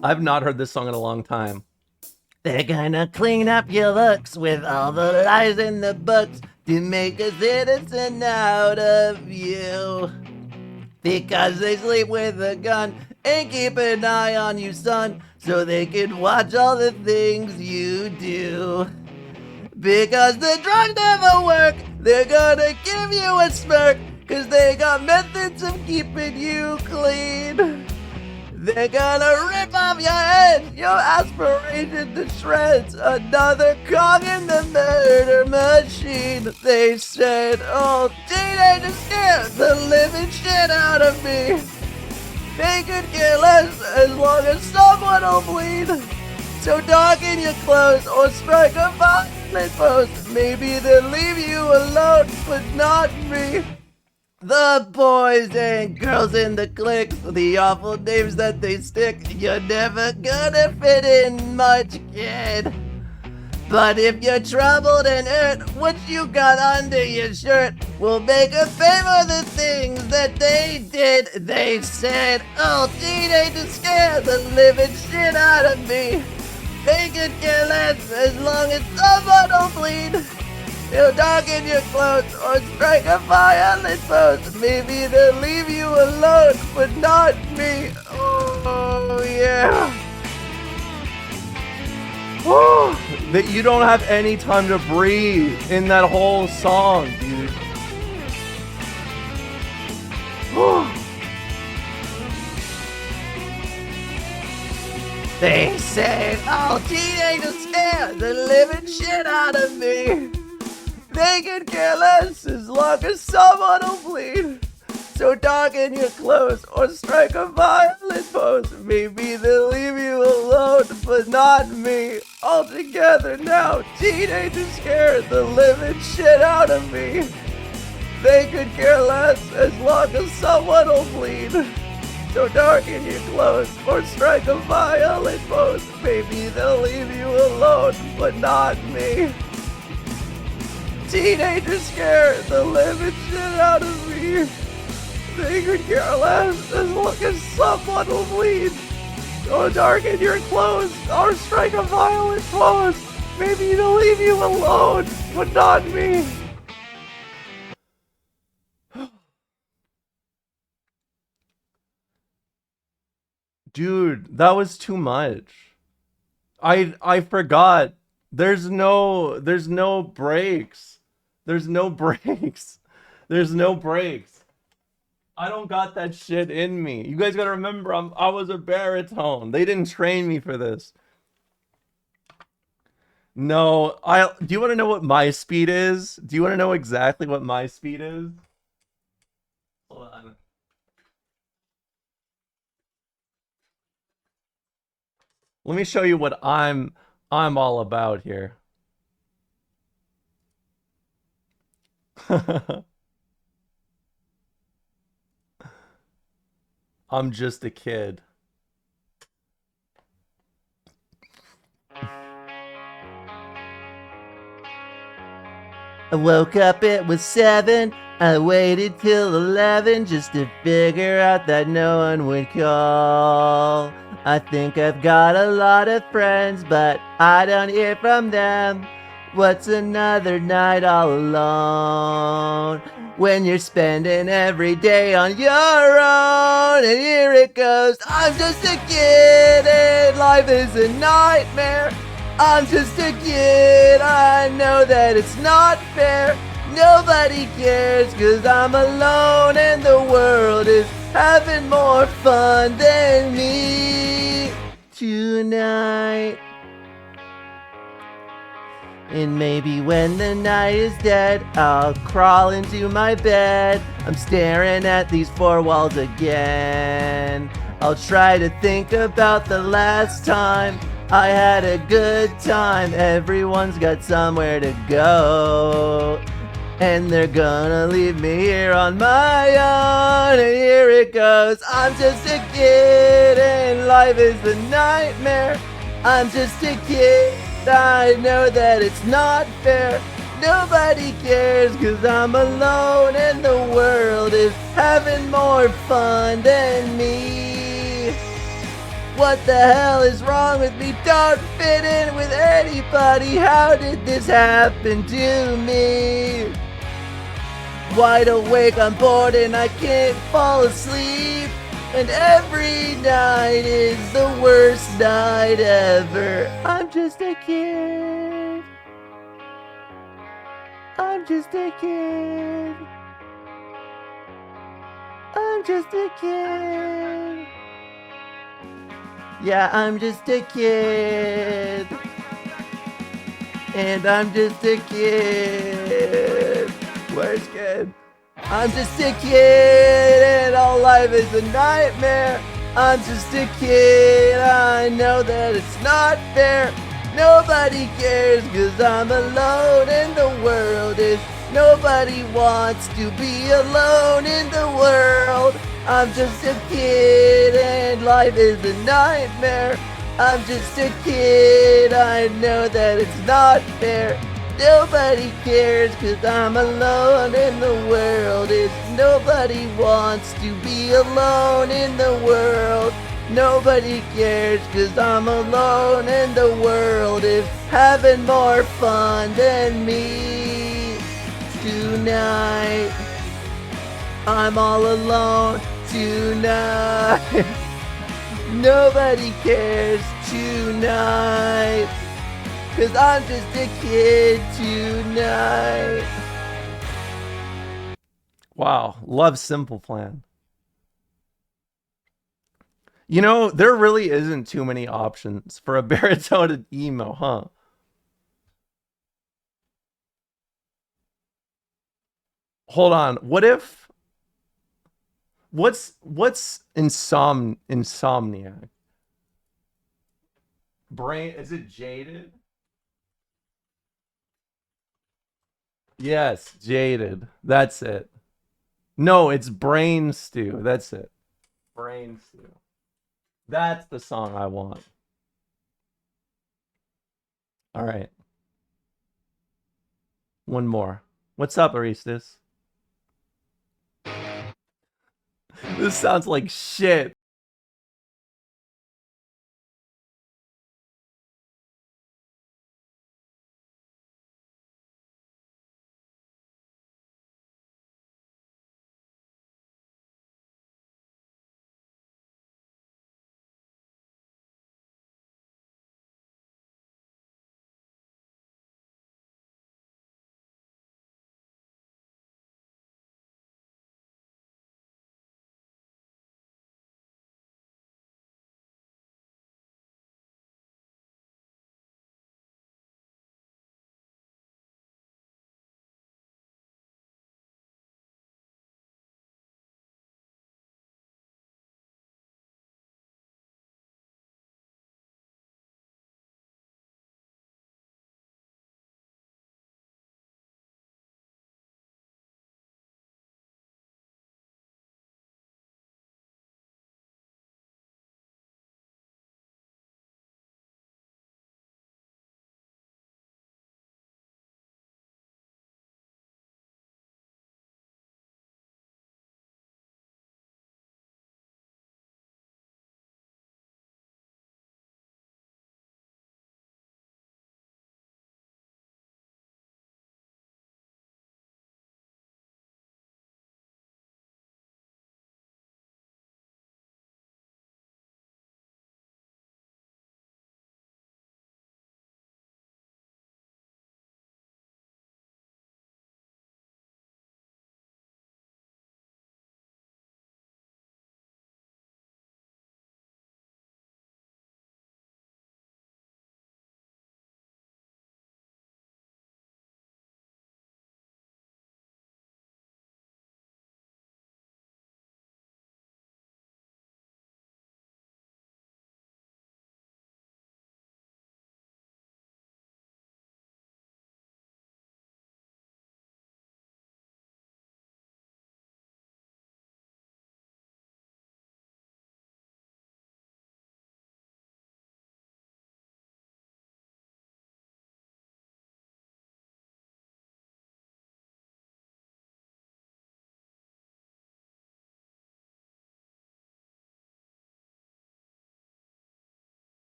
I've not heard this song in a long time. They're gonna clean up your looks with all the lies in the books to make a citizen out of you. Because they sleep with a gun and keep an eye on you, son, so they can watch all the things you do. Because the drugs never work, they're gonna give you a smirk, cause they got methods of keeping you clean. They're gonna rip off your head, your aspiration to shreds, another cog in the murder machine. They said, oh, teenagers scared the living shit out of me. They could care less as long as someone will bleed. So darken your clothes or strike a violent post. Maybe they'll leave you alone, but not me. The boys and girls in the cliques, the awful names that they stick. You're never gonna fit in much, kid. But if you're troubled and hurt, what you got under your shirt will make a favor the things that they did. They said, oh, teenagers scare the living shit out of me. They could care less as long as someone will bleed. They'll darken your clothes or strike a violent pose. Maybe they'll leave you alone, but not me. Oh, yeah. Woo! That you don't have any time to breathe in that whole song, dude. Woo! They said, oh, teenagers scare the living shit out of me. They could care less as long as someone will bleed. So darken your clothes or strike a violent pose. Maybe they'll leave you alone, but not me. All together now, teenagers scare the living shit out of me. They could care less as long as someone will bleed. So darken your clothes or strike a violent pose. Maybe they'll leave you alone, but not me. Teenagers scare the living shit out of me. They could care less as long as someone will bleed. Or darken your clothes, or strike a violent pose. Maybe to leave you alone, but not me. Dude, that was too much. I forgot. There's no breaks. There's no breaks. There's no breaks. I don't got that shit in me. You guys gotta remember, I was a baritone. They didn't train me for this. No, do you want to know what my speed is? Do you want to know exactly what my speed is? Hold on. Let me show you what I'm all about here. I'm just a kid. I woke up, it was 7. I waited till 11 just to figure out that no one would call. I think I've got a lot of friends, but I don't hear from them. What's another night all alone? When you're spending every day on your own. And here it goes, I'm just a kid and life is a nightmare. I'm just a kid, I know that it's not fair. Nobody cares cause I'm alone and the world is having more fun than me tonight. And maybe when the night is dead, I'll crawl into my bed. I'm staring at these four walls again. I'll try to think about the last time I had a good time. Everyone's got somewhere to go, and they're gonna leave me here on my own. And here it goes, I'm just a kid and life is a nightmare. I'm just a kid, I know that it's not fair. Nobody cares cause I'm alone and the world is having more fun than me. What the hell is wrong with me? Don't fit in with anybody. How did this happen to me? Wide awake, I'm bored and I can't fall asleep. And every night is the worst night ever. I'm just a kid. I'm just a kid. I'm just a kid. Yeah, I'm just a kid. And I'm just a kid. Where's kid? I'm just a kid and all life is a nightmare. I'm just a kid, I know that it's not fair. Nobody cares cause I'm alone and the world is. Nobody wants to be alone in the world. I'm just a kid and life is a nightmare. I'm just a kid, I know that it's not fair. Nobody cares cause I'm alone and the world is. Nobody wants to be alone in the world. Nobody cares cause I'm alone and the world is having more fun than me tonight. I'm all alone tonight. Nobody cares tonight. Cause I'm just a kid tonight. Wow, love Simple Plan. You know, there really isn't too many options for a baritone emo, huh? Hold on, what if... What's Insomniac? Brain, is it Jaded? Yes, Jaded. That's it. No, it's Brain Stew. That's it. Brain Stew. That's the song I want. All right. One more. What's up, Aristus? This sounds like shit.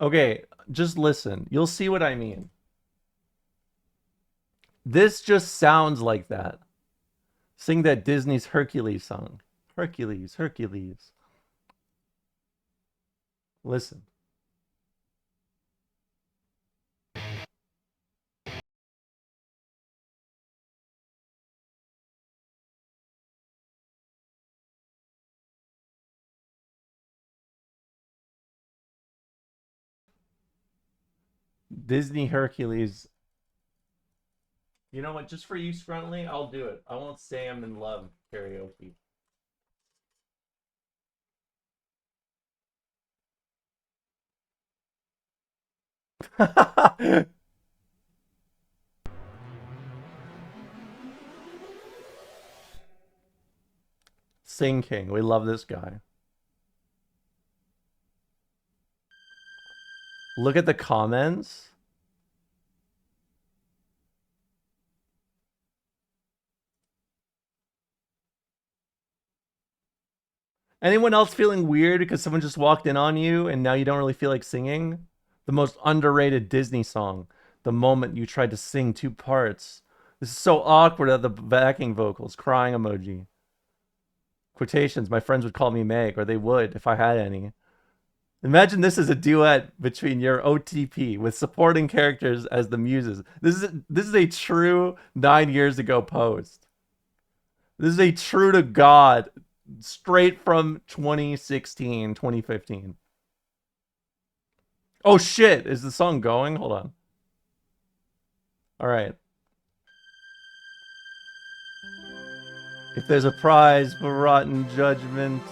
Okay, just listen. You'll see what I mean. This just sounds like that. Sing that Disney's Hercules song. Hercules, Hercules. Listen. Disney Hercules. You know what? Just for you, Scruntly, I'll do it. I won't say I'm in love karaoke. Sing King. We love this guy. Look at the comments. Anyone else feeling weird because someone just walked in on you and now you don't really feel like singing? The most underrated Disney song. The moment you tried to sing two parts. This is so awkward at the backing vocals. Crying emoji. Quotations. My friends would call me Meg, or they would if I had any. Imagine this is a duet between your OTP with supporting characters as the muses. This is a true 9 years ago post. This is a true to God, straight from 2016, 2015. Oh shit, is the song going? Hold on. All right. If there's a prize for rotten judgment,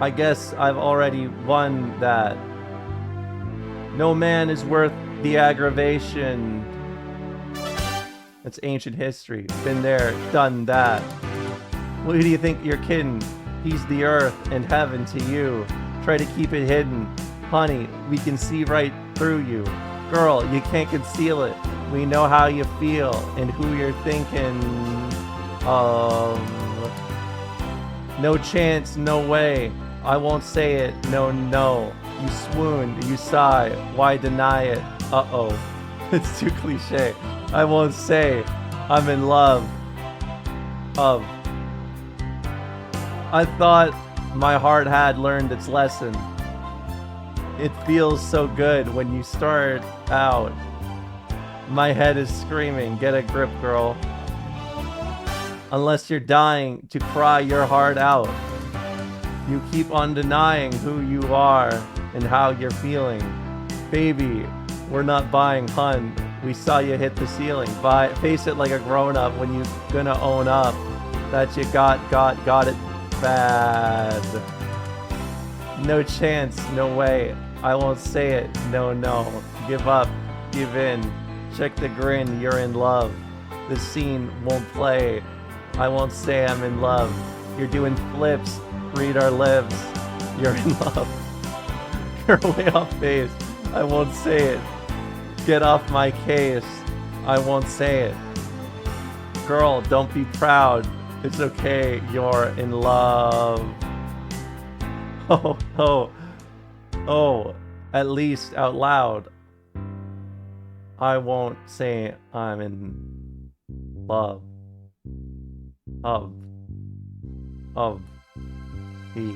I guess I've already won that. No man is worth the aggravation. It's ancient history. Been there, done that. Well, who do you think you're kidding? He's the earth and heaven to you. Try to keep it hidden. Honey, we can see right through you. Girl, you can't conceal it. We know how you feel and who you're thinking of. No chance, no way. I won't say it, no, no. You swoon, you sigh, why deny it? Uh-oh, it's too cliche. I won't say I'm in love of. I thought my heart had learned its lesson. It feels so good when you start out. My head is screaming, get a grip, girl. Unless you're dying to cry your heart out. You keep on denying who you are and how you're feeling. Baby, we're not buying, hun. We saw you hit the ceiling. Face it like a grown-up when you gonna own up that you got it bad. No chance, no way. I won't say it, no, no. Give up, give in. Check the grin, you're in love. The scene won't play. I won't say I'm in love. You're doing flips, read our lips. You're in love. You're way off base. I won't say it. Get off my case. I won't say it. Girl, don't be proud. It's okay, you're in love. Oh, oh, oh, at least out loud. I won't say I'm in love of he.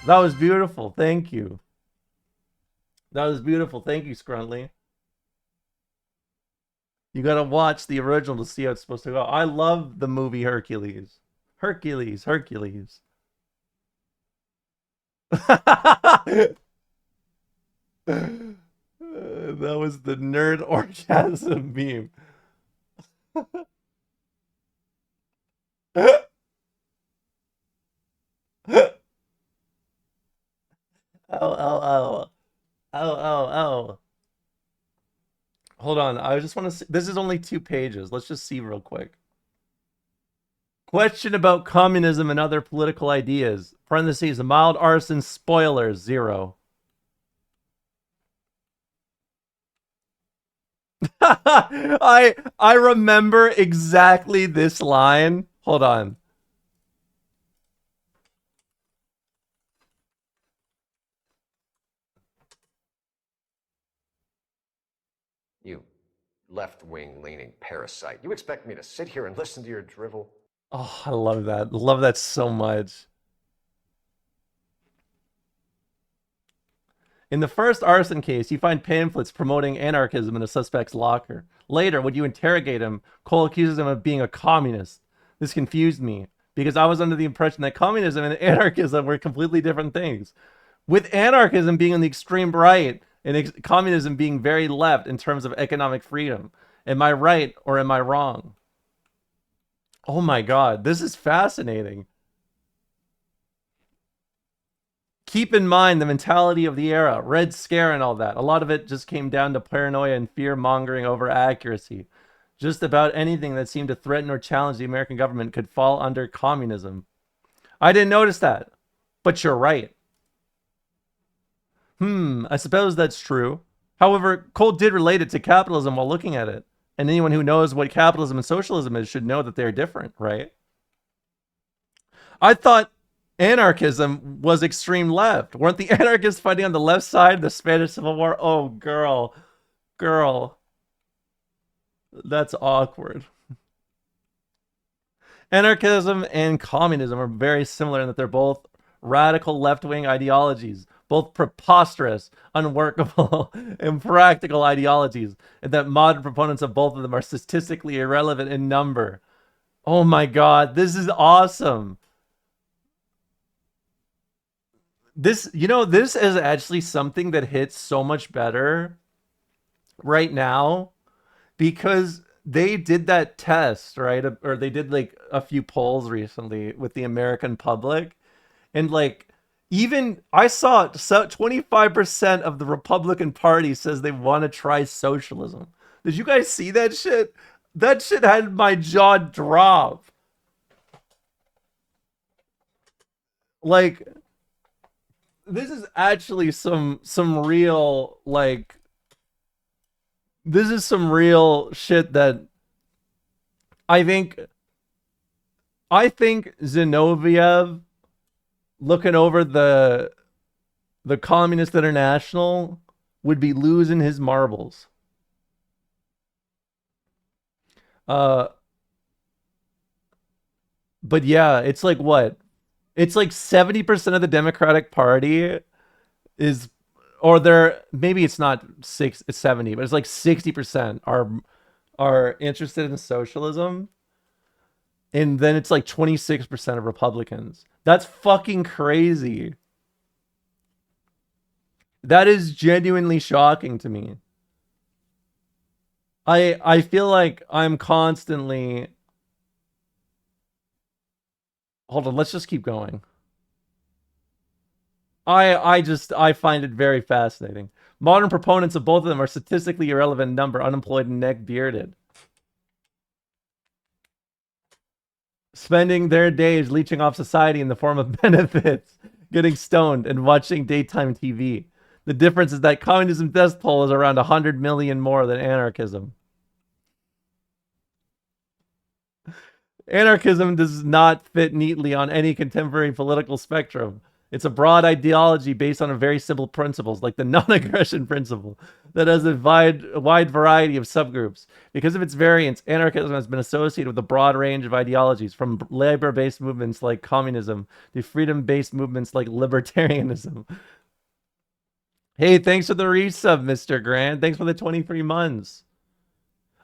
That was beautiful. Thank you. That was beautiful. Thank you, Scruntly. You gotta watch the original to see how it's supposed to go. I love the movie Hercules. Hercules. That was the nerd orgasm meme. Oh. Hold on, I just want to see. This is only 2 pages. Let's just see real quick. Question about communism and other political ideas. Parentheses, mild arson spoilers, 0. I remember exactly this line. Hold on. You left-wing leaning parasite. You expect me to sit here and listen to your drivel? Oh, I love that. Love that so much. In the first arson case, you find pamphlets promoting anarchism in a suspect's locker. Later, when you interrogate him, Cole accuses him of being a communist. This confused me, because I was under the impression that communism and anarchism were completely different things. With anarchism being on the extreme right, and communism being very left in terms of economic freedom. Am I right or am I wrong? Oh my God, this is fascinating. Keep in mind the mentality of the era, Red Scare and all that. A lot of it just came down to paranoia and fear-mongering over accuracy. Just about anything that seemed to threaten or challenge the American government could fall under communism. I didn't notice that, but you're right. I suppose that's true. However, Cole did relate it to capitalism while looking at it. And anyone who knows what capitalism and socialism is should know that they're different, right? I thought anarchism was extreme left. Weren't the anarchists fighting on the left side of the Spanish Civil War? Oh, girl. That's awkward. Anarchism and communism are very similar in that they're both radical left-wing ideologies. Both preposterous, unworkable, impractical ideologies, and that modern proponents of both of them are statistically irrelevant in number. Oh my God, this is awesome. This is actually something that hits so much better right now because they did that test, right? Or they did like a few polls recently with the American public, and like, even I saw 25% of the Republican Party says they want to try socialism. Did you guys see that shit? That shit had my jaw drop. like, this is actually some real, like, this is some real shit that I think Zinoviev looking over the Communist International would be losing his marbles. But yeah, it's like what? It's like 70% of the Democratic Party is, or they're, maybe it's not it's 70, but it's like 60% are interested in socialism. And then it's like 26% of Republicans. That's fucking crazy. That is genuinely shocking to me. I feel like I'm constantly... Hold on, let's just keep going. I find it very fascinating. Modern proponents of both of them are statistically irrelevant number, unemployed and neck-bearded. Spending their days leeching off society in the form of benefits, getting stoned, and watching daytime TV. The difference is that communism death toll is around 100 million more than anarchism. Anarchism does not fit neatly on any contemporary political spectrum. It's a broad ideology based on a very simple principles, like the non-aggression principle, that has a wide variety of subgroups. Because of its variance, anarchism has been associated with a broad range of ideologies, from labor-based movements like communism to freedom-based movements like libertarianism. Hey, thanks for the resub, Mr. Grant. Thanks for the 23 months.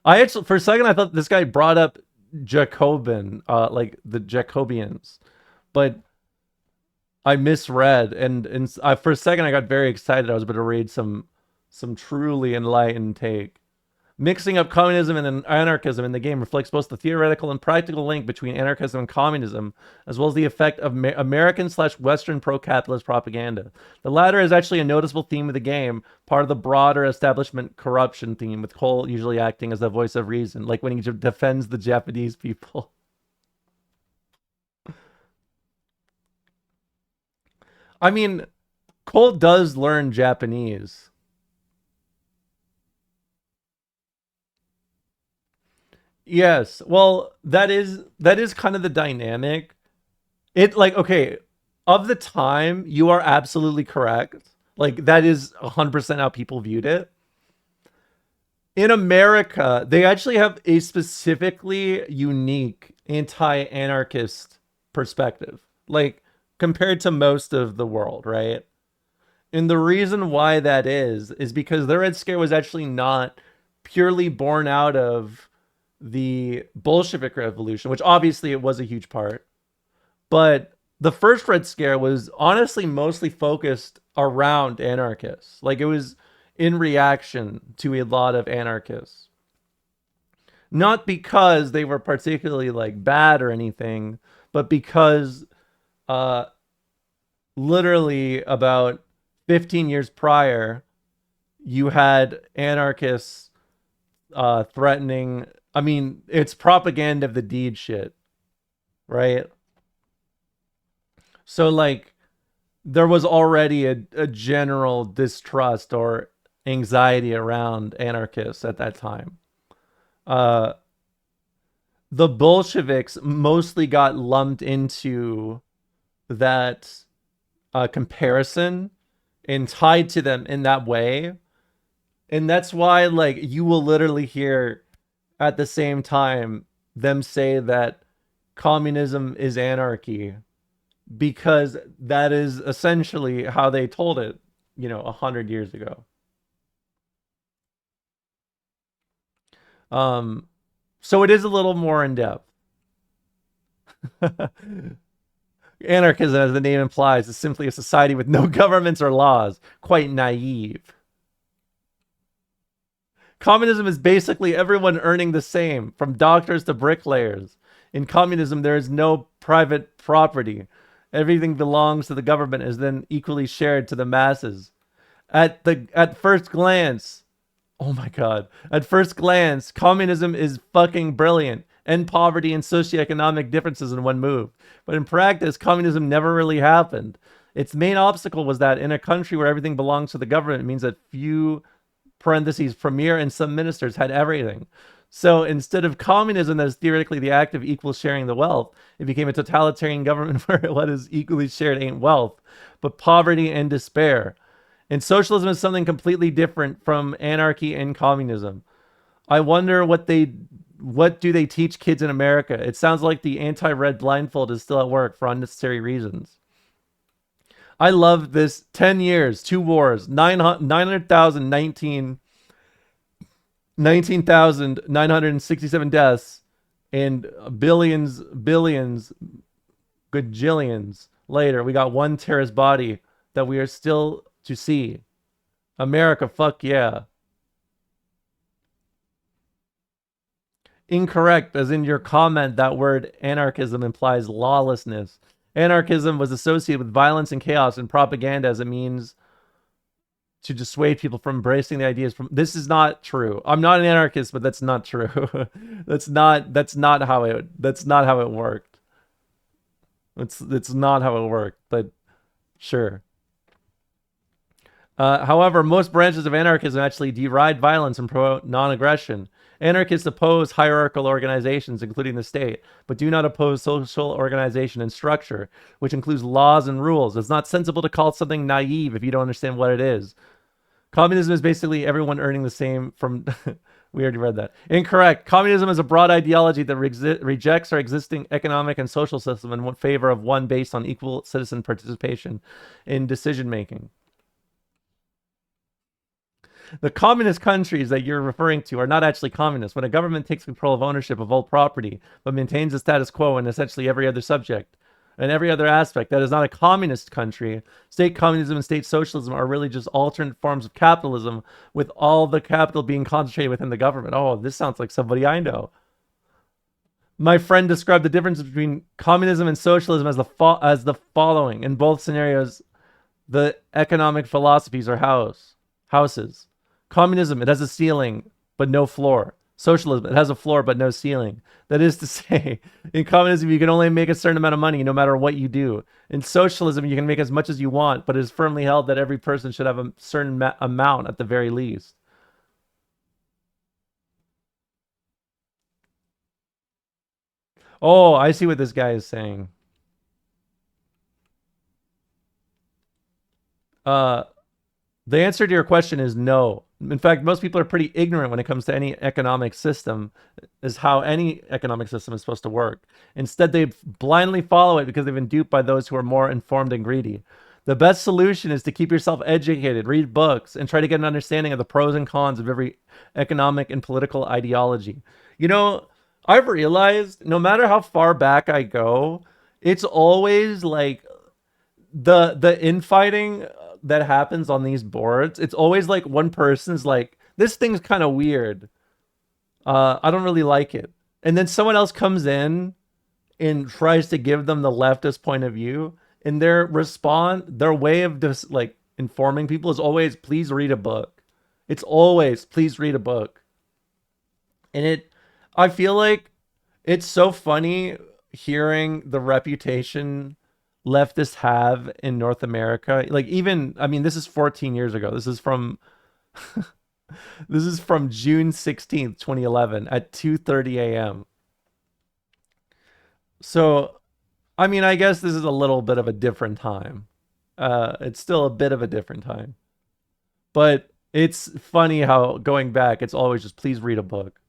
I actually, for a second, I thought this guy brought up Jacobin, like the Jacobians, but I misread, and for a second I got very excited. I was about to read some truly enlightened take. Mixing up communism and anarchism in the game reflects both the theoretical and practical link between anarchism and communism, as well as the effect of American/Western pro-capitalist propaganda. The latter is actually a noticeable theme of the game, part of the broader establishment corruption theme, with Cole usually acting as the voice of reason, like when he defends the Japanese people. I mean, Cole does learn Japanese. Yes, well, that is kind of the dynamic. It, like, okay, of the time, you are absolutely correct. Like, that is 100% how people viewed it. In America, they actually have a specifically unique anti-anarchist perspective, like, compared to most of the world, right? And the reason why that is because the Red Scare was actually not purely born out of the Bolshevik Revolution, which obviously it was a huge part. But the first Red Scare was honestly mostly focused around anarchists. Like, it was in reaction to a lot of anarchists. Not because they were particularly, like, bad or anything, but because literally about 15 years prior, you had anarchists threatening... I mean, it's propaganda of the deed shit, right? So, like, there was already a general distrust or anxiety around anarchists at that time. The Bolsheviks mostly got lumped into that comparison and tied to them in that way. And that's why, like, you will literally hear at the same time them say that communism is anarchy, because that is essentially how they told it, 100 years ago. So it is a little more in depth. Anarchism, as the name implies, is simply a society with no governments or laws. Quite naive. Communism is basically everyone earning the same, from doctors to bricklayers. In communism, there is no private property. Everything belongs to the government, is then equally shared to the masses. At first glance, oh my god, at first glance, communism is fucking brilliant. end poverty and socioeconomic differences in one move. But in practice, communism never really happened. Its main obstacle was that in a country where everything belongs to the government, it means that few, parentheses, premier and some ministers had everything. So instead of communism that is theoretically the act of equal sharing the wealth, it became a totalitarian government where what is equally shared ain't wealth, but poverty and despair. And socialism is something completely different from anarchy and communism. I wonder what do they teach kids in America? It sounds like the anti-red blindfold is still at work for unnecessary reasons. I love this. 10 years, 2 wars, 900,000, 19,967 deaths, and billions, gajillions later, we got one terrorist body that we are still to see. America, fuck yeah. Incorrect, as in your comment, that word anarchism implies lawlessness. Anarchism was associated with violence and chaos and propaganda as a means to dissuade people from embracing the ideas from. This is not true. I'm not an anarchist, but that's not true. that's not how it worked. It's not how it worked, but sure. However, most branches of anarchism actually deride violence and promote non-aggression. Anarchists oppose hierarchical organizations, including the state, but do not oppose social organization and structure, which includes laws and rules. It's not sensible to call something naive if you don't understand what it is. Communism is basically everyone earning the same from... We already read that. Incorrect. Communism is a broad ideology that rejects our existing economic and social system in favor of one based on equal citizen participation in decision-making. The communist countries that you're referring to are not actually communist. When a government takes control of ownership of all property, but maintains the status quo in essentially every other subject and every other aspect, that is not a communist country. State communism and state socialism are really just alternate forms of capitalism, with all the capital being concentrated within the government. Oh, this sounds like somebody I know. My friend described the difference between communism and socialism as the following. In both scenarios, the economic philosophies are houses. Communism, it has a ceiling, but no floor. Socialism, it has a floor, but no ceiling. That is to say, in communism, you can only make a certain amount of money no matter what you do. In socialism, you can make as much as you want, but it is firmly held that every person should have a certain amount at the very least. Oh, I see what this guy is saying. The answer to your question is no. In fact, most people are pretty ignorant when it comes to any economic system, is how any economic system is supposed to work. Instead, they blindly follow it because they've been duped by those who are more informed and greedy. The best solution is to keep yourself educated, read books, and try to get an understanding of the pros and cons of every economic and political ideology. You know, I've realized no matter how far back I go, it's always like the infighting that happens on these boards. It's always like one person's like, this thing's kind of weird. I don't really like it. And then someone else comes in and tries to give them the leftist point of view, and their way of just like informing people is always, please read a book. It's always, please read a book. And I feel like it's so funny hearing the reputation leftists have in North America. Like, even, I mean, this is 14 years ago. This is from this is from June 16th, 2011 at 2:30 a.m. So, I mean, I guess this is a little bit of a different time. It's still a bit of a different time. But it's funny how, going back, it's always just, please read a book.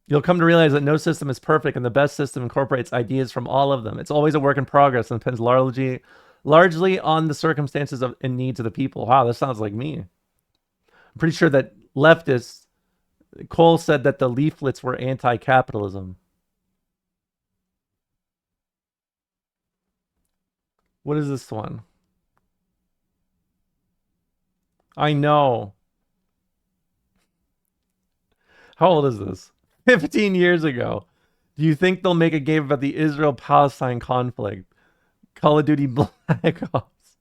You'll come to realize that no system is perfect, and the best system incorporates ideas from all of them. It's always a work in progress and depends largely on the circumstances and needs of the people. Wow, this sounds like me. I'm pretty sure that leftists, Cole said that the leaflets were anti-capitalism. What is this one? I know. How old is this? 15 years ago. Do you think they'll make a game about the Israel-Palestine conflict? Call of Duty Black Ops.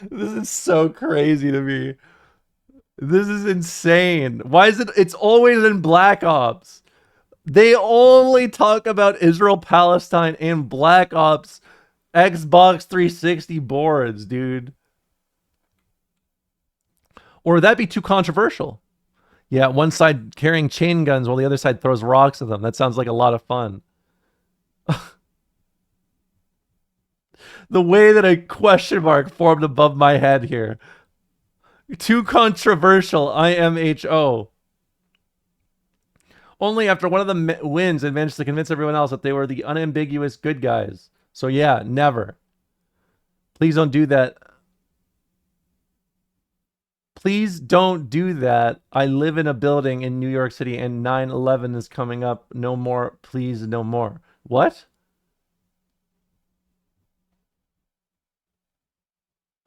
This is so crazy to me. This is insane. Why is it? It's always in Black Ops. They only talk about Israel, Palestine, and Black Ops Xbox 360 boards, dude. Or would that be too controversial? Yeah, one side carrying chain guns while the other side throws rocks at them. That sounds like a lot of fun. The way that a question mark formed above my head here. Too controversial, IMHO. Only after one of them wins and managed to convince everyone else that they were the unambiguous good guys. So yeah, never. Please don't do that. Please don't do that. I live in a building in New York City and 9/11 is coming up. No more. Please, no more. What?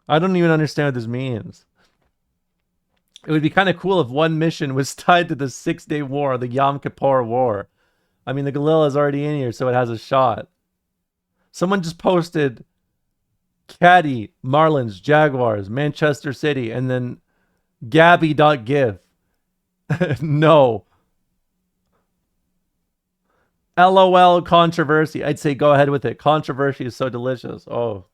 I don't even understand what this means. It would be kind of cool if one mission was tied to the 6-Day War, the Yom Kippur War. I mean, the Galil is already in here, so it has a shot. Someone just posted Caddy, Marlins, Jaguars, Manchester City, and then Gabby.gif. No. LOL controversy. I'd say go ahead with it. Controversy is so delicious. Oh.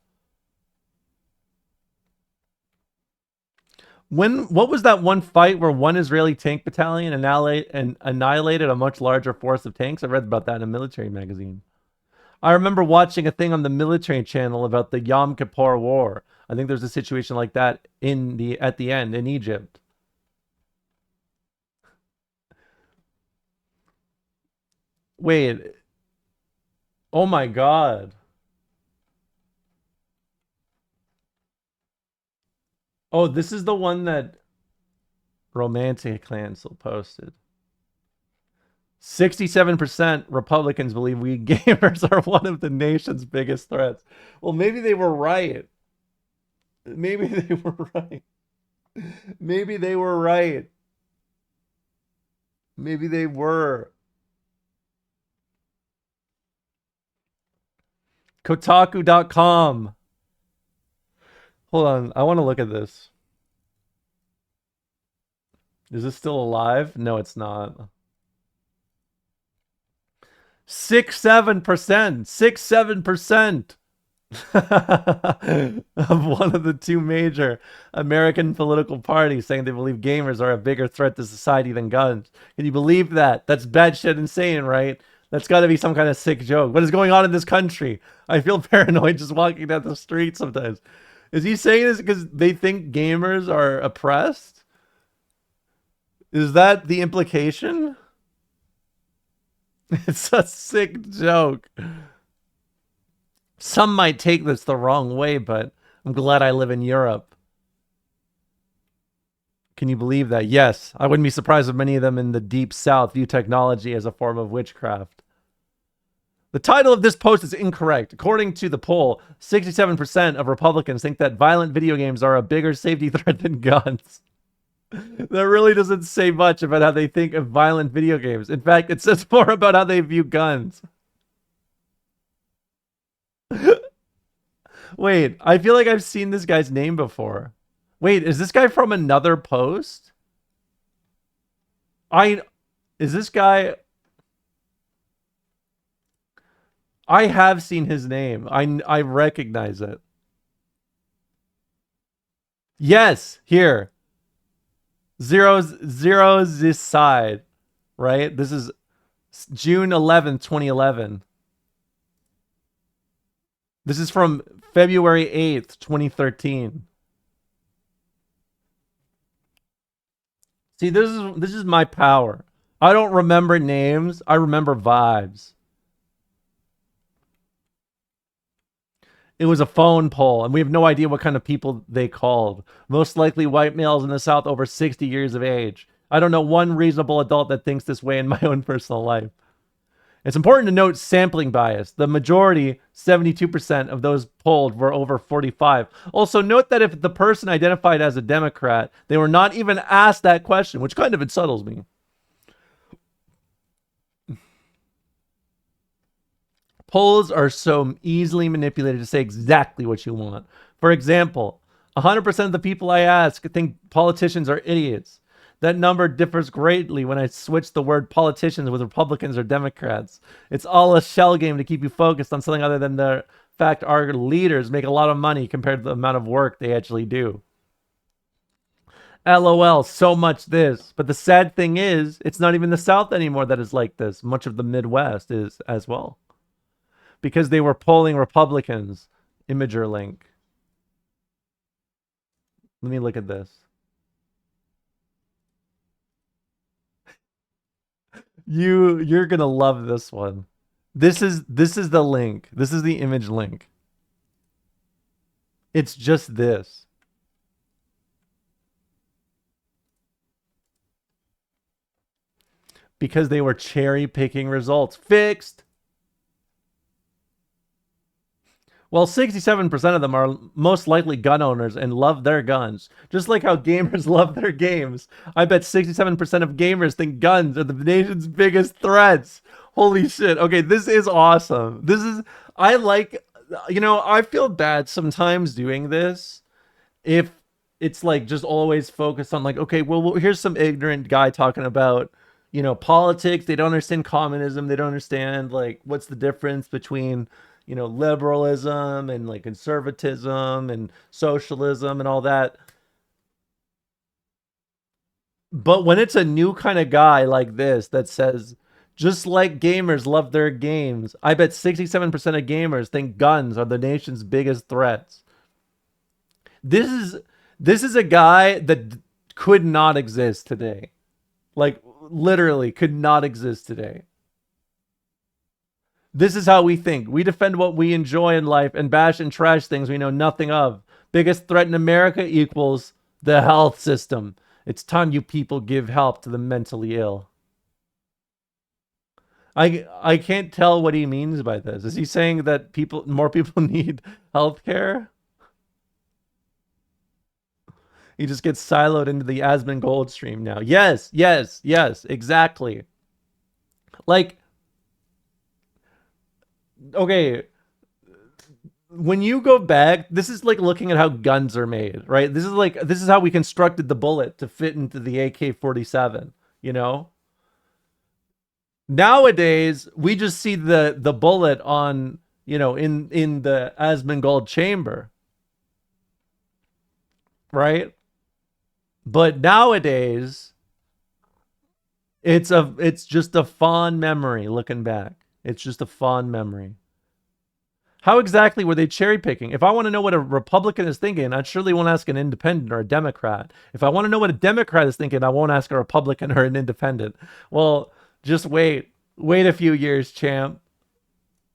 What was that one fight where one Israeli tank battalion annihilated a much larger force of tanks? I read about that in a military magazine. I remember watching a thing on the military channel about the Yom Kippur War. I think there's a situation like that at the end in Egypt. Wait. Oh my God. Oh, this is the one that Romantic Cancel posted. 67% Republicans believe we gamers are one of the nation's biggest threats. Well, maybe they were right. Maybe they were right. Maybe they were right. Maybe they were. Kotaku.com. Hold on. I want to look at this. Is this still alive? No, it's not. 6-7% of one of the two major American political parties saying they believe gamers are a bigger threat to society than guns. Can you believe that? That's batshit insane, right? That's got to be some kind of sick joke. What is going on in this country? I feel paranoid just walking down the street sometimes. Is he saying this because they think gamers are oppressed? Is that the implication? It's a sick joke. Some might take this the wrong way, but I'm glad I live in Europe. Can you believe that? Yes. I wouldn't be surprised if many of them in the deep south view technology as a form of witchcraft. The title of this post is incorrect. According to the poll, 67% of Republicans think that violent video games are a bigger safety threat than guns. That really doesn't say much about how they think of violent video games. In fact, it says more about how they view guns. Wait, I feel like I've seen this guy's name before. Wait, is this guy from another post? Is this guy... I have seen his name. I recognize it. Yes, here. Zero this side, right? This is June 11th, 2011. This is from February 8th, 2013. See, this is my power. I don't remember names. I remember vibes. It was a phone poll, and we have no idea what kind of people they called. Most likely white males in the South over 60 years of age. I don't know one reasonable adult that thinks this way in my own personal life. It's important to note sampling bias. The majority, 72% of those polled, were over 45. Also, note that if the person identified as a Democrat, they were not even asked that question, which kind of unsettles me. Polls are so easily manipulated to say exactly what you want. For example, 100% of the people I ask think politicians are idiots. That number differs greatly when I switch the word politicians with Republicans or Democrats. It's all a shell game to keep you focused on something other than the fact our leaders make a lot of money compared to the amount of work they actually do. LOL, so much this. But the sad thing is, it's not even the South anymore that is like this. Much of the Midwest is as well. Because they were polling Republicans. Imager link. Let me look at this. You're gonna love this one. This is the link. This is the image link. It's just this. Because they were cherry picking results. Fixed. Well, 67% of them are most likely gun owners and love their guns. Just like how gamers love their games. I bet 67% of gamers think guns are the nation's biggest threats. Holy shit. Okay, this is awesome. I like, I feel bad sometimes doing this. If it's like just always focused on like, okay, well, here's some ignorant guy talking about, politics. They don't understand communism. They don't understand like what's the difference between liberalism and like conservatism and socialism and all that. But when it's a new kind of guy like this that says, just like gamers love their games, I bet 67% of gamers think guns are the nation's biggest threats. This is a guy that could not exist today. Like literally could not exist today. This is how we think. We defend what we enjoy in life and bash and trash things we know nothing of. Biggest threat in America equals the health system. It's time you people give help to the mentally ill. I can't tell what he means by this. Is he saying that more people need health care? He just gets siloed into the Asmongold stream now. Yes, exactly. Like, okay, when you go back, this is like looking at how guns are made, right? This is how we constructed the bullet to fit into the AK-47, Nowadays, we just see the bullet on, in the Asmongold chamber, right? But nowadays, it's just a fond memory looking back. It's just a fond memory. How exactly were they cherry picking? If I want to know what a Republican is thinking, I surely won't ask an independent or a Democrat. If I want to know what a Democrat is thinking, I won't ask a Republican or an independent. Well, just wait. Wait a few years, champ.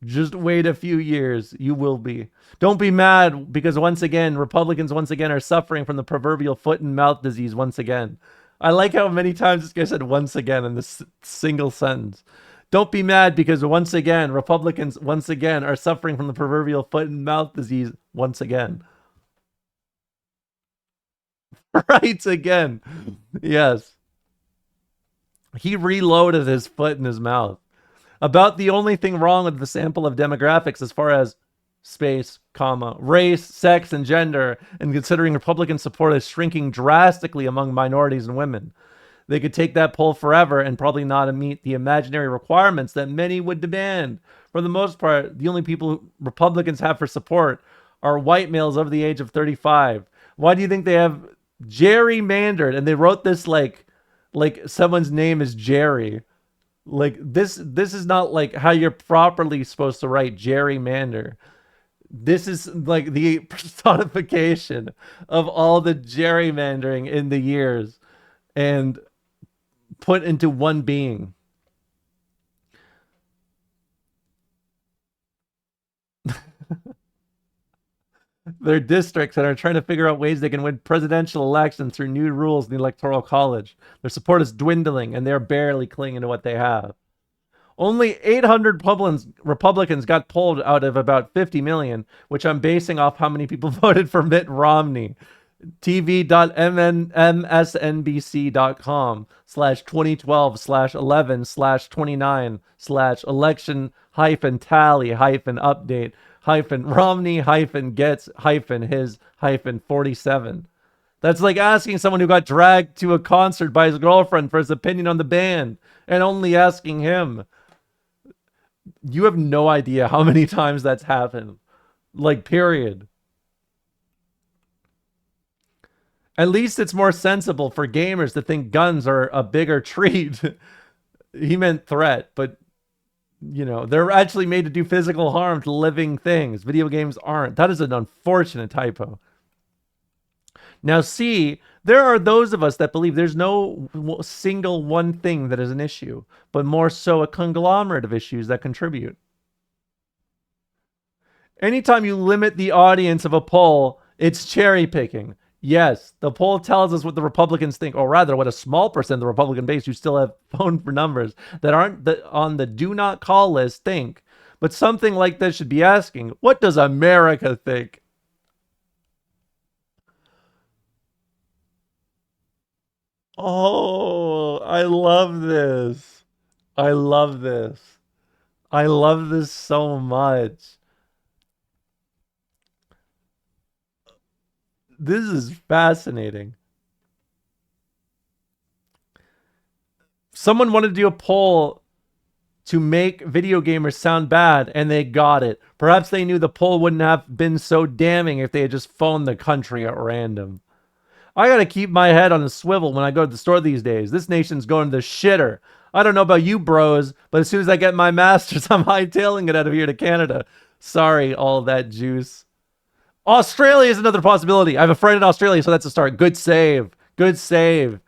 Just wait a few years. You will be. Don't be mad because Republicans once again are suffering from the proverbial foot and mouth disease once again. I like how many times this guy said once again in this single sentence. Don't be mad because once again, Republicans once again are suffering from the proverbial foot and mouth disease once again. Right again. Yes. He reloaded his foot in his mouth. About the only thing wrong with the sample of demographics as far as space, race, sex, and gender, and considering Republican support is shrinking drastically among minorities and women. They could take that poll forever and probably not meet the imaginary requirements that many would demand. For the most part, the only people Republicans have for support are white males over the age of 35. Why do you think they have gerrymandered? And they wrote this like someone's name is Jerry. Like this is not like how you're properly supposed to write gerrymander. This is like the personification of all the gerrymandering in the years and put into one being. Their districts and are trying to figure out ways they can win presidential elections through new rules in the Electoral College. Their support is dwindling and they're barely clinging to what they have. Only 800 Republicans got polled out of about 50 million, which I'm basing off how many people voted for Mitt Romney. tv.msnbc.com/2012/11/29/election-tally-update hyphen Romney hyphen gets hyphen his hyphen 47. That's like asking someone who got dragged to a concert by his girlfriend for his opinion on the band and only asking him. You have no idea how many times that's happened. Like, period. At least it's more sensible for gamers to think guns are a bigger treat. He meant threat, but, you know, they're actually made to do physical harm to living things. Video games aren't. That is an unfortunate typo. Now, see, there are those of us that believe there's no single one thing that is an issue, but more so a conglomerate of issues that contribute. Anytime you limit the audience of a poll, it's cherry picking. Yes, the poll tells us what the Republicans think, or rather what a small percent of the Republican base who still have phone for numbers that aren't on the do not call list think. But something like this should be asking, what does America think? Oh, I love this. I love this. I love this so much. This is fascinating. Someone wanted to do a poll to make video gamers sound bad, and they got it. Perhaps they knew the poll wouldn't have been so damning if they had just phoned the country at random. I gotta keep my head on a swivel when I go to the store these days. This nation's going to the shitter. I don't know about you bros, but as soon as I get my master's, I'm hightailing it out of here to Canada. Sorry, all that juice. Australia is another possibility. I have a friend in Australia, so that's a start. Good save. Good save.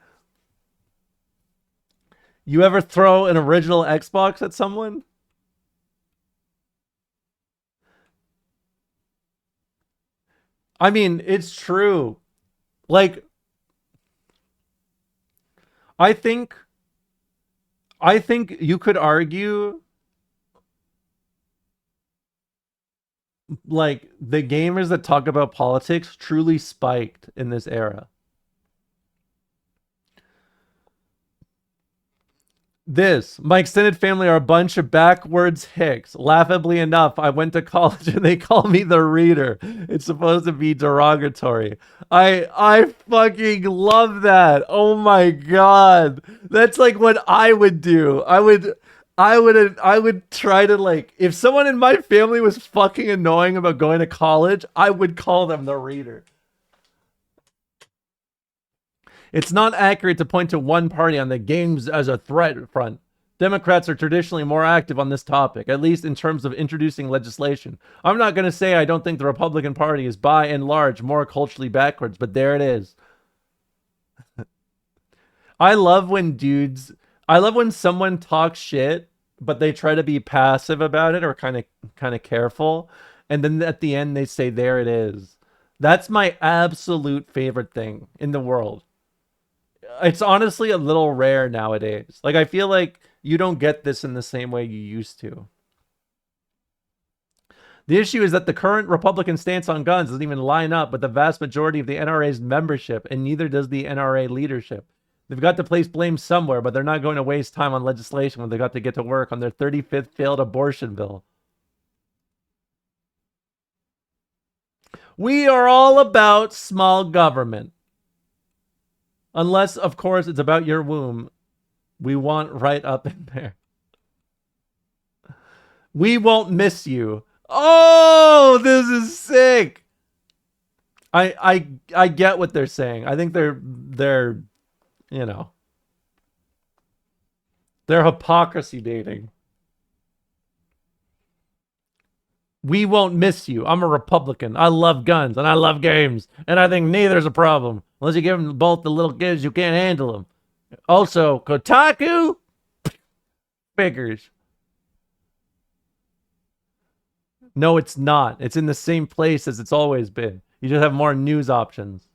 You ever throw an original Xbox at someone? I mean, it's true. Like, I think you could argue like the gamers that talk about politics truly spiked in this era. My extended family are a bunch of backwards hicks. Laughably enough, I went to college and they call me the reader. It's supposed to be derogatory. I fucking love that. Oh my god. That's like what I would do. I would try to, like, if someone in my family was fucking annoying about going to college, I would call them the reader. It's not accurate to point to one party on the games as a threat front. Democrats are traditionally more active on this topic, at least in terms of introducing legislation. I'm not going to say I don't think the Republican Party is by and large more culturally backwards, but there it is. I love when someone talks shit, but they try to be passive about it or kind of careful, and then at the end they say, there it is. That's my absolute favorite thing in the world. It's honestly a little rare nowadays. Like, I feel like you don't get this in the same way you used to. The issue is that the current Republican stance on guns doesn't even line up with the vast majority of the NRA's membership, and neither does the NRA leadership. They've got to place blame somewhere, but they're not going to waste time on legislation when they got to get to work on their 35th failed abortion bill. We are all about small government. Unless, of course, it's about your womb. We want right up in there. We won't miss you. Oh, this is sick. I get what they're saying. I think they're you know, they're hypocrisy baiting. We won't miss you. I'm a Republican. I love guns and I love games. And I think neither's a problem. Unless you give them both the little kids, you can't handle them. Also, Kotaku? Figures. No, it's not. It's in the same place as it's always been. You just have more news options.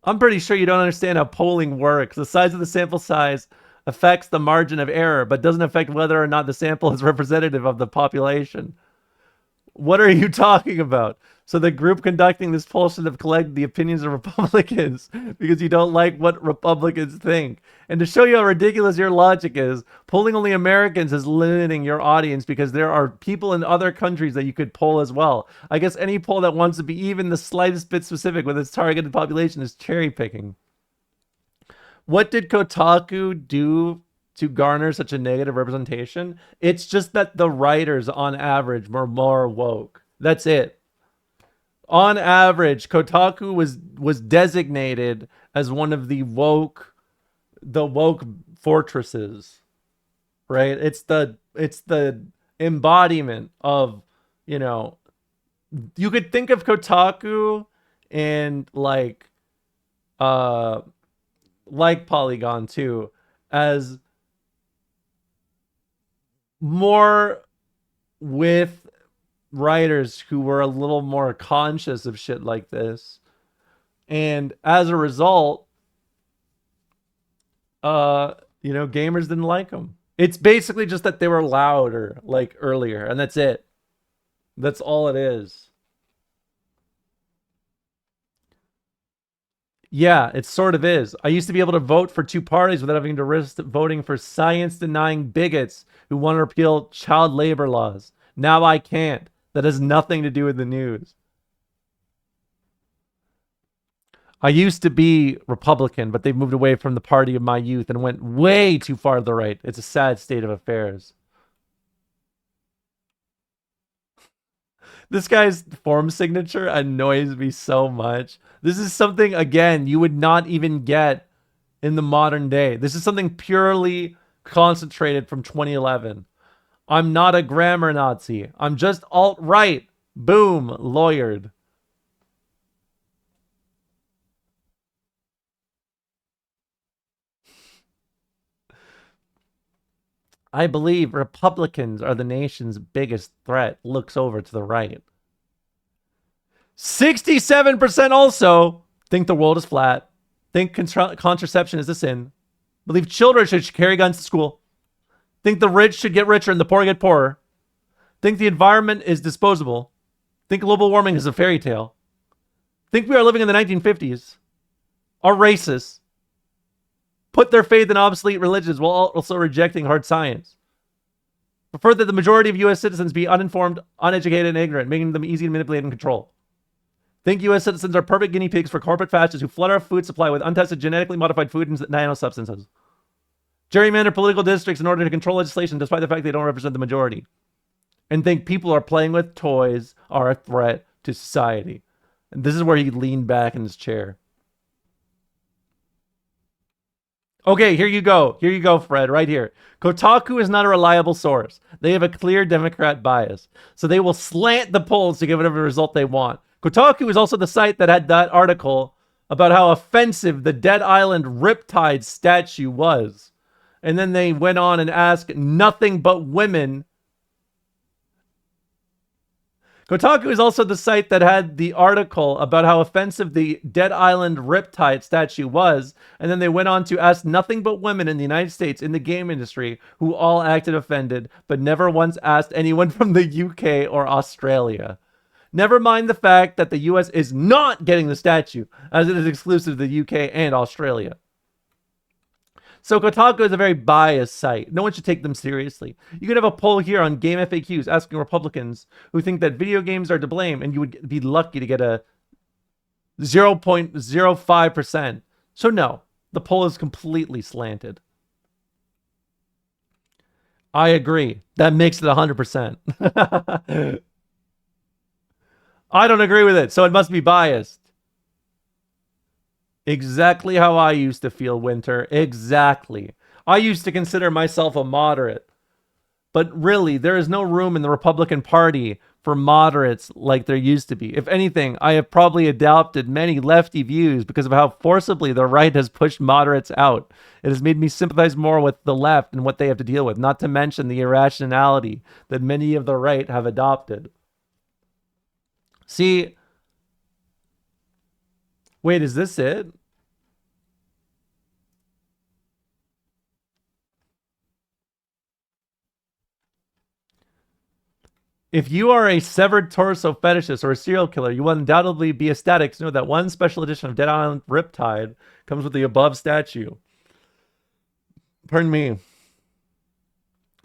I'm pretty sure you don't understand how polling works. The size of the sample size affects the margin of error, but doesn't affect whether or not the sample is representative of the population. What are you talking about? So the group conducting this poll should have collected the opinions of Republicans because you don't like what Republicans think. And to show you how ridiculous your logic is, polling only Americans is limiting your audience because there are people in other countries that you could poll as well. I guess any poll that wants to be even the slightest bit specific with its targeted population is cherry picking. What did Kotaku do to garner such a negative representation? It's just that the writers on average were more woke. That's it. On average, Kotaku was designated as one of the woke fortresses, right? It's the embodiment of, you know, you could think of Kotaku and like Polygon too as more with writers who were a little more conscious of shit like this, and as a result, you know, gamers didn't like them. It's basically just that they were louder like earlier, and that's it. That's all it is. Yeah, it sort of is. I used to be able to vote for two parties without having to risk voting for science-denying bigots who want to repeal child labor laws. Now I can't. That has nothing to do with the news. I used to be Republican, but they've moved away from the party of my youth and went way too far to the right. It's a sad state of affairs. This guy's form signature annoys me so much. This is something, again, you would not even get in the modern day. This is something purely concentrated from 2011. I'm not a grammar Nazi. I'm just alt-right. Boom. Lawyered. I believe Republicans are the nation's biggest threat. Looks over to the right. 67% also think the world is flat. Think contraception is a sin. Believe children should carry guns to school. Think the rich should get richer and the poor get poorer. Think the environment is disposable. Think global warming is a fairy tale. Think we are living in the 1950s. Are racist. Put their faith in obsolete religions while also rejecting hard science. Prefer that the majority of U.S. citizens be uninformed, uneducated, and ignorant, making them easy to manipulate and control. Think U.S. citizens are perfect guinea pigs for corporate fascists who flood our food supply with untested genetically modified food and nanosubstances. Gerrymander political districts in order to control legislation despite the fact they don't represent the majority. And think people are playing with toys are a threat to society. And this is where he leaned back in his chair. Okay, here you go. Here you go, Fred, right here. Kotaku is not a reliable source. They have a clear Democrat bias. So they will slant the polls to get whatever result they want. Kotaku is also the site that had that article about how offensive the Dead Island Riptide statue was. And then they went on and asked nothing but women. Kotaku is also the site that had the article about how offensive the Dead Island Riptide statue was. And then they went on to ask nothing but women in the United States in the game industry who all acted offended, but never once asked anyone from the UK or Australia. Never mind the fact that the US is not getting the statue, as it is exclusive to the UK and Australia. So Kotaku is a very biased site. No one should take them seriously. You could have a poll here on Game FAQs asking Republicans who think that video games are to blame, and you would be lucky to get a 0.05%. So no, the poll is completely slanted. I agree. That makes it 100%. I don't agree with it, so it must be biased. Exactly how I used to feel, Winter. Exactly. I used to consider myself a moderate. But really, there is no room in the Republican Party for moderates like there used to be. If anything, I have probably adopted many lefty views because of how forcibly the right has pushed moderates out. It has made me sympathize more with the left and what they have to deal with, not to mention the irrationality that many of the right have adopted. See, wait, is this it? If you are a severed torso fetishist or a serial killer, you will undoubtedly be ecstatic to know that one special edition of Dead Island Riptide comes with the above statue. Pardon me.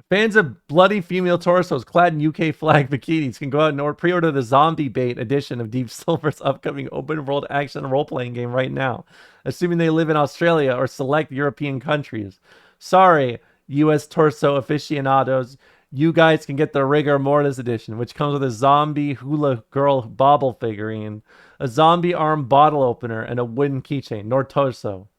Fans of bloody female torsos clad in UK flag bikinis can go out and pre-order the zombie bait edition of Deep Silver's upcoming open-world action role-playing game right now, assuming they live in Australia or select European countries. Sorry, US torso aficionados, you guys can get the Rigor Mortis edition, which comes with a zombie hula girl bobble figurine, a zombie arm bottle opener, and a wooden keychain. Nor torso.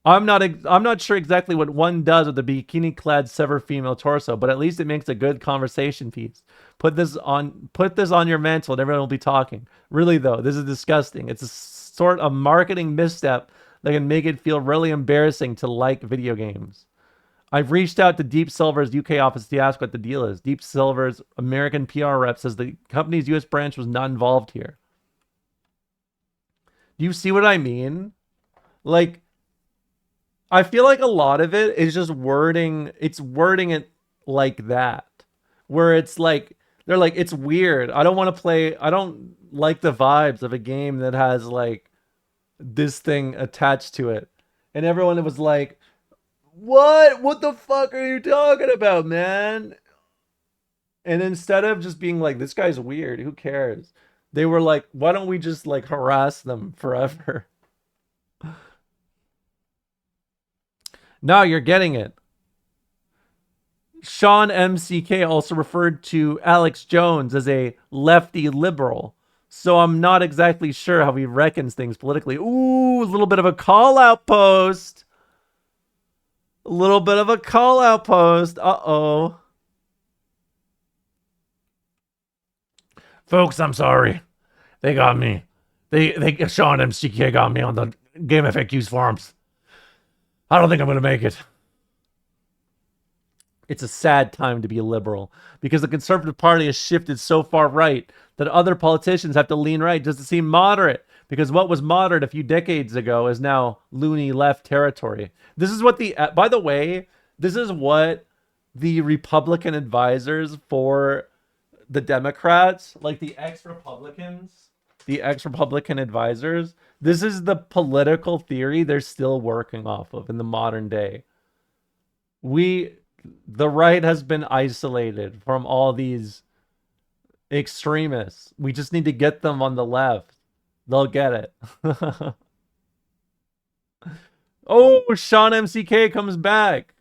I'm not sure exactly what one does with the bikini-clad severed female torso, but at least it makes a good conversation piece. Put this on your mantle and everyone will be talking. Really though, this is disgusting. It's a sort of marketing misstep that can make it feel really embarrassing to like video games. I've reached out to Deep Silver's UK office to ask what the deal is. Deep Silver's American PR rep says the company's US branch was not involved here. Do you see what I mean? Like, I feel like a lot of it is just wording. It's wording it like that, where it's like, they're like, it's weird. I don't want to play. I don't like the vibes of a game that has like this thing attached to it. And everyone was like, what the fuck are you talking about, man? And instead of just being like, this guy's weird, who cares? They were like, why don't we just like harass them forever? Now you're getting it. Sean MCK also referred to Alex Jones as a lefty liberal. So I'm not exactly sure how he reckons things politically. Ooh, a little bit of a call-out post. A little bit of a call-out post. Uh-oh. Folks, I'm sorry. They got me. Sean MCK got me on the Game FAQs forums. I don't think I'm going to make it. It's a sad time to be a liberal because the Conservative Party has shifted so far right that other politicians have to lean right just to seem moderate, because what was moderate a few decades ago is now loony left territory. This is what by the way, this is what the Republican advisors for the Democrats, like the ex-Republican advisors, this is the political theory they're still working off of in the modern day. The right has been isolated from all these extremists. We just need to get them on the left. They'll get it. Oh, Sean MCK comes back.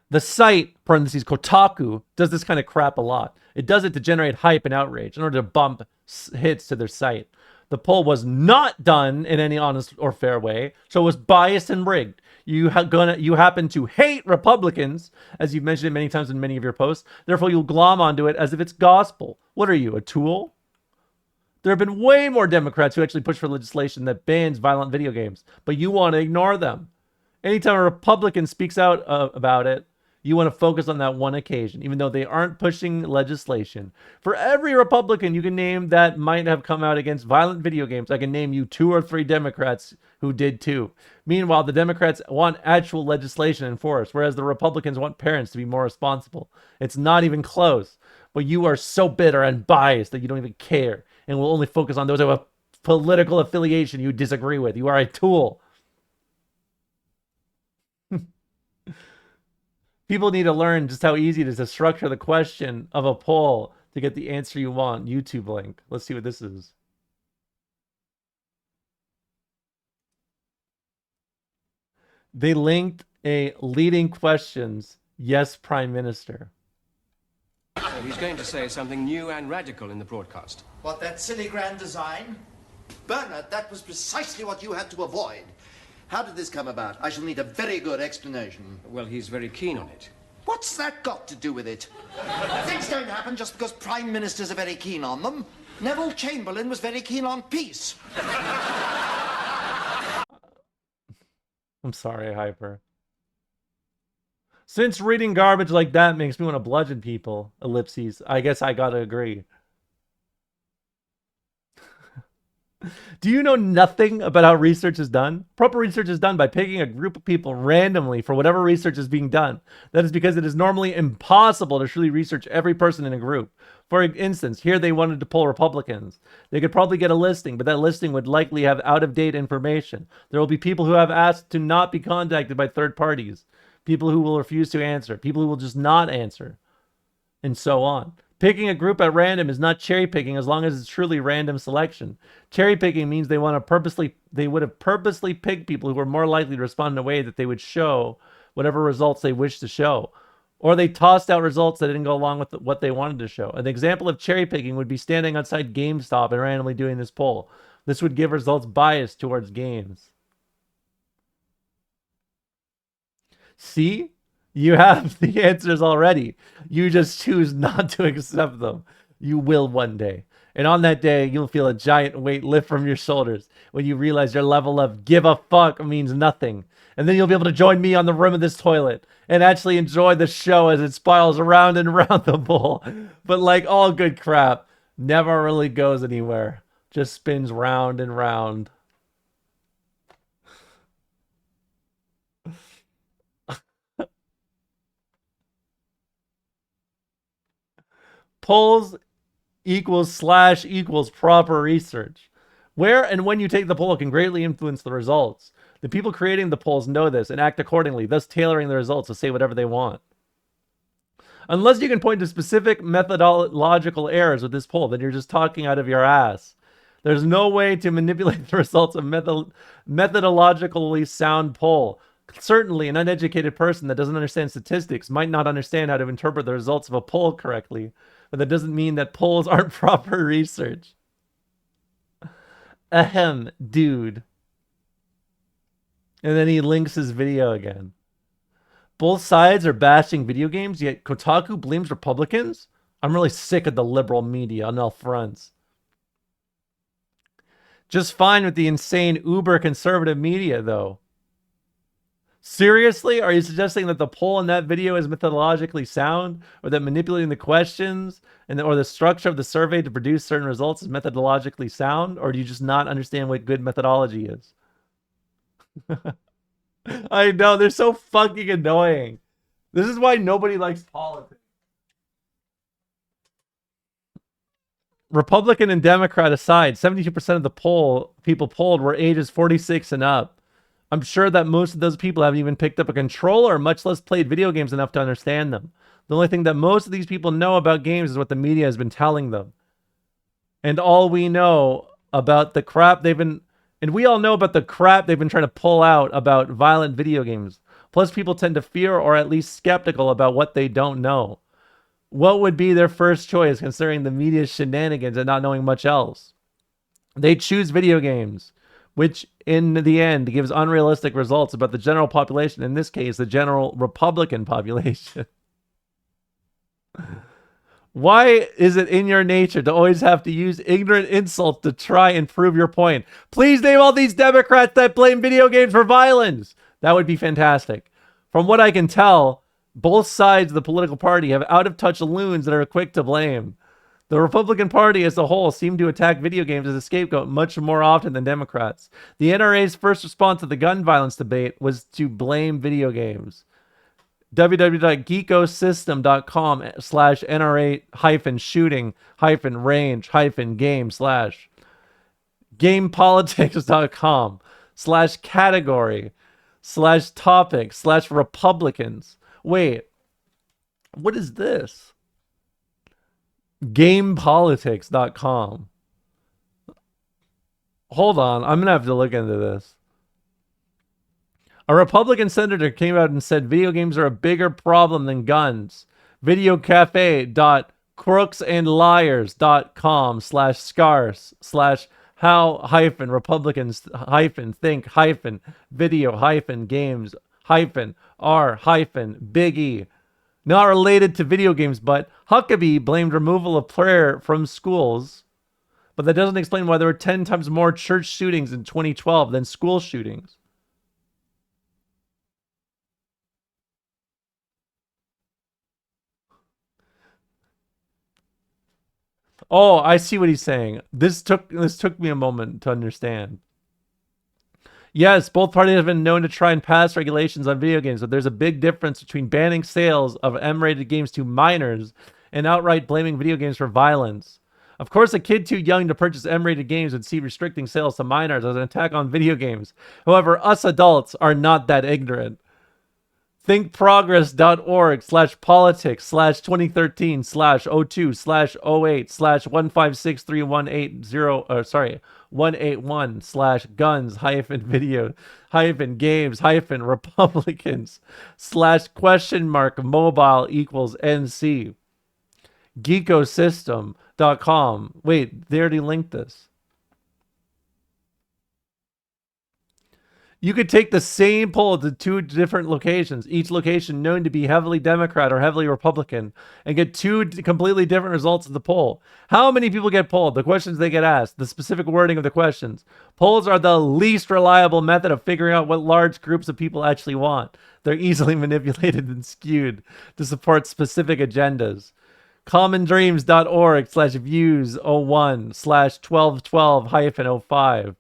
The site, parentheses, Kotaku, does this kind of crap a lot. It does it to generate hype and outrage in order to bump hits to their site. The poll was not done in any honest or fair way, so it was biased and rigged. You happen to hate Republicans, as you've mentioned it many times in many of your posts. Therefore, you'll glom onto it as if it's gospel. What are you, a tool? There have been way more Democrats who actually push for legislation that bans violent video games, but you want to ignore them. Anytime a Republican speaks out about it, you want to focus on that one occasion, even though they aren't pushing legislation. For every Republican you can name that might have come out against violent video games, I can name you 2 or 3 Democrats who did too. Meanwhile, the Democrats want actual legislation enforced, whereas the Republicans want parents to be more responsible. It's not even close. But you are so bitter and biased that you don't even care, and will only focus on those who have a political affiliation you disagree with. You are a tool. People need to learn just how easy it is to structure the question of a poll to get the answer you want. YouTube link. Let's see what this is. They linked a leading questions, yes, Prime Minister. He's going to say something new and radical in the broadcast. What, that silly grand design? Bernard, that was precisely what you had to avoid. How did this come about? I shall need a very good explanation. Well, he's very keen on it. What's that got to do with it? Things don't happen just because prime ministers are very keen on them. Neville Chamberlain was very keen on peace. I'm sorry, Hyper. Since reading garbage like that makes me want to bludgeon people, ellipses, I guess I gotta agree. Do you know nothing about how research is done? Proper research is done by picking a group of people randomly for whatever research is being done. That is because it is normally impossible to truly research every person in a group. For instance, here they wanted to poll Republicans. They could probably get a listing, but that listing would likely have out-of-date information. There will be people who have asked to not be contacted by third parties, people who will refuse to answer, people who will just not answer, and so on. Picking a group at random is not cherry picking as long as it's truly random selection. Cherry picking means they would have purposely picked people who were more likely to respond in a way that they would show whatever results they wish to show. Or they tossed out results that didn't go along with what they wanted to show. An example of cherry picking would be standing outside GameStop and randomly doing this poll. This would give results biased towards games. See? You have the answers already. You just choose not to accept them. You will one day. And on that day, you'll feel a giant weight lift from your shoulders when you realize your level of give a fuck means nothing. And then you'll be able to join me on the rim of this toilet and actually enjoy the show as it spirals around and around the bowl. But like all good crap, never really goes anywhere. Just spins round and round. Polls equals proper research. Where and when you take the poll can greatly influence the results. The people creating the polls know this and act accordingly, thus tailoring the results to say whatever they want. Unless you can point to specific methodological errors with this poll, then you're just talking out of your ass. There's no way to manipulate the results of methodologically sound poll. Certainly, an uneducated person that doesn't understand statistics might not understand how to interpret the results of a poll correctly, but that doesn't mean that polls aren't proper research. Ahem, dude. And then he links his video again. Both sides are bashing video games, yet Kotaku blames Republicans? I'm really sick of the liberal media on all fronts. Just fine with the insane uber conservative media, though. Seriously? Are you suggesting that the poll in that video is methodologically sound? Or that manipulating the questions or the structure of the survey to produce certain results is methodologically sound? Or do you just not understand what good methodology is? I know, they're so fucking annoying. This is why nobody likes politics. Republican and Democrat aside, 72% of the people polled were ages 46 and up. I'm sure that most of those people haven't even picked up a controller, much less played video games enough to understand them. The only thing that most of these people know about games is what the media has been telling them. And all we know about the crap we all know about the crap they've been trying to pull out about violent video games. Plus, people tend to fear or at least skeptical about what they don't know. What would be their first choice considering the media's shenanigans and not knowing much else? They choose video games, which in the end gives unrealistic results about the general population, in this case, the general Republican population. Why is it in your nature to always have to use ignorant insults to try and prove your point? Please name all these Democrats that blame video games for violence. That would be fantastic. From what I can tell, both sides of the political party have out-of-touch loons that are quick to blame. The Republican Party as a whole seem to attack video games as a scapegoat much more often than Democrats. The NRA's first response to the gun violence debate was to blame video games. www.geekosystem.com/NRA-shooting-range-game/ gamepolitics.com/category/topic/Republicans. Wait, what is this? Gamepolitics.com. Hold on, I'm gonna have to look into this. A Republican senator came out and said video games are a bigger problem than guns. Videocafe.crooksandliars.com/how-republicans-think-video-games-are-big-E. Not related to video games, but Huckabee blamed removal of prayer from schools. But that doesn't explain why there were 10 times more church shootings in 2012 than school shootings. Oh, I see what he's saying. This took me a moment to understand. Yes, both parties have been known to try and pass regulations on video games, but there's a big difference between banning sales of M-rated games to minors and outright blaming video games for violence. Of course, a kid too young to purchase M-rated games would see restricting sales to minors as an attack on video games. However, us adults are not that ignorant. thinkprogress.org/politics/02/08/1563180/guns-videos-guns-videos-mobile=NC. Geekosystem.com. Wait, they already linked this. You could take the same poll to two different locations, each location known to be heavily Democrat or heavily Republican, and get two completely different results of the poll. How many people get polled? The questions they get asked, the specific wording of the questions. Polls are the least reliable method of figuring out what large groups of people actually want. They're easily manipulated and skewed to support specific agendas. commondreams.org/views01/1212-05.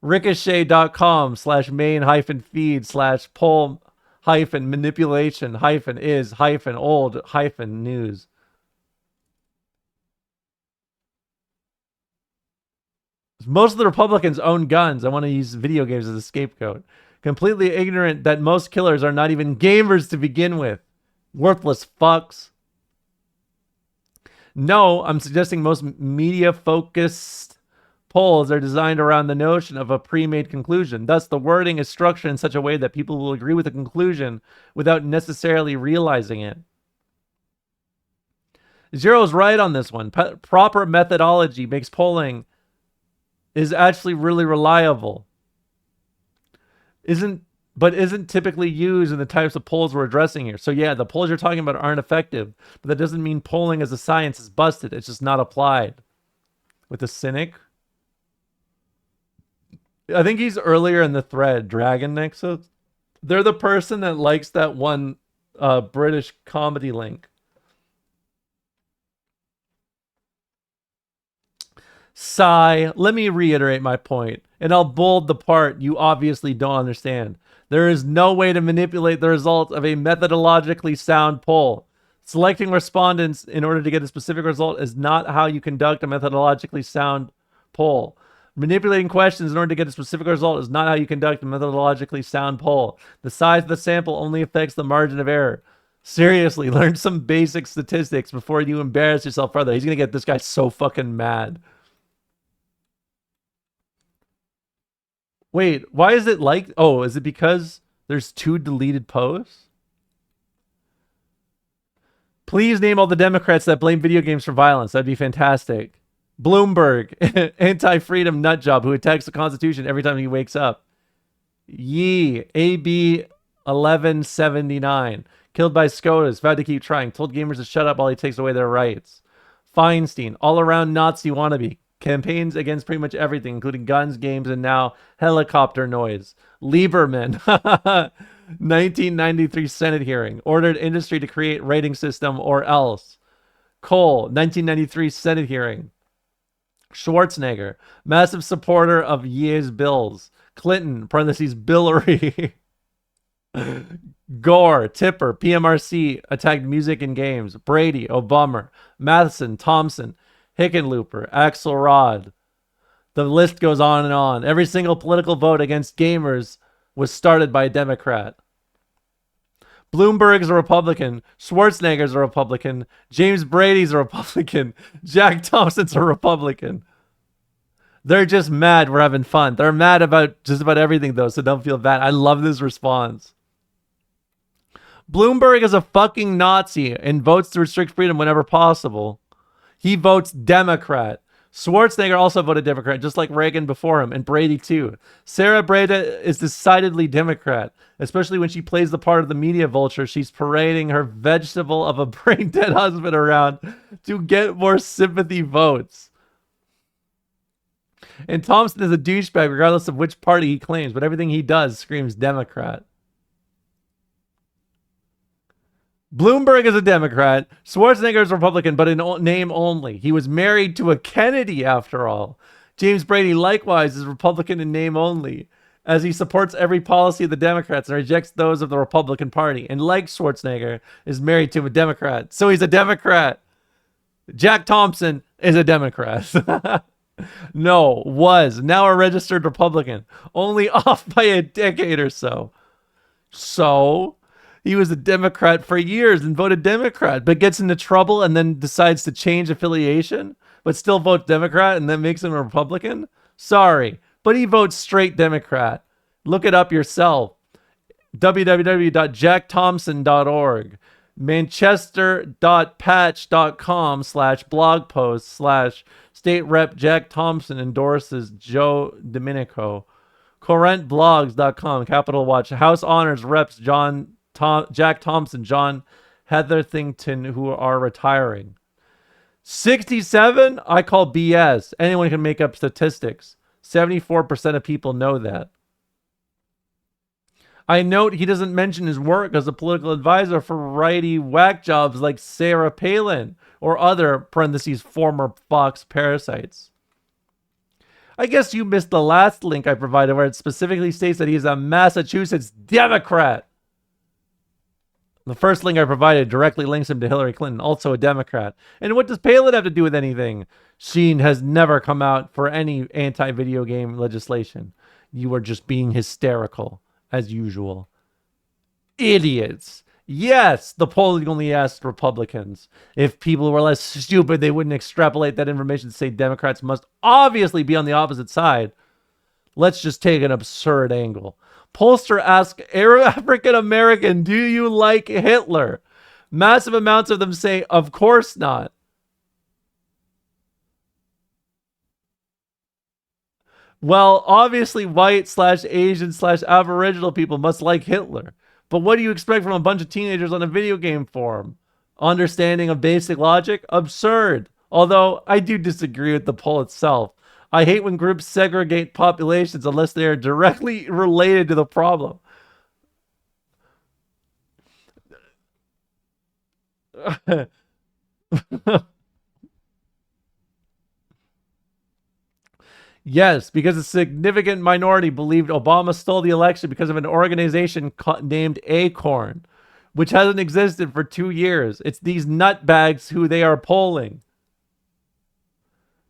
ricochet.com/main-feed/poll-manipulation-is-old-news. Most of the Republicans own guns. I want to use video games as a scapegoat. Completely ignorant that most killers are not even gamers to begin with. Worthless fucks. No, I'm suggesting most media-focused polls are designed around the notion of a pre-made conclusion. Thus, the wording is structured in such a way that people will agree with the conclusion without necessarily realizing it. Zero's right on this one. Proper methodology makes polling is actually really reliable. Isn't typically used in the types of polls we're addressing here. So yeah, the polls you're talking about aren't effective, but that doesn't mean polling as a science is busted. It's just not applied. With a cynic. I think he's earlier in the thread, Dragon Nexus. They're the person that likes that one British comedy link. Sigh. Let me reiterate my point, and I'll bold the part you obviously don't understand. There is no way to manipulate the results of a methodologically sound poll. Selecting respondents in order to get a specific result is not how you conduct a methodologically sound poll. Manipulating questions in order to get a specific result is not how you conduct a methodologically sound poll. The size of the sample only affects the margin of error. Seriously, learn some basic statistics before you embarrass yourself further. He's going to get this guy so fucking mad. Wait, why is it like... Oh, is it because there's 2 deleted posts? Please name all the Democrats that blame video games for violence. That'd be fantastic. Bloomberg, anti-freedom nutjob who attacks the Constitution every time he wakes up. Yee, AB 1179, killed by SCOTUS, vowed to keep trying, told gamers to shut up while he takes away their rights. Feinstein, all-around Nazi wannabe, campaigns against pretty much everything, including guns, games, and now helicopter noise. Lieberman, 1993 Senate hearing, ordered industry to create rating system or else. Cole, 1993 Senate hearing. Schwarzenegger, massive supporter of Ye's bills. Clinton, parentheses, Billary. Gore, Tipper, PMRC, attacked music and games. Brady, Obama, Matheson, Thompson, Hickenlooper, Axelrod. The list goes on and on. Every single political vote against gamers was started by a Democrat. Bloomberg's a Republican. Schwarzenegger's a Republican. James Brady's a Republican. Jack Thompson's a Republican. They're just mad we're having fun. They're mad about just about everything, though, so don't feel bad. I love this response. Bloomberg is a fucking Nazi and votes to restrict freedom whenever possible. He votes Democrat. Schwarzenegger also voted Democrat, just like Reagan before him, and Brady too. Sarah Breda is decidedly Democrat, especially when she plays the part of the media vulture. She's parading her vegetable of a brain-dead husband around to get more sympathy votes. And Thompson is a douchebag regardless of which party he claims, but everything he does screams Democrat. Bloomberg is a Democrat. Schwarzenegger is Republican, but in name only. He was married to a Kennedy, after all. James Brady, likewise, is Republican in name only, as he supports every policy of the Democrats and rejects those of the Republican Party. And like Schwarzenegger, is married to a Democrat. So he's a Democrat. Jack Thompson is a Democrat. No, was. Now a registered Republican. Only off by a decade or so. So... he was a Democrat for years and voted Democrat, but gets into trouble and then decides to change affiliation, but still votes Democrat and then makes him a Republican? Sorry, but he votes straight Democrat. Look it up yourself. www.jackthompson.org. Manchester.patch.com/blog post/state rep Jack Thompson endorses Joe Domenico. Currentblogs.com, Capital Watch. House honors reps Jack Thompson, John Heatherthington, who are retiring. 67? I call BS. Anyone can make up statistics. 74% of people know that. I note he doesn't mention his work as a political advisor for righty whack jobs like Sarah Palin or other, parentheses, former Fox parasites. I guess you missed the last link I provided where it specifically states that he's a Massachusetts Democrat. The first link I provided directly links him to Hillary Clinton, also a Democrat. And what does Palin have to do with anything? Sheen has never come out for any anti-video game legislation. You are just being hysterical, as usual. Idiots. Yes, the polling only asked Republicans. If people were less stupid, they wouldn't extrapolate that information to say Democrats must obviously be on the opposite side. Let's just take an absurd angle. Pollster asks African American, do you like Hitler? Massive amounts of them say, of course not. Well, obviously white/Asian/Aboriginal people must like Hitler. But what do you expect from a bunch of teenagers on a video game forum? Understanding of basic logic? Absurd. Although I do disagree with the poll itself. I hate when groups segregate populations unless they are directly related to the problem. Yes, because a significant minority believed Obama stole the election because of an organization named Acorn, which hasn't existed for 2 years. It's these nutbags who they are polling.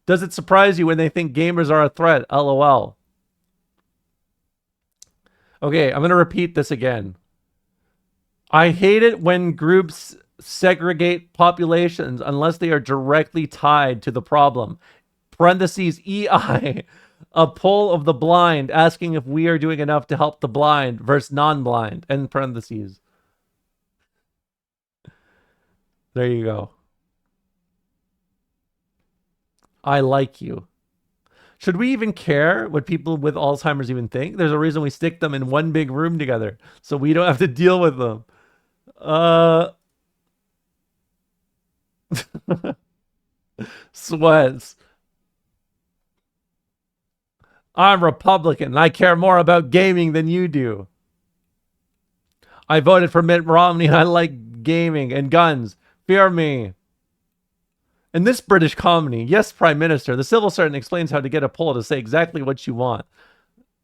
Does it surprise you when they think gamers are a threat? LOL. Okay, I'm going to repeat this again. I hate it when groups segregate populations unless they are directly tied to the problem. Parentheses EI, a poll of the blind asking if we are doing enough to help the blind versus non-blind, end parentheses. There you go. I like you. Should we even care what people with Alzheimer's even think? There's a reason we stick them in one big room together, so we don't have to deal with them. Sweats. I'm Republican, and I care more about gaming than you do. I voted for Mitt Romney, and I like gaming and guns. Fear me. In this British comedy, yes, Prime Minister, the civil servant explains how to get a poll to say exactly what you want.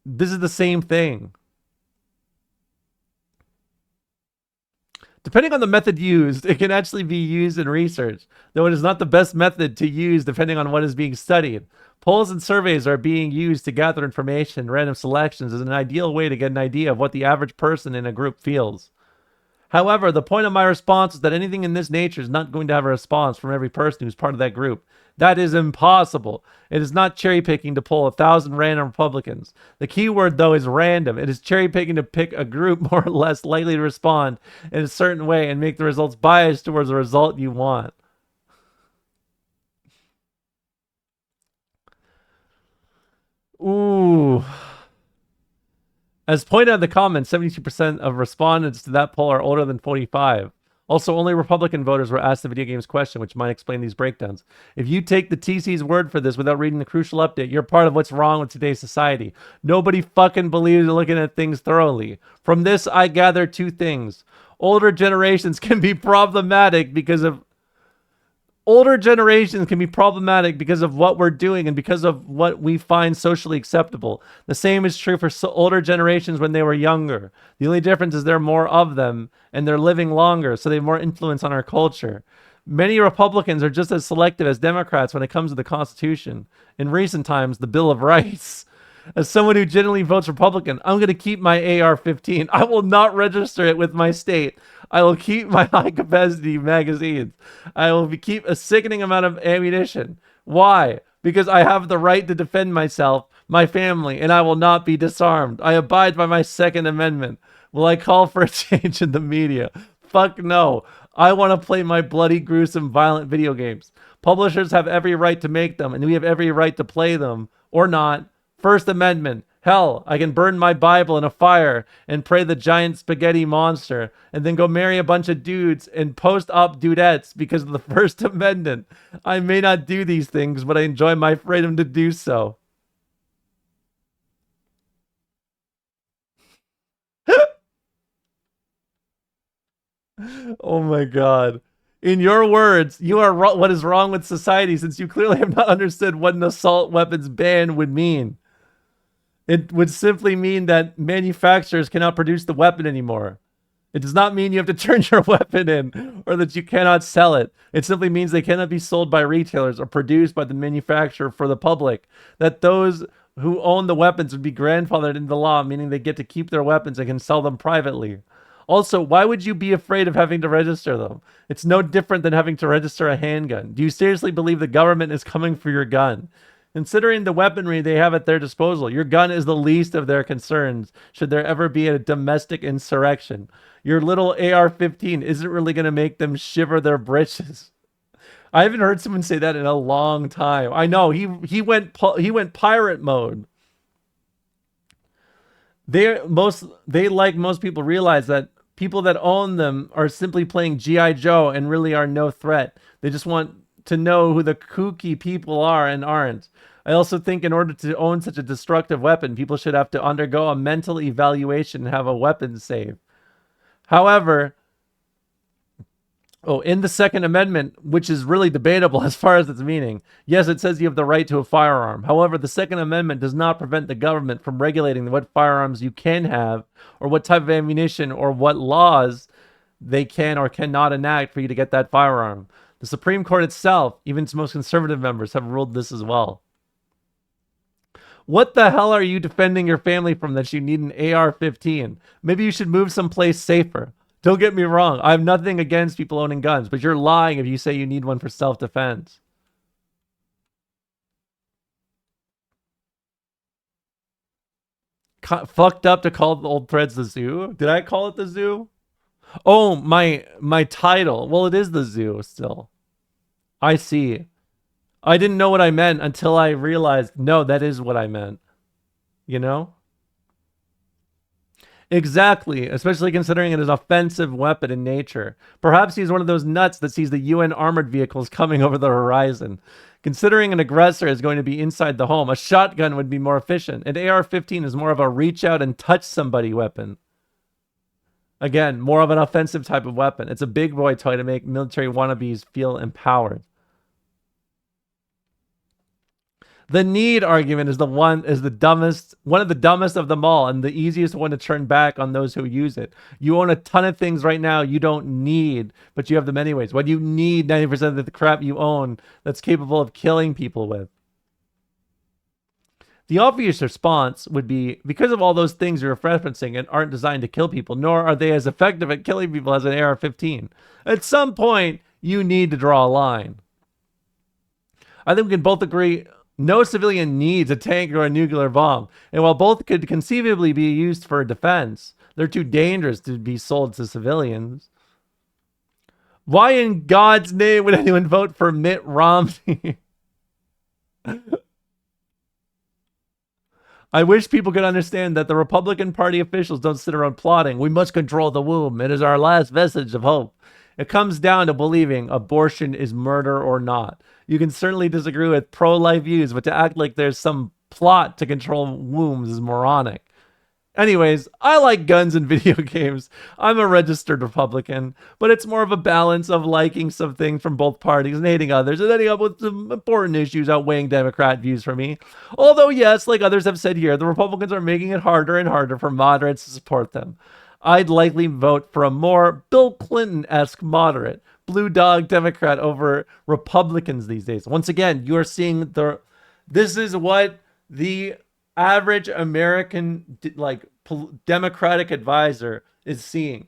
This is the same thing. Depending on the method used, it can actually be used in research, though it is not the best method to use depending on what is being studied. Polls and surveys are being used to gather information. Random selections is an ideal way to get an idea of what the average person in a group feels. However, the point of my response is that anything in this nature is not going to have a response from every person who's part of that group. That is impossible. It is not cherry picking to poll 1,000 random Republicans. The key word, though, is random. It is cherry picking to pick a group more or less likely to respond in a certain way and make the results biased towards the result you want. Ooh. As pointed out in the comments, 72% of respondents to that poll are older than 45. Also, only Republican voters were asked the video games question, which might explain these breakdowns. If you take the TC's word for this without reading the crucial update, you're part of what's wrong with today's society. Nobody fucking believes in looking at things thoroughly. From this, I gather two things. Older generations can be problematic because of what we're doing and because of what we find socially acceptable. The same is true for older generations when they were younger. The only difference is there are more of them and they're living longer, so they have more influence on our culture. Many Republicans are just as selective as Democrats when it comes to the Constitution. In recent times, the Bill of Rights. As someone who generally votes Republican, I'm going to keep my AR-15. I will not register it with my state. I will keep my high-capacity magazines. I will keep a sickening amount of ammunition. Why? Because I have the right to defend myself, my family, and I will not be disarmed. I abide by my Second Amendment. Will I call for a change in the media? Fuck no. I want to play my bloody, gruesome, violent video games. Publishers have every right to make them, and we have every right to play them. Or not. First Amendment. Hell, I can burn my Bible in a fire and pray the giant spaghetti monster and then go marry a bunch of dudes and post-op dudettes because of the First Amendment. I may not do these things, but I enjoy my freedom to do so. Oh my God. In your words, you are what is wrong with society since you clearly have not understood what an assault weapons ban would mean. It would simply mean that manufacturers cannot produce the weapon anymore. It does not mean you have to turn your weapon in or that you cannot sell it. It simply means they cannot be sold by retailers or produced by the manufacturer for the public. That those who own the weapons would be grandfathered into the law, meaning they get to keep their weapons and can sell them privately. Also, why would you be afraid of having to register them? It's no different than having to register a handgun. Do you seriously believe the government is coming for your gun? Considering the weaponry they have at their disposal, your gun is the least of their concerns should there ever be a domestic insurrection. Your little AR-15 isn't really going to make them shiver their britches. I haven't heard someone say that in a long time. I know, he went pirate mode. They, like most people, realize that people that own them are simply playing G.I. Joe and really are no threat. They just want to know who the kooky people are and aren't. I also think in order to own such a destructive weapon, people should have to undergo a mental evaluation and have a weapon save. However, in the Second Amendment, which is really debatable as far as its meaning, yes, it says you have the right to a firearm. However, the Second Amendment does not prevent the government from regulating what firearms you can have or what type of ammunition or what laws they can or cannot enact for you to get that firearm. The Supreme Court itself, even its most conservative members, have ruled this as well. What the hell are you defending your family from that you need an AR-15? Maybe you should move someplace safer. Don't get me wrong. I have nothing against people owning guns, but you're lying if you say you need one for self-defense. Fucked up to call the old threads the zoo? Did I call it the zoo? Oh, my title. Well, it is the zoo still. I see. I didn't know what I meant until I realized, no, that is what I meant. You know? Exactly, especially considering it is an offensive weapon in nature. Perhaps he's one of those nuts that sees the UN armored vehicles coming over the horizon. Considering an aggressor is going to be inside the home, a shotgun would be more efficient. An AR-15 is more of a reach out and touch somebody weapon. Again, more of an offensive type of weapon. It's a big boy toy to make military wannabes feel empowered. The need argument is one of the dumbest of them all, and the easiest one to turn back on those who use it. You own a ton of things right now you don't need, but you have them anyways. What do you need 90% of the crap you own that's capable of killing people with? The obvious response would be, because of all those things you're referencing and aren't designed to kill people, nor are they as effective at killing people as an AR-15. At some point, you need to draw a line. I think we can both agree no civilian needs a tank or a nuclear bomb. And while both could conceivably be used for defense, they're too dangerous to be sold to civilians. Why in God's name would anyone vote for Mitt Romney? I wish people could understand that the Republican Party officials don't sit around plotting. We must control the womb. It is our last vestige of hope. It comes down to believing abortion is murder or not. You can certainly disagree with pro-life views, but to act like there's some plot to control wombs is moronic. Anyways, I like guns in video games. I'm a registered Republican, but it's more of a balance of liking some things from both parties and hating others and ending up with some important issues outweighing Democrat views for me. Although, yes, like others have said here, the Republicans are making it harder and harder for moderates to support them. I'd likely vote for a more Bill Clinton-esque moderate, blue dog Democrat over Republicans these days. Once again, you are seeing this is what the average American Democratic advisor is seeing.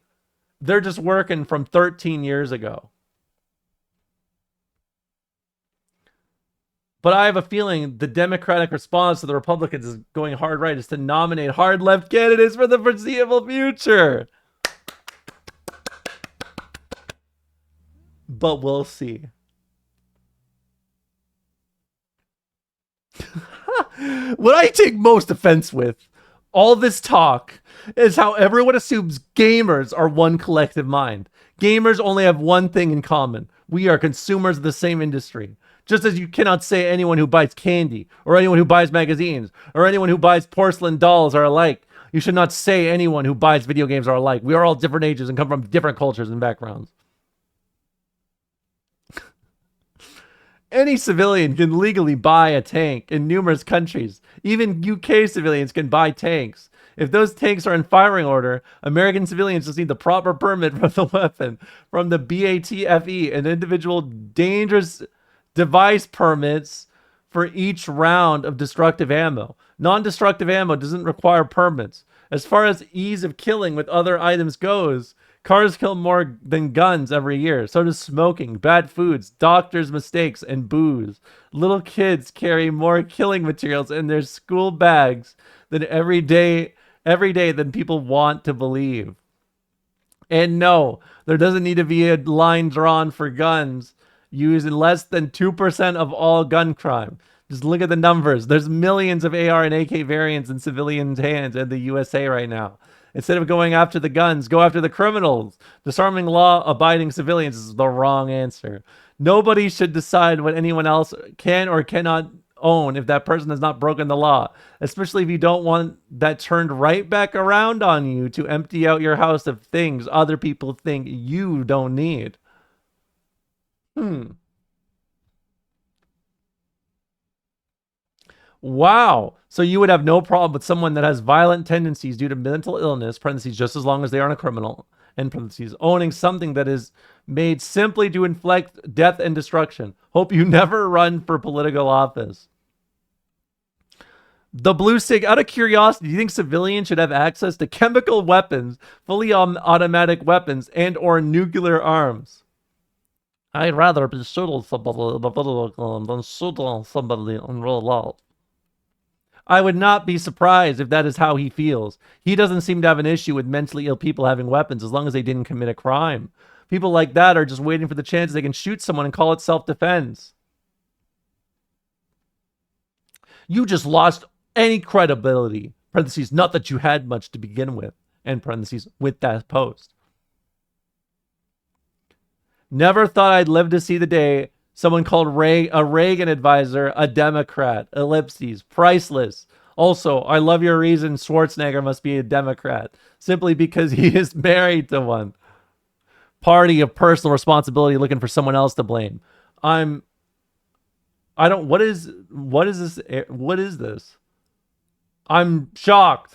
They're just working from 13 years ago. But I have a feeling the Democratic response to the Republicans is going hard right is to nominate hard left candidates for the foreseeable future. But we'll see. What I take most offense with all this talk is how everyone assumes gamers are one collective mind. Gamers only have one thing in common. We are consumers of the same industry. Just as you cannot say anyone who buys candy, or anyone who buys magazines, or anyone who buys porcelain dolls are alike, you should not say anyone who buys video games are alike. We are all different ages and come from different cultures and backgrounds. Any civilian can legally buy a tank in numerous countries. Even UK civilians can buy tanks. If those tanks are in firing order, American civilians just need the proper permit for the weapon from the BATFE and individual dangerous device permits for each round of destructive ammo. Non-destructive ammo doesn't require permits. As far as ease of killing with other items goes, cars kill more than guns every year. So does smoking, bad foods, doctors' mistakes, and booze. Little kids carry more killing materials in their school bags than every day than people want to believe. And no, there doesn't need to be a line drawn for guns used in less than 2% of all gun crime. Just look at the numbers. There's millions of AR and AK variants in civilians' hands in the USA right now. Instead of going after the guns, go after the criminals. Disarming law-abiding civilians is the wrong answer. Nobody should decide what anyone else can or cannot own if that person has not broken the law, especially if you don't want that turned right back around on you to empty out your house of things other people think you don't need. Wow. So you would have no problem with someone that has violent tendencies due to mental illness, parentheses, just as long as they aren't a criminal, end parentheses, owning something that is made simply to inflict death and destruction. Hope you never run for political office. The Blue Sig, out of curiosity, do you think civilians should have access to chemical weapons, fully automatic weapons, and or nuclear arms? I'd rather be shooting somebody in a video game than shooting somebody in real life. I would not be surprised if that is how he feels. He doesn't seem to have an issue with mentally ill people having weapons as long as they didn't commit a crime. People like that are just waiting for the chance they can shoot someone and call it self-defense. You just lost any credibility, parentheses, not that you had much to begin with, end parentheses, with that post. Never thought I'd live to see the day someone called a Reagan advisor a Democrat. Ellipses. Priceless. Also, I love your reason Schwarzenegger must be a Democrat. Simply because he is married to one. Party of personal responsibility looking for someone else to blame. What is this? I'm shocked.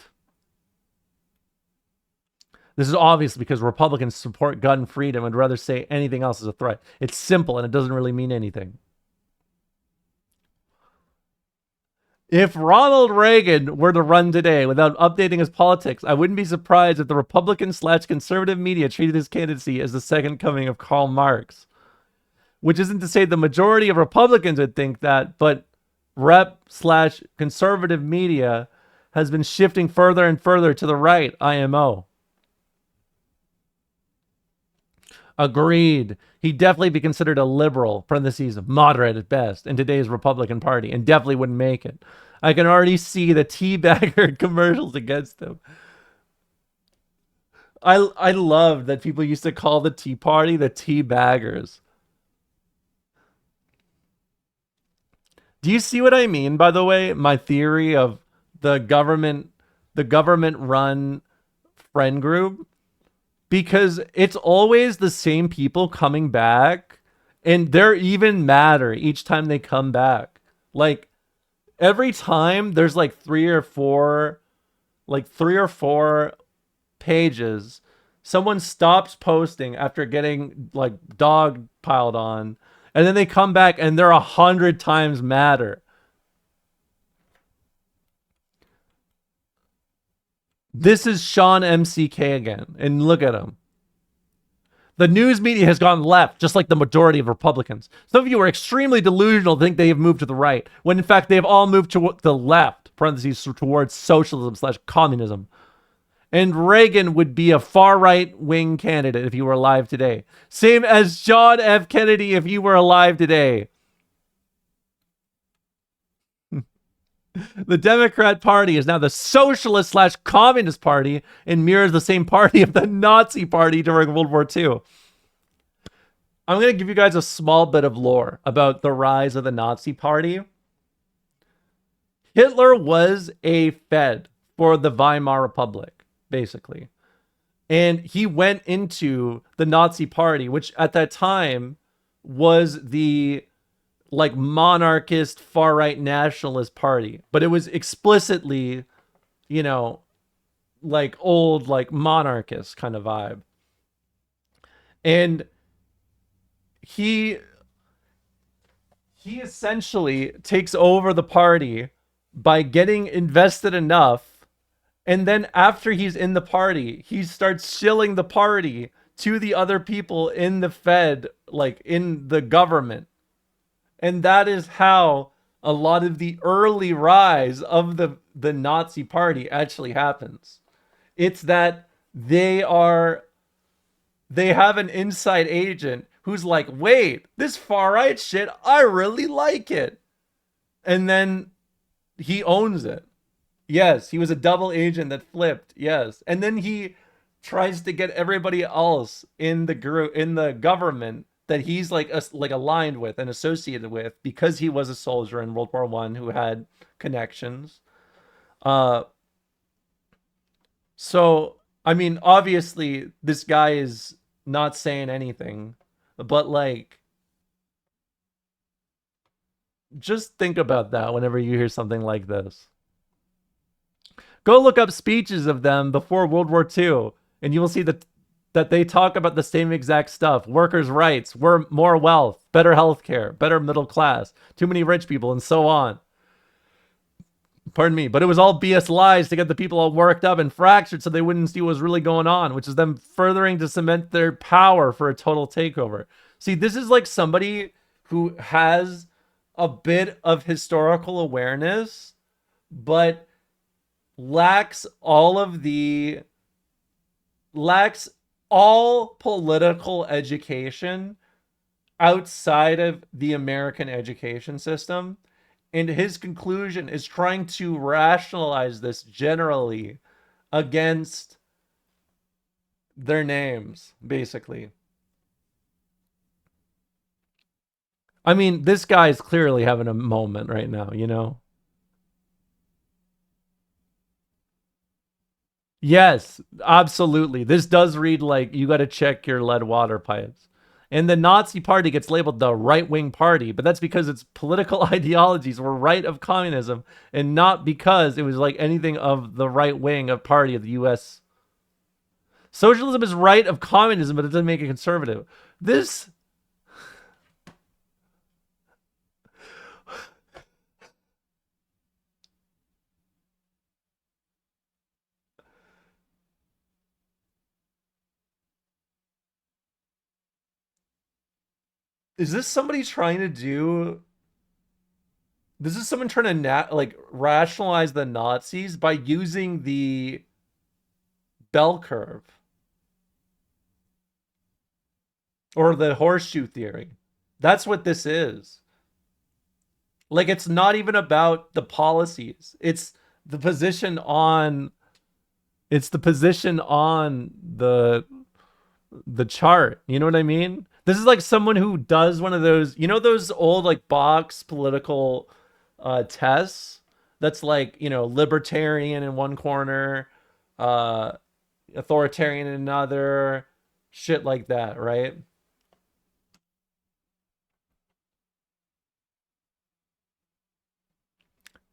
This is obviously because Republicans support gun freedom and would rather say anything else is a threat. It's simple and it doesn't really mean anything. If Ronald Reagan were to run today without updating his politics, I wouldn't be surprised if the Republican/conservative media treated his candidacy as the second coming of Karl Marx. Which isn't to say the majority of Republicans would think that, but rep/conservative media has been shifting further and further to the right, IMO. Agreed. He'd definitely be considered a liberal, parentheses, moderate at best, in today's Republican Party, and definitely wouldn't make it. I can already see the teabagger commercials against him. I love that people used to call the Tea Party the Tea Baggers. Do you see what I mean, by the way? My theory of the government run friend group? Because it's always the same people coming back, and they're even madder each time they come back. Like, every time there's like three or four pages, someone stops posting after getting like dog piled on, and then they come back and they're 100 times madder. This is Sean MCK again, and look at him. The news media has gone left, just like the majority of Republicans. Some of you are extremely delusional to think they have moved to the right, when in fact they have all moved to the left, parentheses, towards socialism/communism. And Reagan would be a far-right wing candidate if he were alive today. Same as John F. Kennedy if he were alive today. The Democrat Party is now the socialist/communist party and mirrors the same party of the Nazi Party during World War II. I'm going to give you guys a small bit of lore about the rise of the Nazi Party. Hitler was a Fed for the Weimar Republic, basically. And he went into the Nazi Party, which at that time was the like monarchist far-right nationalist party, but it was explicitly, you know, like old like monarchist kind of vibe. And he essentially takes over the party by getting invested enough, and then after he's in the party, he starts shilling the party to the other people in the Fed, like in the government. And that is how a lot of the early rise of the Nazi Party actually happens. It's that they have an inside agent who's like, wait, this far-right shit, I really like it. And then he owns it. Yes, he was a double agent that flipped. Yes. And then he tries to get everybody else in the group, in the government, that he's like aligned with and associated with, because he was a soldier in World War I who had connections. So, I mean, obviously, this guy is not saying anything, but like, just think about that whenever you hear something like this. Go look up speeches of them before World War II, and you will see that they talk about the same exact stuff. Workers' rights, more wealth, better healthcare, better middle class, too many rich people, and so on. Pardon me, but it was all BS lies to get the people all worked up and fractured so they wouldn't see what was really going on, which is them furthering to cement their power for a total takeover. See, this is like somebody who has a bit of historical awareness, but lacks all political education outside of the American education system. And his conclusion is trying to rationalize this generally against their names, basically. I mean, this guy is clearly having a moment right now, you know? Yes, absolutely. This does read like you got to check your lead water pipes. And the Nazi Party gets labeled the right-wing party, but that's because its political ideologies were right of communism and not because it was like anything of the right wing of party of the U.S. Socialism is right of communism, but it doesn't make it conservative. This... Is this somebody trying to do... This is someone trying to rationalize the Nazis by using the bell curve. Or the horseshoe theory. That's what this is. Like, it's not even about the policies. It's the position on It's the position on the chart. You know what I mean? This is like someone who does one of those, you know, those old like box political tests that's like, you know, libertarian in one corner, authoritarian in another, shit like that, right?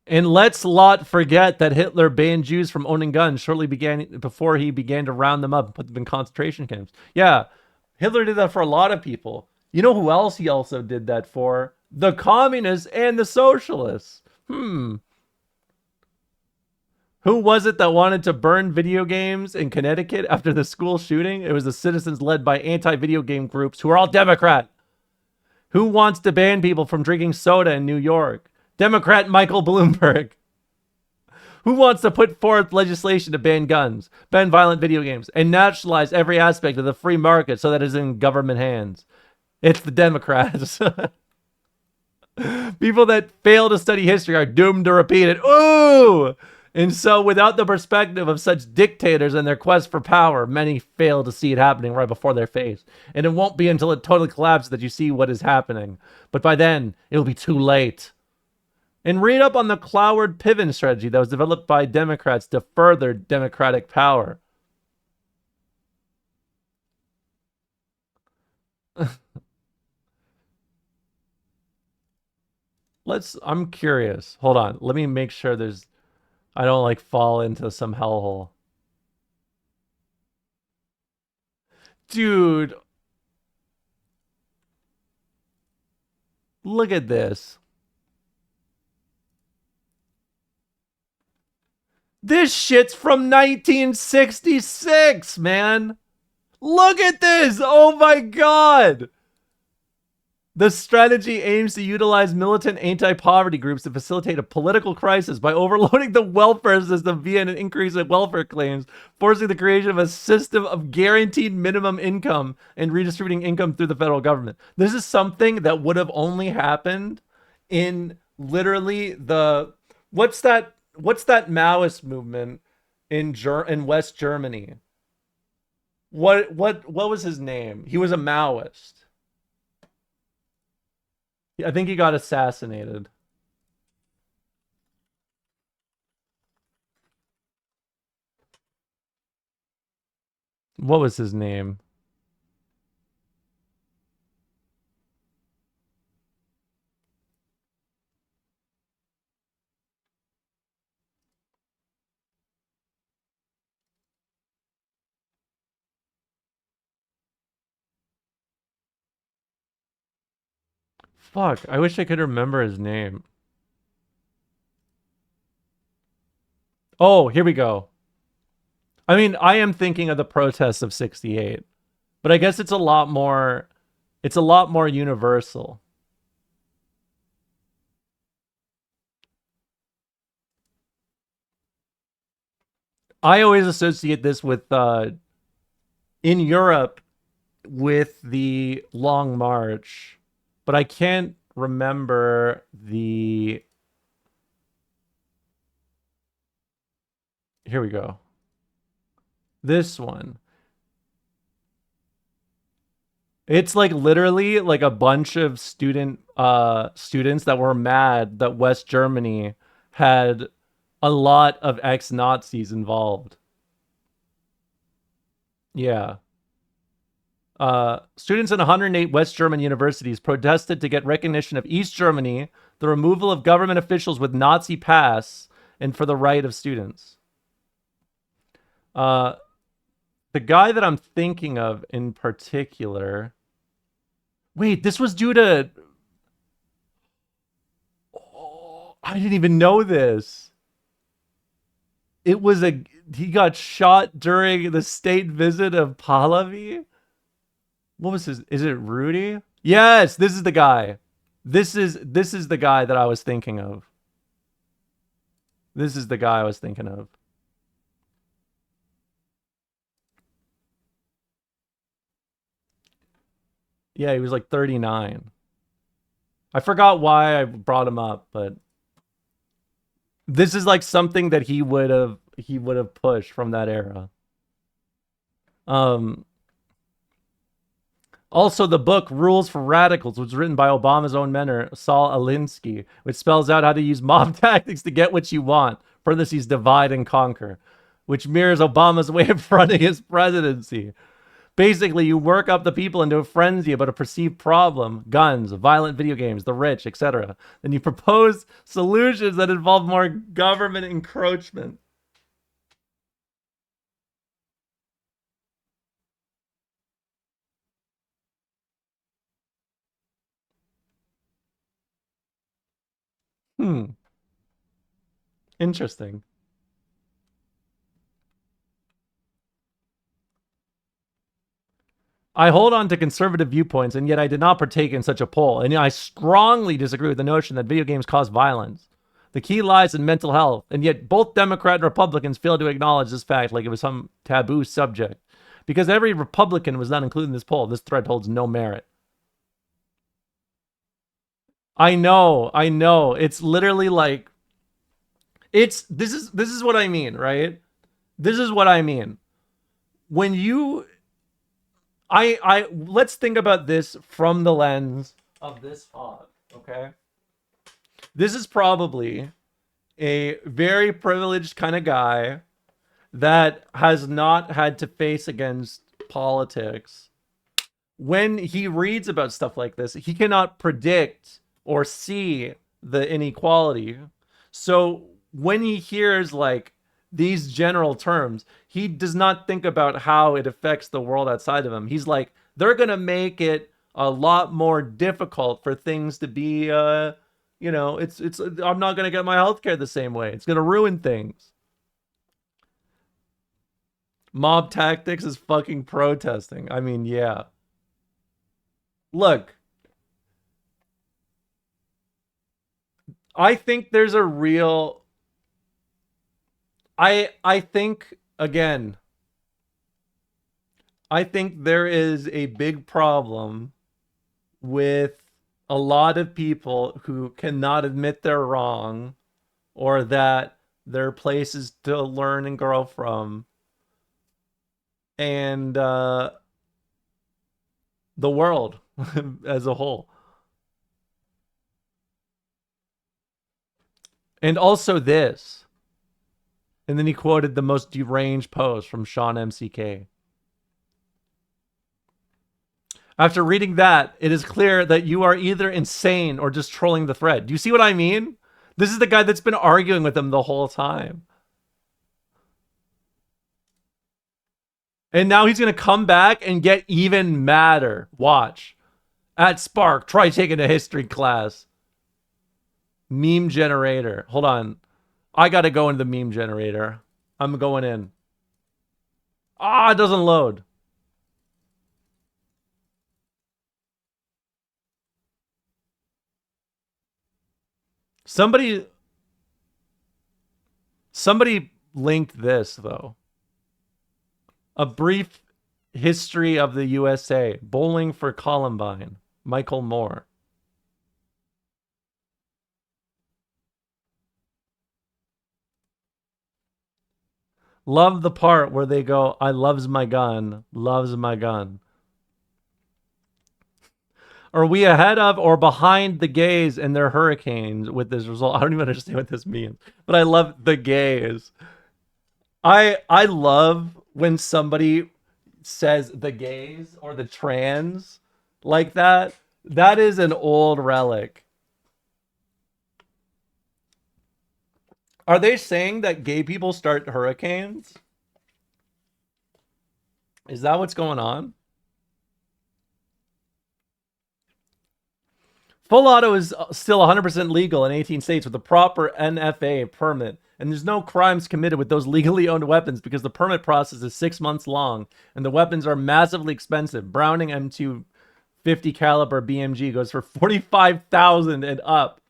And let's not forget that Hitler banned Jews from owning guns before he began to round them up and put them in concentration camps. Yeah, Hitler did that for a lot of people. You know who else he also did that for? The communists and the socialists. Who was it that wanted to burn video games in Connecticut after the school shooting? It was the citizens led by anti-video game groups who are all Democrat. Who wants to ban people from drinking soda in New York? Democrat Michael Bloomberg. Who wants to put forth legislation to ban guns, ban violent video games, and nationalize every aspect of the free market so that it's in government hands? It's the Democrats. People that fail to study history are doomed to repeat it. Ooh! And so without the perspective of such dictators and their quest for power, many fail to see it happening right before their face. And it won't be until it totally collapses that you see what is happening. But by then, it will be too late. And read up on the Cloward Piven strategy that was developed by Democrats to further democratic power. I'm curious. Hold on. Let me make sure I don't like fall into some hellhole. Dude. Look at this. This shit's from 1966, man. Look at this. Oh my God. The strategy aims to utilize militant anti-poverty groups to facilitate a political crisis by overloading the welfare system via an increase in welfare claims, forcing the creation of a system of guaranteed minimum income and redistributing income through the federal government. This is something that would have only happened in literally what's that Maoist movement in West Germany? What was his name? He was a Maoist. I think he got assassinated. What was his name? Fuck, I wish I could remember his name. Oh, here we go. I mean, I am thinking of the protests of 68, but I guess it's a lot more universal. I always associate this with in Europe with the Long March, but I can't remember the... Here we go. This one. It's like literally like a bunch of students that were mad that West Germany had a lot of ex-Nazis involved. Yeah. Students in 108 West German universities protested to get recognition of East Germany, the removal of government officials with Nazi past, and for the right of students. The guy that I'm thinking of in particular... Wait, this was due to... Oh, I didn't even know this. It was he got shot during the state visit of Pahlavi? What was his... Is it Rudy? Yes, this is the guy. This is the guy that I was thinking of. This is the guy I was thinking of. Yeah, he was like 39. I forgot why I brought him up, but this is like something that he would have... he would have pushed from that era. Also, the book Rules for Radicals was written by Obama's own mentor, Saul Alinsky, which spells out how to use mob tactics to get what you want. Parentheses, divide and conquer, which mirrors Obama's way of running his presidency. Basically, you work up the people into a frenzy about a perceived problem, guns, violent video games, the rich, etc. Then you propose solutions that involve more government encroachment. Interesting. I hold on to conservative viewpoints, and yet I did not partake in such a poll. And I strongly disagree with the notion that video games cause violence. The key lies in mental health, and yet both Democrat and Republicans fail to acknowledge this fact like it was some taboo subject. Because every Republican was not included in this poll, this thread holds no merit. I know. It's literally like, this is what I mean, right? This is what I mean. When you, let's think about this from the lens of this font, okay? This is probably a very privileged kind of guy that has not had to face against politics. When he reads about stuff like this, he cannot predict or see the inequality. So when he hears like these general terms, he does not think about how it affects the world outside of him. He's like, they're going to make it a lot more difficult for things to be, you know, I'm not going to get my healthcare the same way. It's going to ruin things. Mob tactics is fucking protesting. I mean, yeah. Look, I think there's a real, I think, again, I think there is a big problem with a lot of people who cannot admit they're wrong or that there are places to learn and grow from. And the world as a whole. And also this. And then he quoted the most deranged post from Sean MCK. After reading that, it is clear that you are either insane or just trolling the thread. Do you see what I mean? This is the guy that's been arguing with him the whole time. And now he's going to come back and get even madder. Watch. At Spark, try taking a history class. Meme generator. Hold on. I got to go into the meme generator. I'm going in. Ah, it doesn't load. Somebody linked this, though. A brief history of the USA. Bowling for Columbine. Michael Moore. Love the part where they go, I loves my gun, loves my gun. Are we ahead of or behind the gays and their hurricanes with this result? I don't even understand what this means, but I love the gays. I love when somebody says the gays or the trans like that. That is an old relic. Are they saying that gay people start hurricanes? Is that what's going on? Full auto is still 100% legal in 18 states with a proper NFA permit. And there's no crimes committed with those legally owned weapons because the permit process is 6 months long and the weapons are massively expensive. Browning M250 caliber BMG goes for $45,000 and up.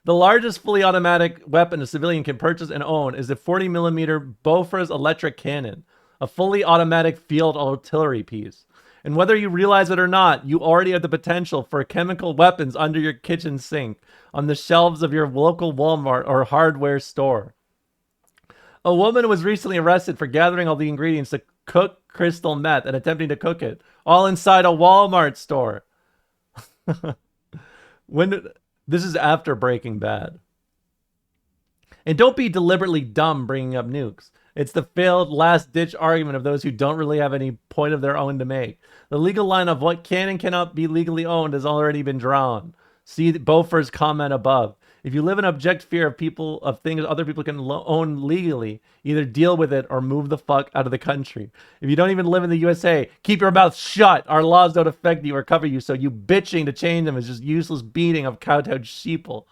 The largest fully automatic weapon a civilian can purchase and own is a 40mm Bofors electric cannon, a fully automatic field artillery piece. And whether you realize it or not, you already have the potential for chemical weapons under your kitchen sink, on the shelves of your local Walmart or hardware store. A woman was recently arrested for gathering all the ingredients to cook crystal meth and attempting to cook it, all inside a Walmart store. This is after Breaking Bad. And don't be deliberately dumb bringing up nukes. It's the failed last-ditch argument of those who don't really have any point of their own to make. The legal line of what can and cannot be legally owned has already been drawn. See Bofer's comment above. If you live in abject fear of things other people can own legally, either deal with it or move the fuck out of the country. If you don't even live in the USA, keep your mouth shut. Our laws don't affect you or cover you, so you bitching to change them is just useless beating of kowtowed sheeple.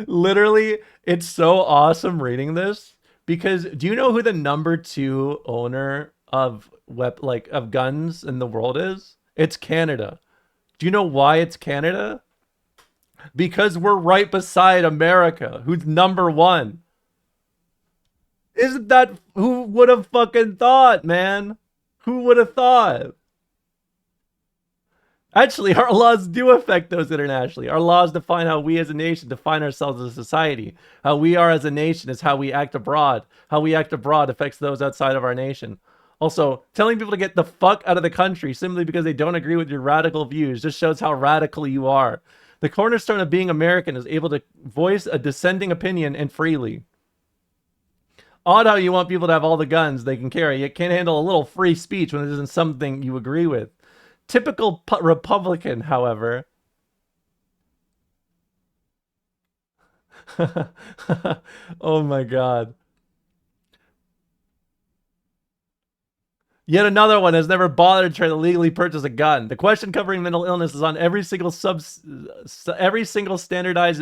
Literally, it's so awesome reading this because do you know who the number 2 owner of of guns in the world is? It's Canada. Do you know why it's Canada? Because we're right beside America, who's number 1. Isn't that, who would have fucking thought, man? Who would have thought? Actually, our laws do affect those internationally. Our laws define how we as a nation define ourselves as a society. How we are as a nation is how we act abroad. How we act abroad affects those outside of our nation. Also, telling people to get the fuck out of the country simply because they don't agree with your radical views just shows how radical you are. The cornerstone of being American is able to voice a dissenting opinion and freely. Odd how you want people to have all the guns they can carry, yet can't handle a little free speech when it isn't something you agree with. Typical Republican, however. Oh my God. Yet another one has never bothered to try to legally purchase a gun. The question covering mental illness is on every single standardized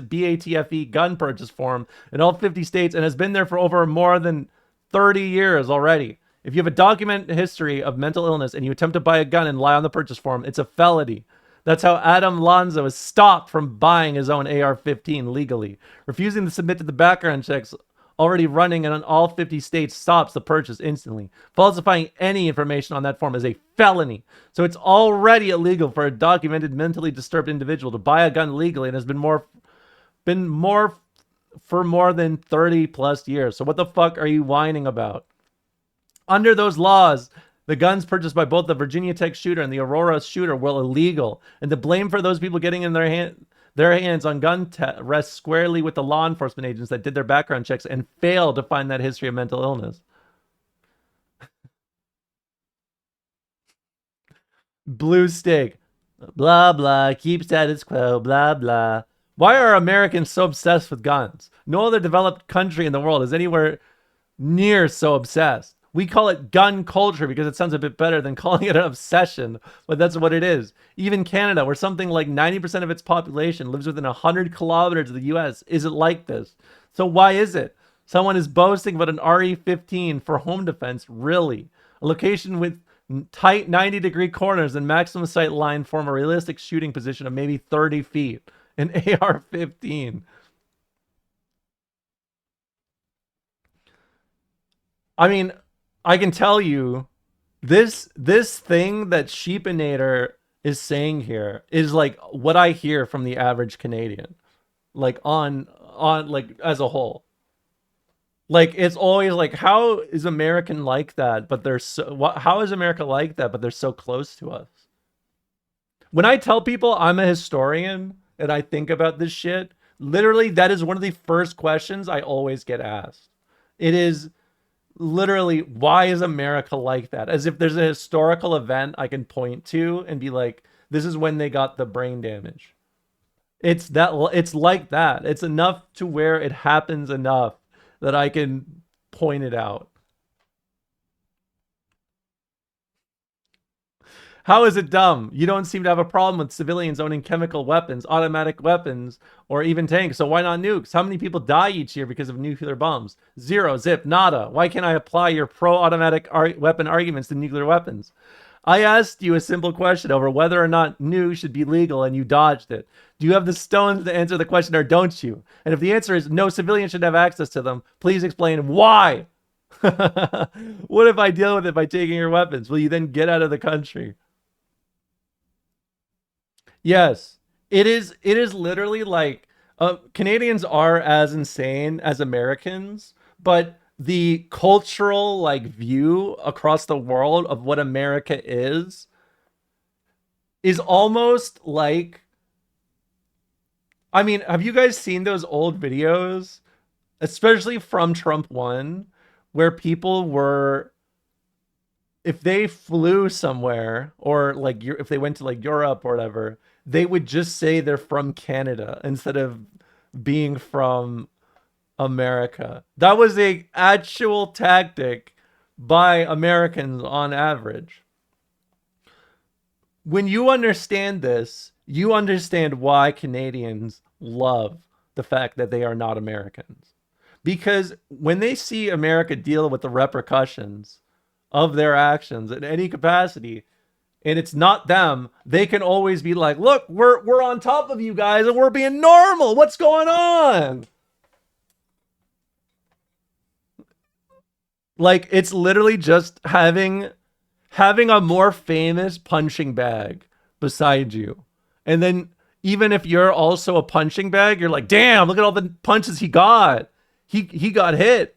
BATFE gun purchase form in all 50 states and has been there for over more than 30 years already. If you have a documented history of mental illness and you attempt to buy a gun and lie on the purchase form, it's a felony. That's how Adam Lanza was stopped from buying his own AR-15 legally. Refusing to submit to the background checks already running in all 50 states stops the purchase instantly. Falsifying any information on that form is a felony. So it's already illegal for a documented mentally disturbed individual to buy a gun legally and has been for more than 30 plus years. So what the fuck are you whining about? Under those laws, the guns purchased by both the Virginia Tech shooter and the Aurora shooter were illegal, and the blame for those people getting in their hands on gun rests squarely with the law enforcement agents that did their background checks and failed to find that history of mental illness. Blue Stick. Blah, blah. Keep status quo. Blah, blah. Why are Americans so obsessed with guns? No other developed country in the world is anywhere near so obsessed. We call it gun culture because it sounds a bit better than calling it an obsession, but that's what it is. Even Canada, where something like 90% of its population lives within 100 kilometers of the US, isn't like this. So why is it? Someone is boasting about an RE-15 for home defense, really? A location with tight 90-degree corners and maximum sight line form a realistic shooting position of maybe 30 feet. An AR-15. I mean, I can tell you, this thing that Sheepinator is saying here is like what I hear from the average Canadian, like on like as a whole. Like it's always like, how is American like that? But they're so how is America like that? But they're so close to us. When I tell people I'm a historian and I think about this shit, literally that is one of the first questions I always get asked. It is literally, why is America like that? As if there's a historical event I can point to and be like, this is when they got the brain damage. It's like that. It's enough to where it happens enough that I can point it out. How is it dumb? You don't seem to have a problem with civilians owning chemical weapons, automatic weapons, or even tanks. So why not nukes? How many people die each year because of nuclear bombs? Zero, zip, nada. Why can't I apply your pro-automatic weapon arguments to nuclear weapons? I asked you a simple question over whether or not nukes should be legal and you dodged it. Do you have the stones to answer the question or don't you? And if the answer is no civilian should have access to them, please explain why. What if I deal with it by taking your weapons? Will you then get out of the country? Yes, it is literally like Canadians are as insane as Americans, but the cultural like view across the world of what America is almost like, I mean, have you guys seen those old videos, especially from Trump 1, where people were, if they flew somewhere or like if they went to like Europe or whatever, they would just say they're from Canada instead of being from America. That was a actual tactic by Americans on average. When you understand this, you understand why Canadians love the fact that they are not Americans. Because when they see America deal with the repercussions of their actions in any capacity, and it's not them, they can always be like, look, we're on top of you guys and we're being normal. What's going on? Like, it's literally just having a more famous punching bag beside you. And then even if you're also a punching bag, you're like, damn, look at all the punches he got. He got hit.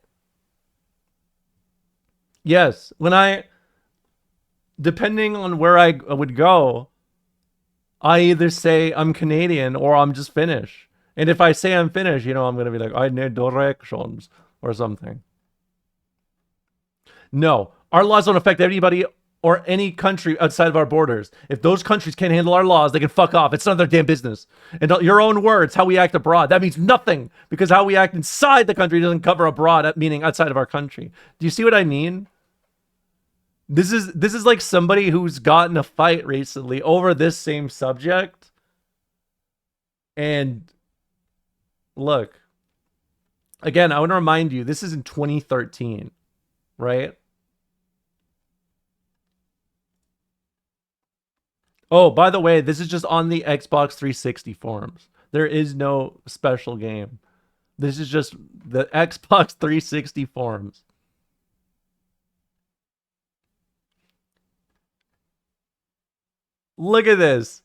Yes, depending on where I would go, I either say I'm Canadian or I'm just Finnish. And if I say I'm Finnish, you know, I'm going to be like, I need directions or something. No, our laws don't affect anybody or any country outside of our borders. If those countries can't handle our laws, they can fuck off. It's none of their damn business. And your own words, how we act abroad, that means nothing, because how we act inside the country doesn't cover abroad, meaning outside of our country. Do you see what I mean? This is like somebody who's gotten a fight recently over this same subject. And look, again, I want to remind you, this is in 2013, right? Oh, by the way, this is just on the Xbox 360 forums. There is no special game. This is just the Xbox 360 forums. Look at this.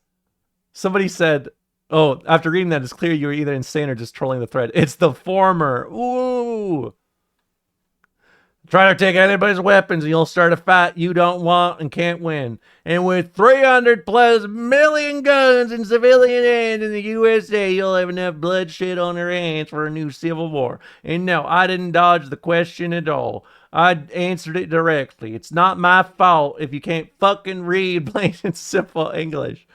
Somebody said, oh, after reading that, it's clear you were either insane or just trolling the thread. It's the former. Ooh. Try to take anybody's weapons and you'll start a fight you don't want and can't win. And with 300 plus million guns in civilian hands in the USA, you'll have enough bloodshed on your hands for a new civil war. And no, I didn't dodge the question at all. I answered it directly. It's not my fault if you can't fucking read plain and simple English.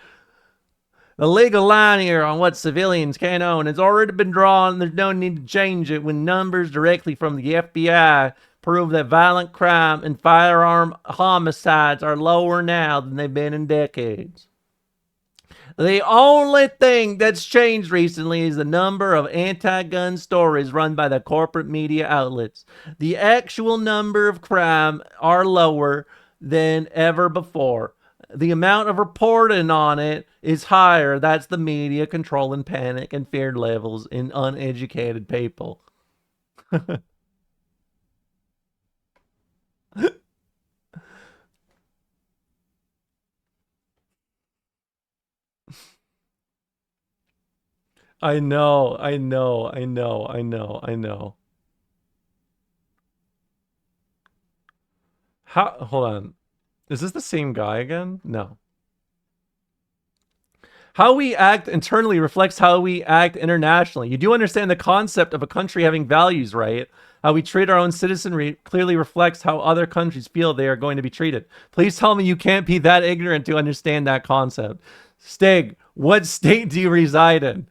The legal line here on what civilians can own has already been drawn. There's no need to change it when numbers directly from the FBI prove that violent crime and firearm homicides are lower now than they've been in decades. The only thing that's changed recently is the number of anti-gun stories run by the corporate media outlets. The actual number of crime are lower than ever before. The amount of reporting on it is higher. That's the media controlling panic and fear levels in uneducated people. I know. Hold on. Is this the same guy again? No. How we act internally reflects how we act internationally. You do understand the concept of a country having values, right? How we treat our own citizenry clearly reflects how other countries feel they are going to be treated. Please tell me you can't be that ignorant to understand that concept. Stig, what state do you reside in?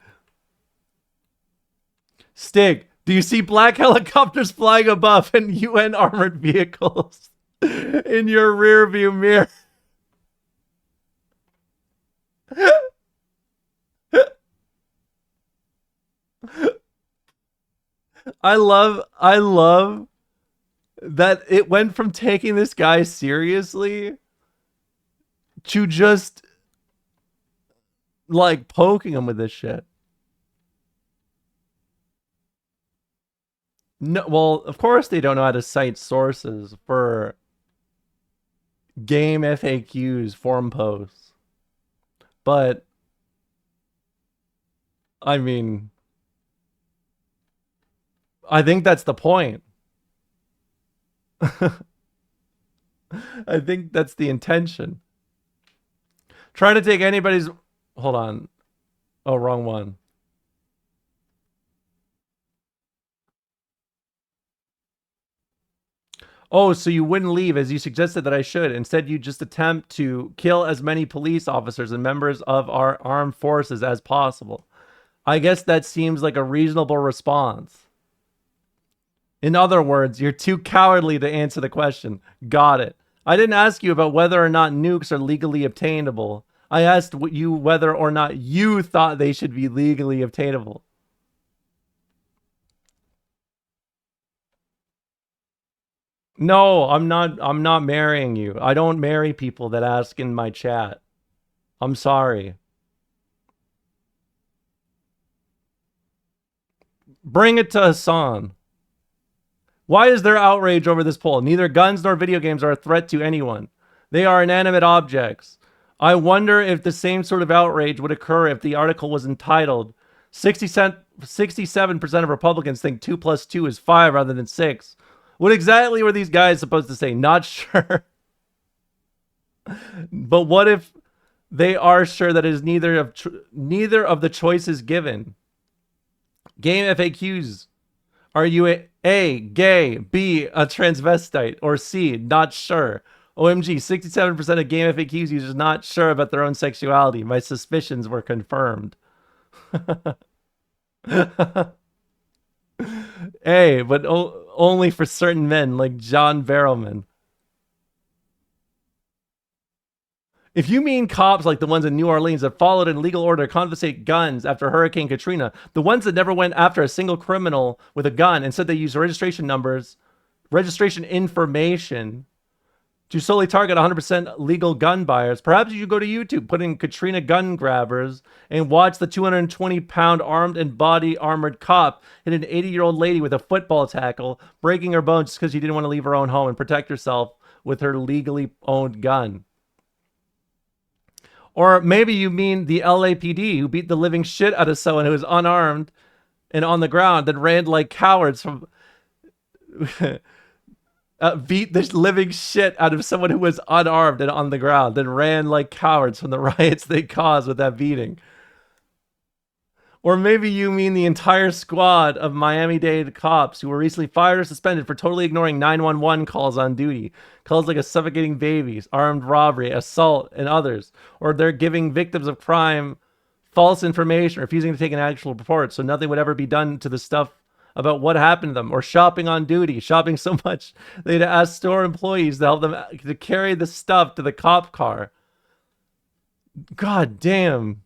Stig, do you see black helicopters flying above and UN armored vehicles in your rear view mirror? I love that it went from taking this guy seriously to just like poking him with this shit. No, well, of course they don't know how to cite sources for game FAQs, forum posts. But I mean, I think that's the point. I think that's the intention. Trying to take anybody's... Hold on. Oh, wrong one. Oh, so you wouldn't leave as you suggested that I should. Instead, you just attempt to kill as many police officers and members of our armed forces as possible. I guess that seems like a reasonable response. In other words, you're too cowardly to answer the question. Got it. I didn't ask you about whether or not nukes are legally obtainable. I asked you whether or not you thought they should be legally obtainable. No, I'm not marrying you. I don't marry people that ask in my chat. I'm sorry. Bring it to Hassan. Why is there outrage over this poll? Neither guns nor video games are a threat to anyone. They are inanimate objects. I wonder if the same sort of outrage would occur if the article was entitled 67% of Republicans think 2 + 2 is 5 rather than 6. What exactly were these guys supposed to say? Not sure. But what if they are sure that it is neither of the choices given? Game FAQs. Are you A, gay, B, a transvestite, or C, not sure? OMG, 67% of Game FAQs users not sure about their own sexuality. My suspicions were confirmed. A, but only for certain men like John Barrowman. If you mean cops like the ones in New Orleans that followed in legal order to confiscate guns after Hurricane Katrina, the ones that never went after a single criminal with a gun, instead they used registration numbers, registration information to solely target 100% legal gun buyers, perhaps you should go to YouTube, put in Katrina gun grabbers, and watch the 220-pound armed and body armored cop hit an 80-year-old lady with a football tackle, breaking her bones just because she didn't want to leave her own home and protect herself with her legally owned gun. Or maybe you mean the LAPD who beat the living shit out of someone who was unarmed and on the ground, then ran like cowards from... beat the living shit out of someone who was unarmed and on the ground, then ran like cowards from the riots they caused with that beating. Or maybe you mean the entire squad of Miami-Dade cops who were recently fired or suspended for totally ignoring 911 calls on duty. Calls like a suffocating babies, armed robbery, assault, and others. Or they're giving victims of crime false information, refusing to take an actual report so nothing would ever be done to the stuff about what happened to them. Or shopping on duty, shopping so much they'd ask store employees to help them to carry the stuff to the cop car. God damn.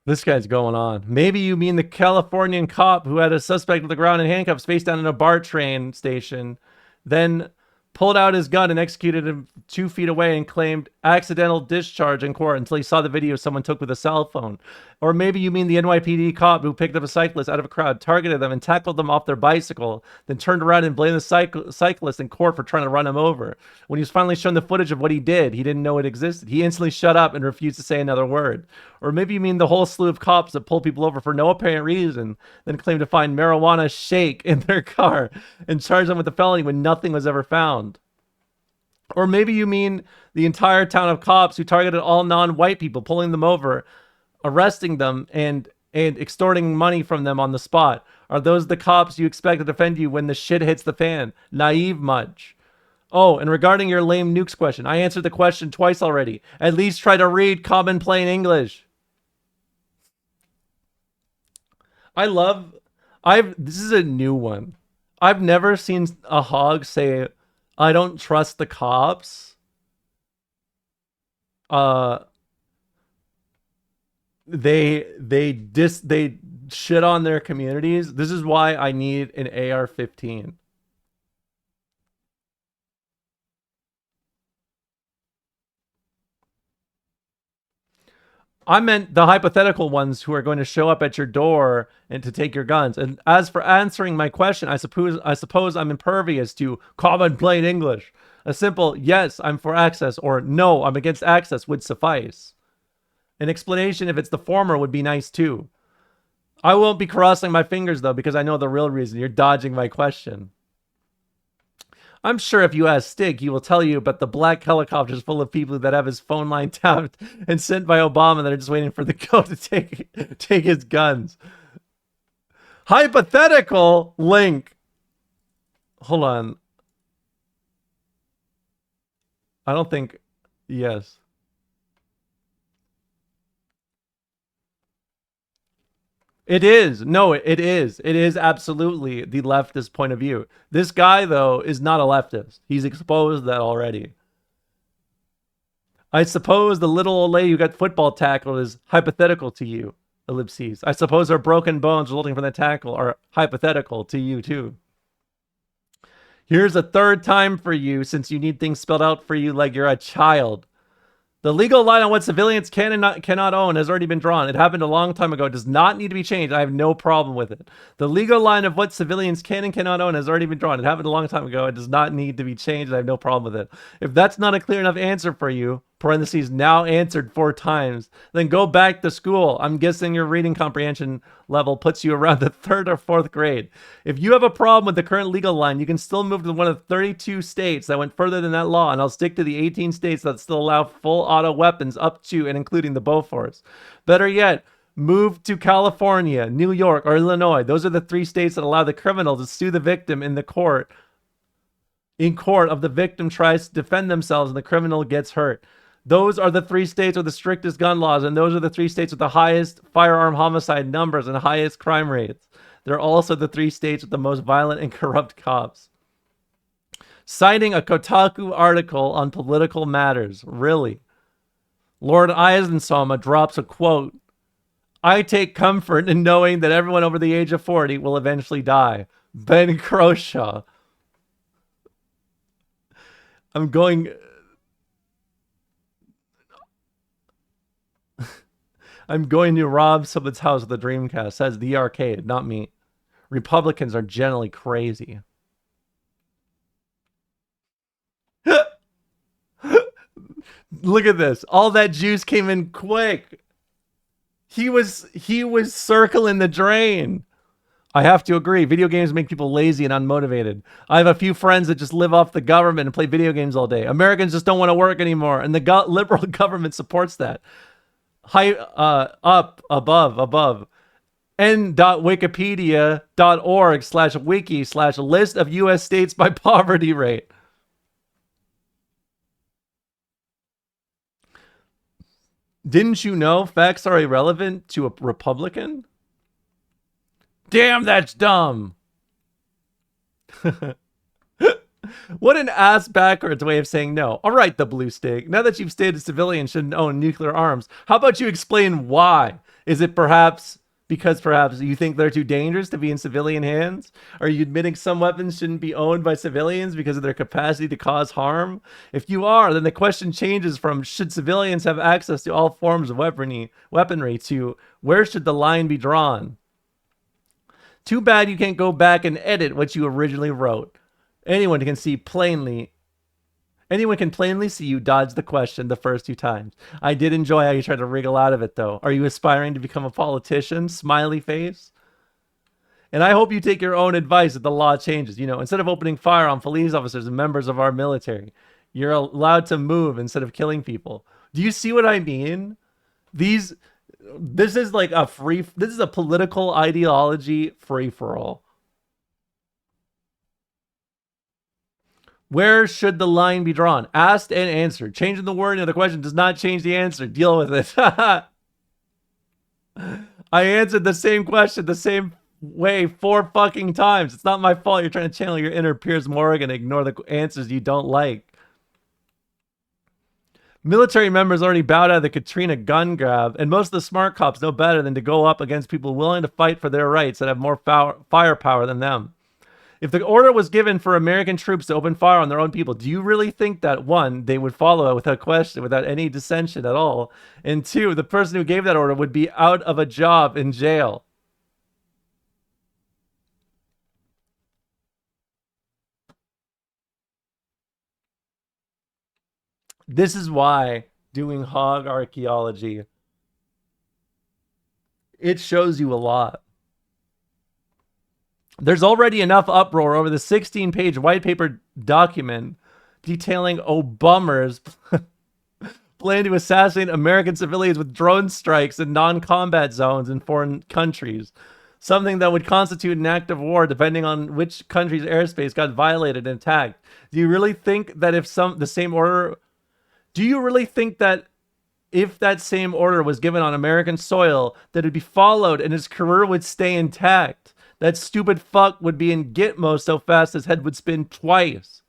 This guy's going on. Maybe you mean the Californian cop who had a suspect on the ground in handcuffs face down in a BART train station, then pulled out his gun and executed him 2 feet away and claimed accidental discharge in court until he saw the video someone took with a cell phone. Or maybe you mean the NYPD cop who picked up a cyclist out of a crowd, targeted them and tackled them off their bicycle, then turned around and blamed the cyclist in court for trying to run him over. When he was finally shown the footage of what he did, he didn't know it existed. He instantly shut up and refused to say another word. Or maybe you mean the whole slew of cops that pull people over for no apparent reason, then claim to find marijuana shake in their car and charge them with a felony when nothing was ever found. Or maybe you mean the entire town of cops who targeted all non-white people, pulling them over, arresting them, and extorting money from them on the spot. Are those the cops you expect to defend you when the shit hits the fan? Naive much. Oh, and regarding your lame nukes question, I answered the question twice already. At least try to read common plain English. This is a new one. I've never seen a hog say, I don't trust the cops. They shit on their communities. This is why I need an AR-15. I meant the hypothetical ones who are going to show up at your door and to take your guns. And as for answering my question, I suppose I'm impervious to common plain English. A simple yes, I'm for access, or no, I'm against access would suffice. An explanation if it's the former would be nice too. I won't be crossing my fingers though, because I know the real reason. You're dodging my question. I'm sure if you ask Stig, he will tell you about the black helicopters full of people that have his phone line tapped and sent by Obama that are just waiting for the code to take his guns. Hypothetical link. Hold on. I don't think... Yes. It is. No, it is. It is absolutely the leftist point of view. This guy, though, is not a leftist. He's exposed that already. I suppose the little old lady who got football tackled is hypothetical to you, ellipses. I suppose her broken bones resulting from the tackle are hypothetical to you, too. Here's a third time for you, since you need things spelled out for you like you're a child. The legal line on what civilians can and cannot own has already been drawn. It happened a long time ago. It does not need to be changed. I have no problem with it. The legal line of what civilians can and cannot own has already been drawn. It happened a long time ago. It does not need to be changed. I have no problem with it. If that's not a clear enough answer for you, parentheses, now answered 4 times, then go back to school. I'm guessing your reading comprehension level puts you around the 3rd or 4th grade. If you have a problem with the current legal line, you can still move to one of the 32 states that went further than that law, and I'll stick to the 18 states that still allow full auto weapons up to and including the Bofors. Better yet, move to California, New York, or Illinois. Those are the 3 states that allow the criminal to sue the victim in court of the victim tries to defend themselves and the criminal gets hurt. Those are the 3 states with the strictest gun laws, and those are the 3 states with the highest firearm homicide numbers and highest crime rates. They're also the 3 states with the most violent and corrupt cops. Citing a Kotaku article on political matters. Really? Lord Eisensoma drops a quote. I take comfort in knowing that everyone over the age of 40 will eventually die. Ben Croshaw. I'm going to rob someone's house with a Dreamcast, says the arcade, not me. Republicans are generally crazy. Look at this. All that juice came in quick. He was circling the drain. I have to agree. Video games make people lazy and unmotivated. I have a few friends that just live off the government and play video games all day. Americans just don't want to work anymore, and the liberal government supports that. Above. n.wikipedia.org/wiki/list of U.S. states by poverty rate. Didn't you know facts are irrelevant to a Republican? Damn, that's dumb. What an ass backwards way of saying no. All right, the blue stick. Now that you've stated civilians shouldn't own nuclear arms, how about you explain why? Is it perhaps because you think they're too dangerous to be in civilian hands? Are you admitting some weapons shouldn't be owned by civilians because of their capacity to cause harm? If you are, then the question changes from should civilians have access to all forms of weaponry to where should the line be drawn? Too bad you can't go back and edit what you originally wrote. Anyone can plainly see you dodge the question the first 2 times. I did enjoy how you tried to wriggle out of it, though. Are you aspiring to become a politician? Smiley face. And I hope you take your own advice if the law changes. You know, instead of opening fire on police officers and members of our military, you're allowed to move instead of killing people. Do you see what I mean? This is like this is a political ideology free-for-all. Where should the line be drawn? Asked and answered. Changing the word in the question does not change the answer. Deal with it. I answered the same question the same way 4 fucking times. It's not my fault you're trying to channel your inner Piers Morgan and ignore the answers you don't like. Military members already bowed out of the Katrina gun grab, and most of the smart cops know better than to go up against people willing to fight for their rights that have more firepower than them. If the order was given for American troops to open fire on their own people, do you really think that 1, they would follow it without question, without any dissension at all? And 2, the person who gave that order would be out of a job in jail? This is why doing hog archaeology It shows you a lot. There's already enough uproar over the 16-page white paper document detailing Obama's plan to assassinate American civilians with drone strikes in non-combat zones in foreign countries. Something that would constitute an act of war depending on which country's airspace got violated and attacked. Do you really think that if the same order... Do you really think that if that same order was given on American soil, that it'd be followed and his career would stay intact? That stupid fuck would be in Gitmo so fast his head would spin twice.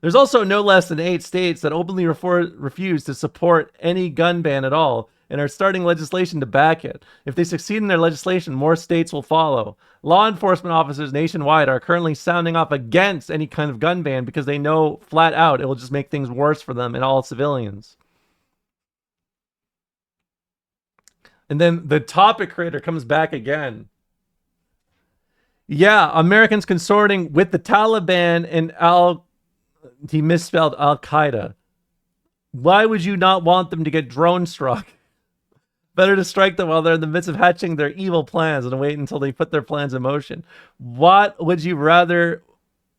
There's also no less than 8 states that openly refuse to support any gun ban at all and are starting legislation to back it. If they succeed in their legislation, more states will follow. Law enforcement officers nationwide are currently sounding off against any kind of gun ban because they know flat out it will just make things worse for them and all civilians. And then the topic creator comes back again. Yeah, Americans consorting with the Taliban and he misspelled Al-Qaeda. Why would you not want them to get drone struck? Better to strike them while they're in the midst of hatching their evil plans and wait until they put their plans in motion. What would you rather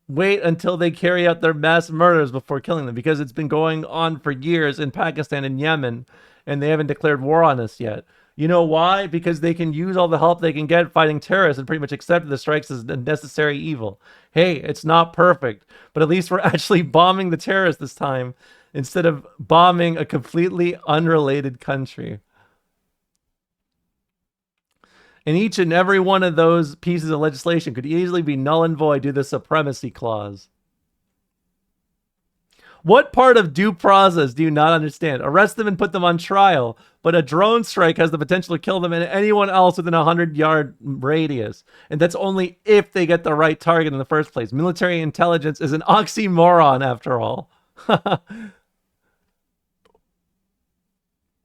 wait until they carry out their mass murders before killing them? Because it's been going on for years in Pakistan and Yemen, and they haven't declared war on us yet. You know why? Because they can use all the help they can get fighting terrorists and pretty much accept the strikes as a necessary evil. Hey, it's not perfect, but at least we're actually bombing the terrorists this time instead of bombing a completely unrelated country. And each and every one of those pieces of legislation could easily be null and void due to the supremacy clause. What part of due process do you not understand? Arrest them and put them on trial, but a drone strike has the potential to kill them and anyone else within a 100-yard radius. And that's only if they get the right target in the first place. Military intelligence is an oxymoron, after all.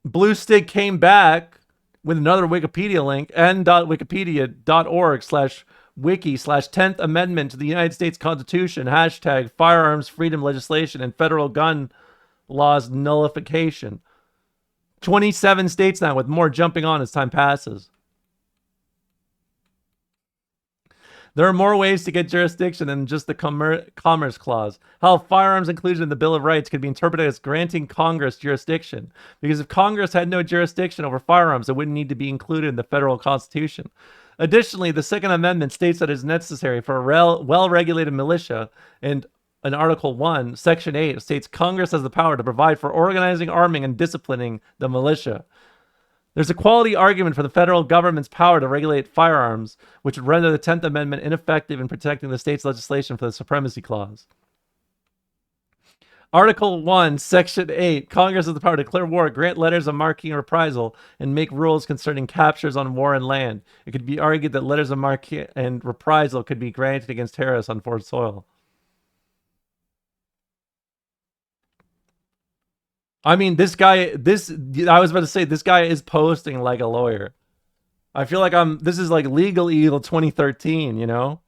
Blue Stick came back with another Wikipedia link, n.wikipedia.org/wiki/10th Amendment to the United States Constitution, hashtag firearms freedom legislation and federal gun laws nullification. 27 states now, with more jumping on as time passes. There are more ways to get jurisdiction than just the Commerce Clause. How firearms included in the Bill of Rights could be interpreted as granting Congress jurisdiction. Because if Congress had no jurisdiction over firearms, it wouldn't need to be included in the federal Constitution. Additionally, the Second Amendment states that it is necessary for a well-regulated militia, and in Article 1, Section 8 states Congress has the power to provide for organizing, arming, and disciplining the militia. There's a quality argument for the federal government's power to regulate firearms, which would render the 10th Amendment ineffective in protecting the state's legislation for the Supremacy Clause. Article 1, Section 8, Congress has the power to declare war, grant letters of marque and reprisal, and make rules concerning captures on war and land. It could be argued that letters of marque and reprisal could be granted against terrorists on foreign soil. I mean, I was about to say, this guy is posting like a lawyer. I feel like this is like Legal Eagle 2013, you know?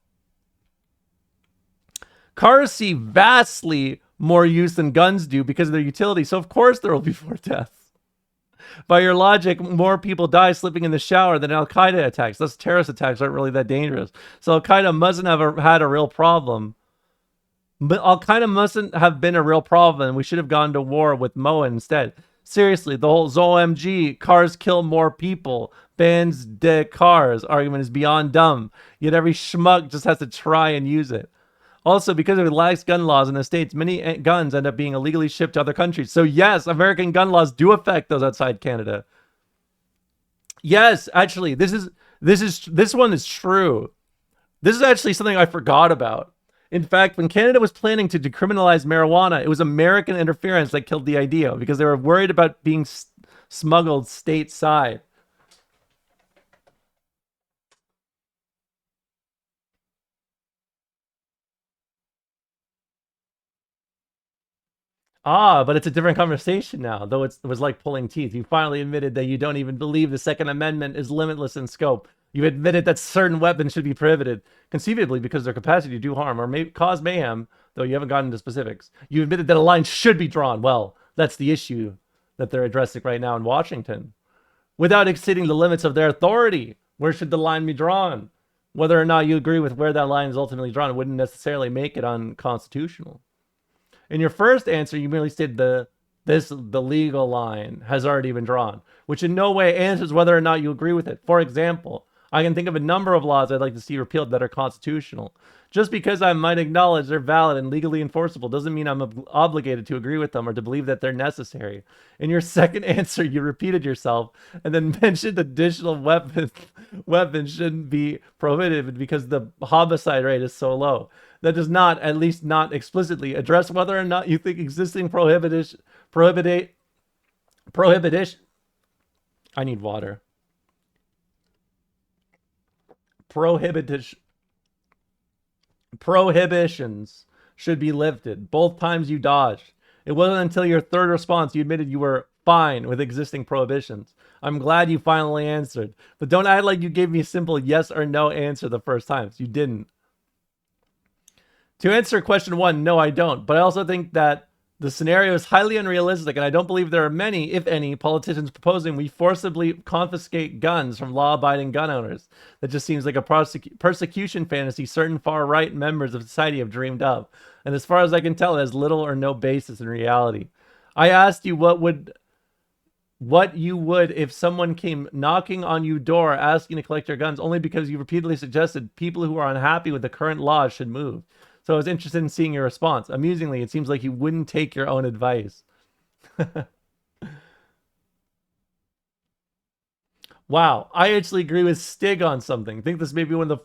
Cars see vastly more use than guns do because of their utility, so of course there will be more deaths. By your logic, more people die sleeping in the shower than Al-Qaeda attacks. Thus, terrorist attacks aren't really that dangerous. So Al-Qaeda mustn't have had a real problem. But Al-Qaeda mustn't have been a real problem, and we should have gone to war with Moa instead. Seriously, the whole ZOMG, cars kill more people, bans de cars argument is beyond dumb. Yet every schmuck just has to try and use it. Also, because of lax gun laws in the States, many guns end up being illegally shipped to other countries. So yes, American gun laws do affect those outside Canada. Yes, actually, this one is true. This is actually something I forgot about. In fact, when Canada was planning to decriminalize marijuana, it was American interference that killed the idea because they were worried about being smuggled stateside. But it's a different conversation now, though it was like pulling teeth. You finally admitted that you don't even believe the Second Amendment is limitless in scope. You admitted that certain weapons should be prohibited, conceivably because of their capacity to do harm or may cause mayhem, though you haven't gotten into specifics. You admitted that a line should be drawn. Well, that's the issue. that they're addressing right now in Washington. Without exceeding the limits of their authority, where should the line be drawn? Whether or not you agree with where that line is ultimately drawn wouldn't necessarily make it unconstitutional. In your first answer, you merely stated the legal line has already been drawn, which in no way answers whether or not you agree with it. For example, I can think of a number of laws I'd like to see repealed that are constitutional. Just because I might acknowledge they're valid and legally enforceable doesn't mean I'm obligated to agree with them or to believe that they're necessary. In your second answer, you repeated yourself and then mentioned additional weapons shouldn't be prohibited because the homicide rate is so low. That does not, at least not explicitly, address whether or not you think existing prohibition. I need water. Prohibitions should be lifted. Both times you dodged. It wasn't until your third response you admitted you were fine with existing prohibitions. I'm glad you finally answered, but don't act like you gave me a simple yes or no answer the first times. You didn't. To answer question 1, no, I don't. But I also think that the scenario is highly unrealistic, and I don't believe there are many, if any, politicians proposing we forcibly confiscate guns from law-abiding gun owners. That just seems like a persecution fantasy certain far-right members of society have dreamed of. And as far as I can tell, it has little or no basis in reality. I asked you what you would if someone came knocking on your door asking to collect your guns only because you repeatedly suggested people who are unhappy with the current laws should move. So I was interested in seeing your response. Amusingly, it seems like you wouldn't take your own advice. Wow, I actually agree with Stig on something. I think this may be one of the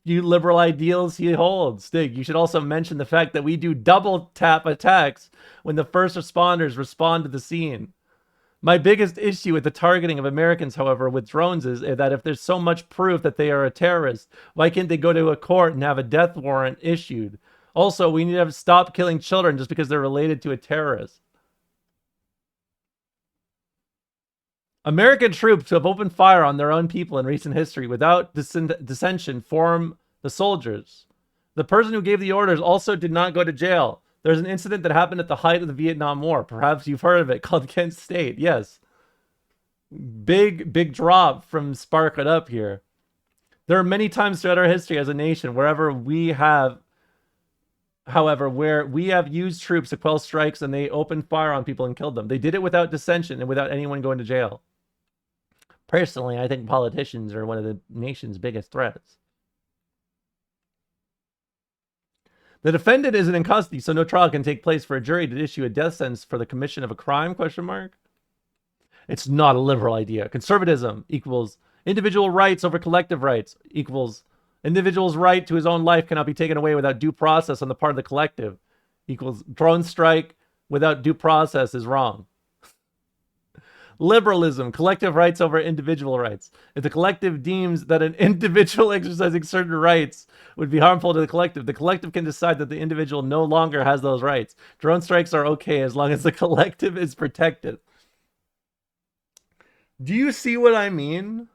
few liberal ideals he holds. Stig, you should also mention the fact that we do double tap attacks when the first responders respond to the scene. My biggest issue with the targeting of Americans, however, with drones is that if there's so much proof that they are a terrorist, why can't they go to a court and have a death warrant issued? Also, we need to stop killing children just because they're related to a terrorist. American troops who have opened fire on their own people in recent history without dissension form the soldiers. The person who gave the orders also did not go to jail. There's an incident that happened at the height of the Vietnam War. Perhaps you've heard of it, called Kent State. Yes. Big drop from Spark It Up here. There are many times throughout our history as a nation where we have used troops to quell strikes and they opened fire on people and killed them. They did it without dissension and without anyone going to jail. Personally, I think politicians are one of the nation's biggest threats. The defendant isn't in custody, so no trial can take place for a jury to issue a death sentence for the commission of a crime, ? It's not a liberal idea. Conservatism equals individual rights over collective rights equals individual's right to his own life cannot be taken away without due process on the part of the collective equals drone strike without due process is wrong. Liberalism, collective rights over individual rights. If the collective deems that an individual exercising certain rights would be harmful to the collective can decide that the individual no longer has those rights. Drone strikes are okay as long as the collective is protected. Do you see what I mean?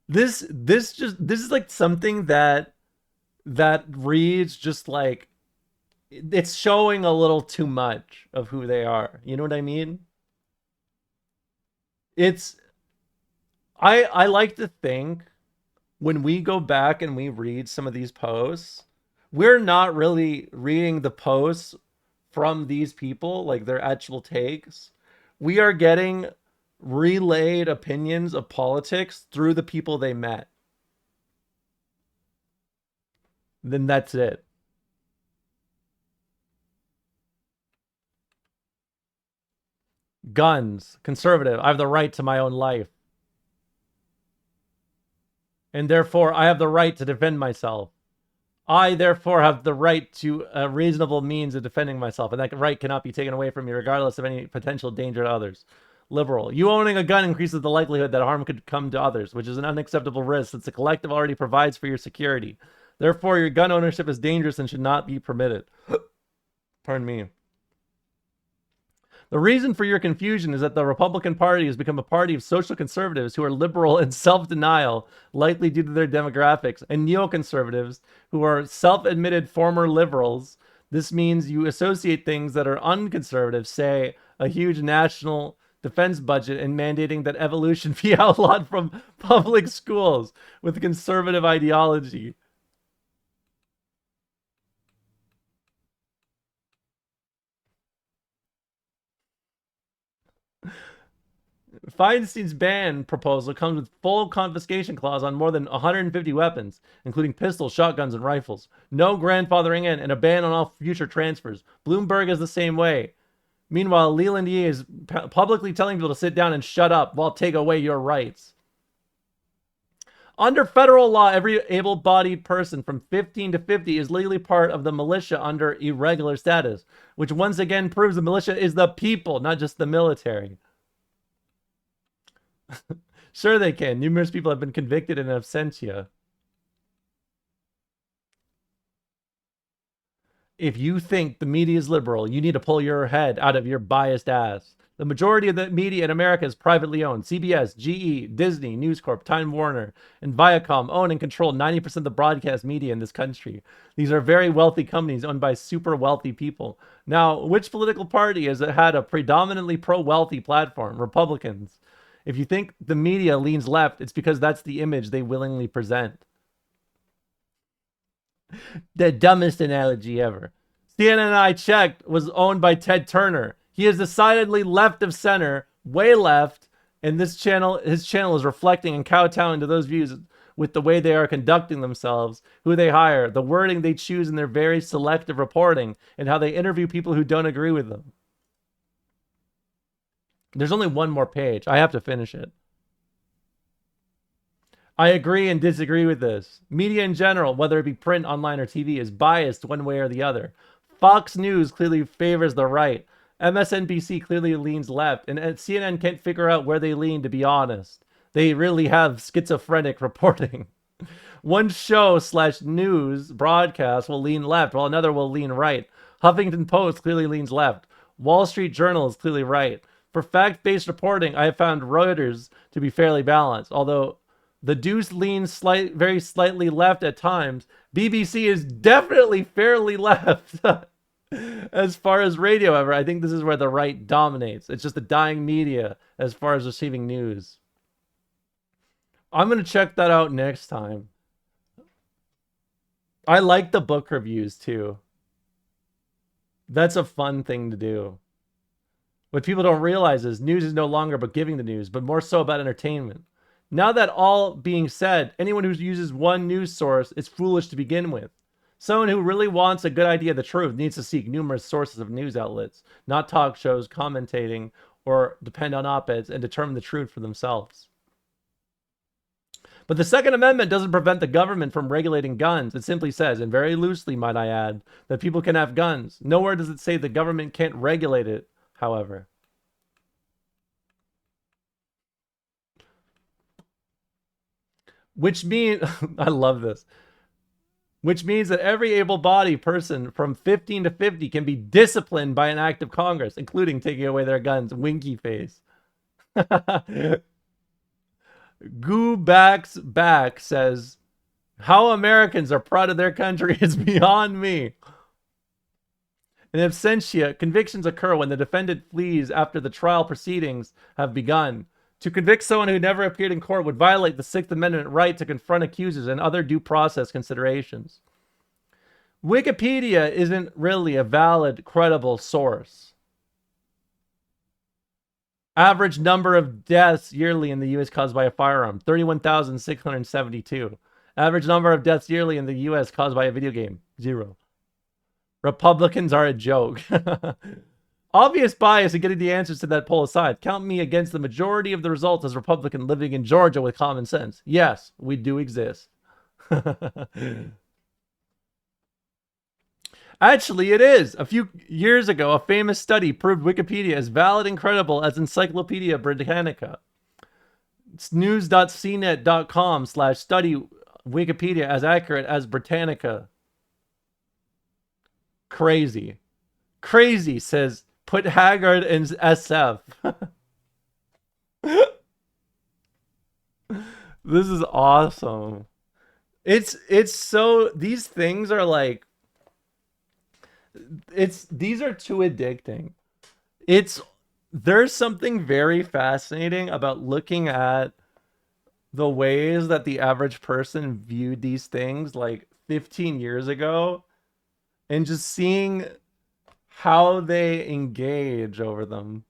This is like something that reads just like it's showing a little too much of who they are. You know what I mean? I like to think when we go back and we read some of these posts, we're not really reading the posts from these people, like their actual takes. We are getting relayed opinions of politics through the people they met. Then that's it. Guns, conservative, I have the right to my own life. And therefore, I have the right to defend myself. I, therefore, have the right to a reasonable means of defending myself. And that right cannot be taken away from me, regardless of any potential danger to others. Liberal. You owning a gun increases the likelihood that harm could come to others, which is an unacceptable risk since the collective already provides for your security. Therefore, your gun ownership is dangerous and should not be permitted. Pardon me. The reason for your confusion is that the Republican Party has become a party of social conservatives who are liberal and self-denial, likely due to their demographics, and neoconservatives who are self-admitted former liberals. This means you associate things that are unconservative, say a huge national defense budget and mandating that evolution be outlawed from public schools with conservative ideology. Feinstein's ban proposal comes with full confiscation clause on more than 150 weapons, including pistols, shotguns, and rifles. No grandfathering in, and a ban on all future transfers. Bloomberg is the same way. Meanwhile, Leland Yee is publicly telling people to sit down and shut up while take away your rights. Under federal law, every able-bodied person from 15 to 50 is legally part of the militia under irregular status, which once again proves the militia is the people, not just the military. Sure they can. Numerous people have been convicted in absentia. If you think the media is liberal, you need to pull your head out of your biased ass. The majority of the media in America is privately owned. CBS, GE, Disney, News Corp, Time Warner, and Viacom own and control 90% of the broadcast media in this country. These are very wealthy companies owned by super wealthy people. Now, which political party has had a predominantly pro-wealthy platform? Republicans. If you think the media leans left, it's because that's the image they willingly present. The dumbest analogy ever. CNN I checked was owned by Ted Turner. He is decidedly left of center, way left, and his channel is reflecting and kowtowing to those views with the way they are conducting themselves, who they hire, the wording they choose in their very selective reporting, and how they interview people who don't agree with them. There's only one more page. I have to finish it. I agree and disagree with this. Media in general, whether it be print, online, or TV, is biased one way or the other. Fox News clearly favors the right. MSNBC clearly leans left. And CNN can't figure out where they lean, to be honest. They really have schizophrenic reporting. One show / news broadcast will lean left, while another will lean right. Huffington Post clearly leans left. Wall Street Journal is clearly right. For fact-based reporting, I have found Reuters to be fairly balanced. Although the Deuce leans very slightly left at times, BBC is definitely fairly left. As far as radio ever, I think this is where the right dominates. It's just a dying media as far as receiving news. I'm going to check that out next time. I like the book reviews too. That's a fun thing to do. What people don't realize is news is no longer about giving the news, but more so about entertainment. Now that all being said, anyone who uses one news source is foolish to begin with. Someone who really wants a good idea of the truth needs to seek numerous sources of news outlets, not talk shows, commentating, or depend on op-eds and determine the truth for themselves. But the Second Amendment doesn't prevent the government from regulating guns. It simply says, and very loosely might I add, that people can have guns. Nowhere does it say the government can't regulate it, however. Which means, I love this, which means that every able-bodied person from 15 to 50 can be disciplined by an act of Congress, including taking away their guns. Winky face. Goobacks Back says, how Americans are proud of their country is beyond me. In absentia, convictions occur when the defendant flees after the trial proceedings have begun. To convict someone who never appeared in court would violate the Sixth Amendment right to confront accusers and other due process considerations. Wikipedia isn't really a valid, credible source. Average number of deaths yearly in the U.S. caused by a firearm, 31,672. Average number of deaths yearly in the U.S. caused by a video game, 0. Republicans are a joke. Obvious bias in getting the answers to that poll aside. Count me against the majority of the results as Republican living in Georgia with common sense. Yes, we do exist. Actually, it is. A few years ago, a famous study proved Wikipedia as valid and credible as Encyclopedia Britannica. It's news.cnet.com/study Wikipedia as accurate as Britannica. Crazy. Crazy, says put Haggard in SF. This is awesome. It's so, these things are like, these are too addicting. It's there's something very fascinating about looking at the ways that the average person viewed these things like 15 years ago and just seeing how they engage over them.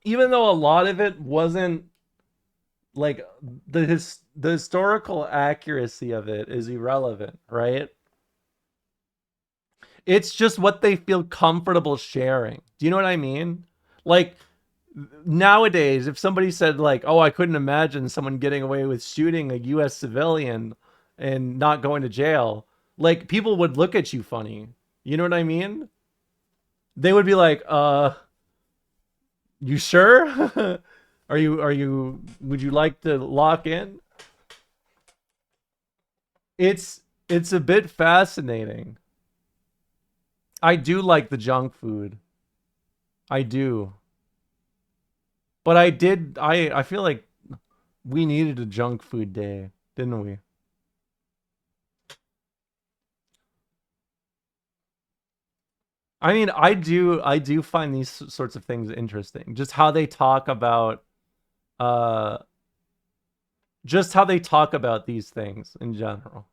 Even though a lot of it wasn't like the historical accuracy of it is irrelevant, right? It's just what they feel comfortable sharing. Do you know what I mean? Like nowadays, if somebody said like, "Oh, I couldn't imagine someone getting away with shooting a US civilian and not going to jail," like people would look at you funny. You know what I mean? They would be like, you sure? Are you would you like to lock in?" It's a bit fascinating. I do like the junk food. I do. But I feel like we needed a junk food day, didn't we? I mean, I do find these sorts of things interesting. Just how they talk about just how they talk about these things in general.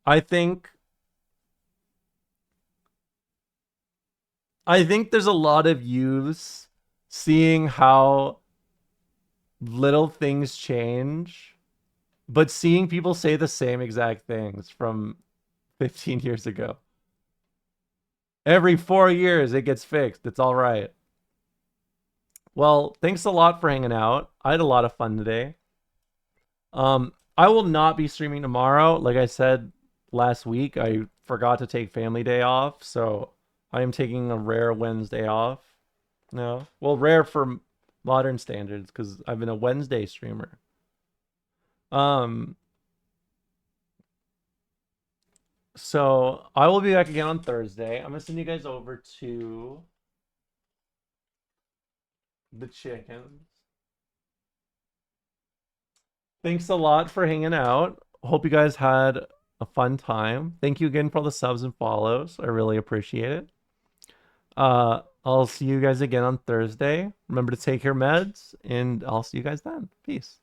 I think there's a lot of youths seeing how little things change, but seeing people say the same exact things from 15 years ago. Every 4 years it gets fixed. It's all right. Well, thanks a lot for hanging out. I had a lot of fun today. I will not be streaming tomorrow. Like I said last week, I forgot to take family day off, so I am taking a rare Wednesday off. No, well, rare for modern standards because I've been a Wednesday streamer. So I will be back again on Thursday. I'm gonna send you guys over to the chickens. Thanks a lot for hanging out. Hope you guys had a fun time. Thank you again for all the subs and follows. I really appreciate it. I'll see you guys again on Thursday. Remember to take your meds, and I'll see you guys then. Peace.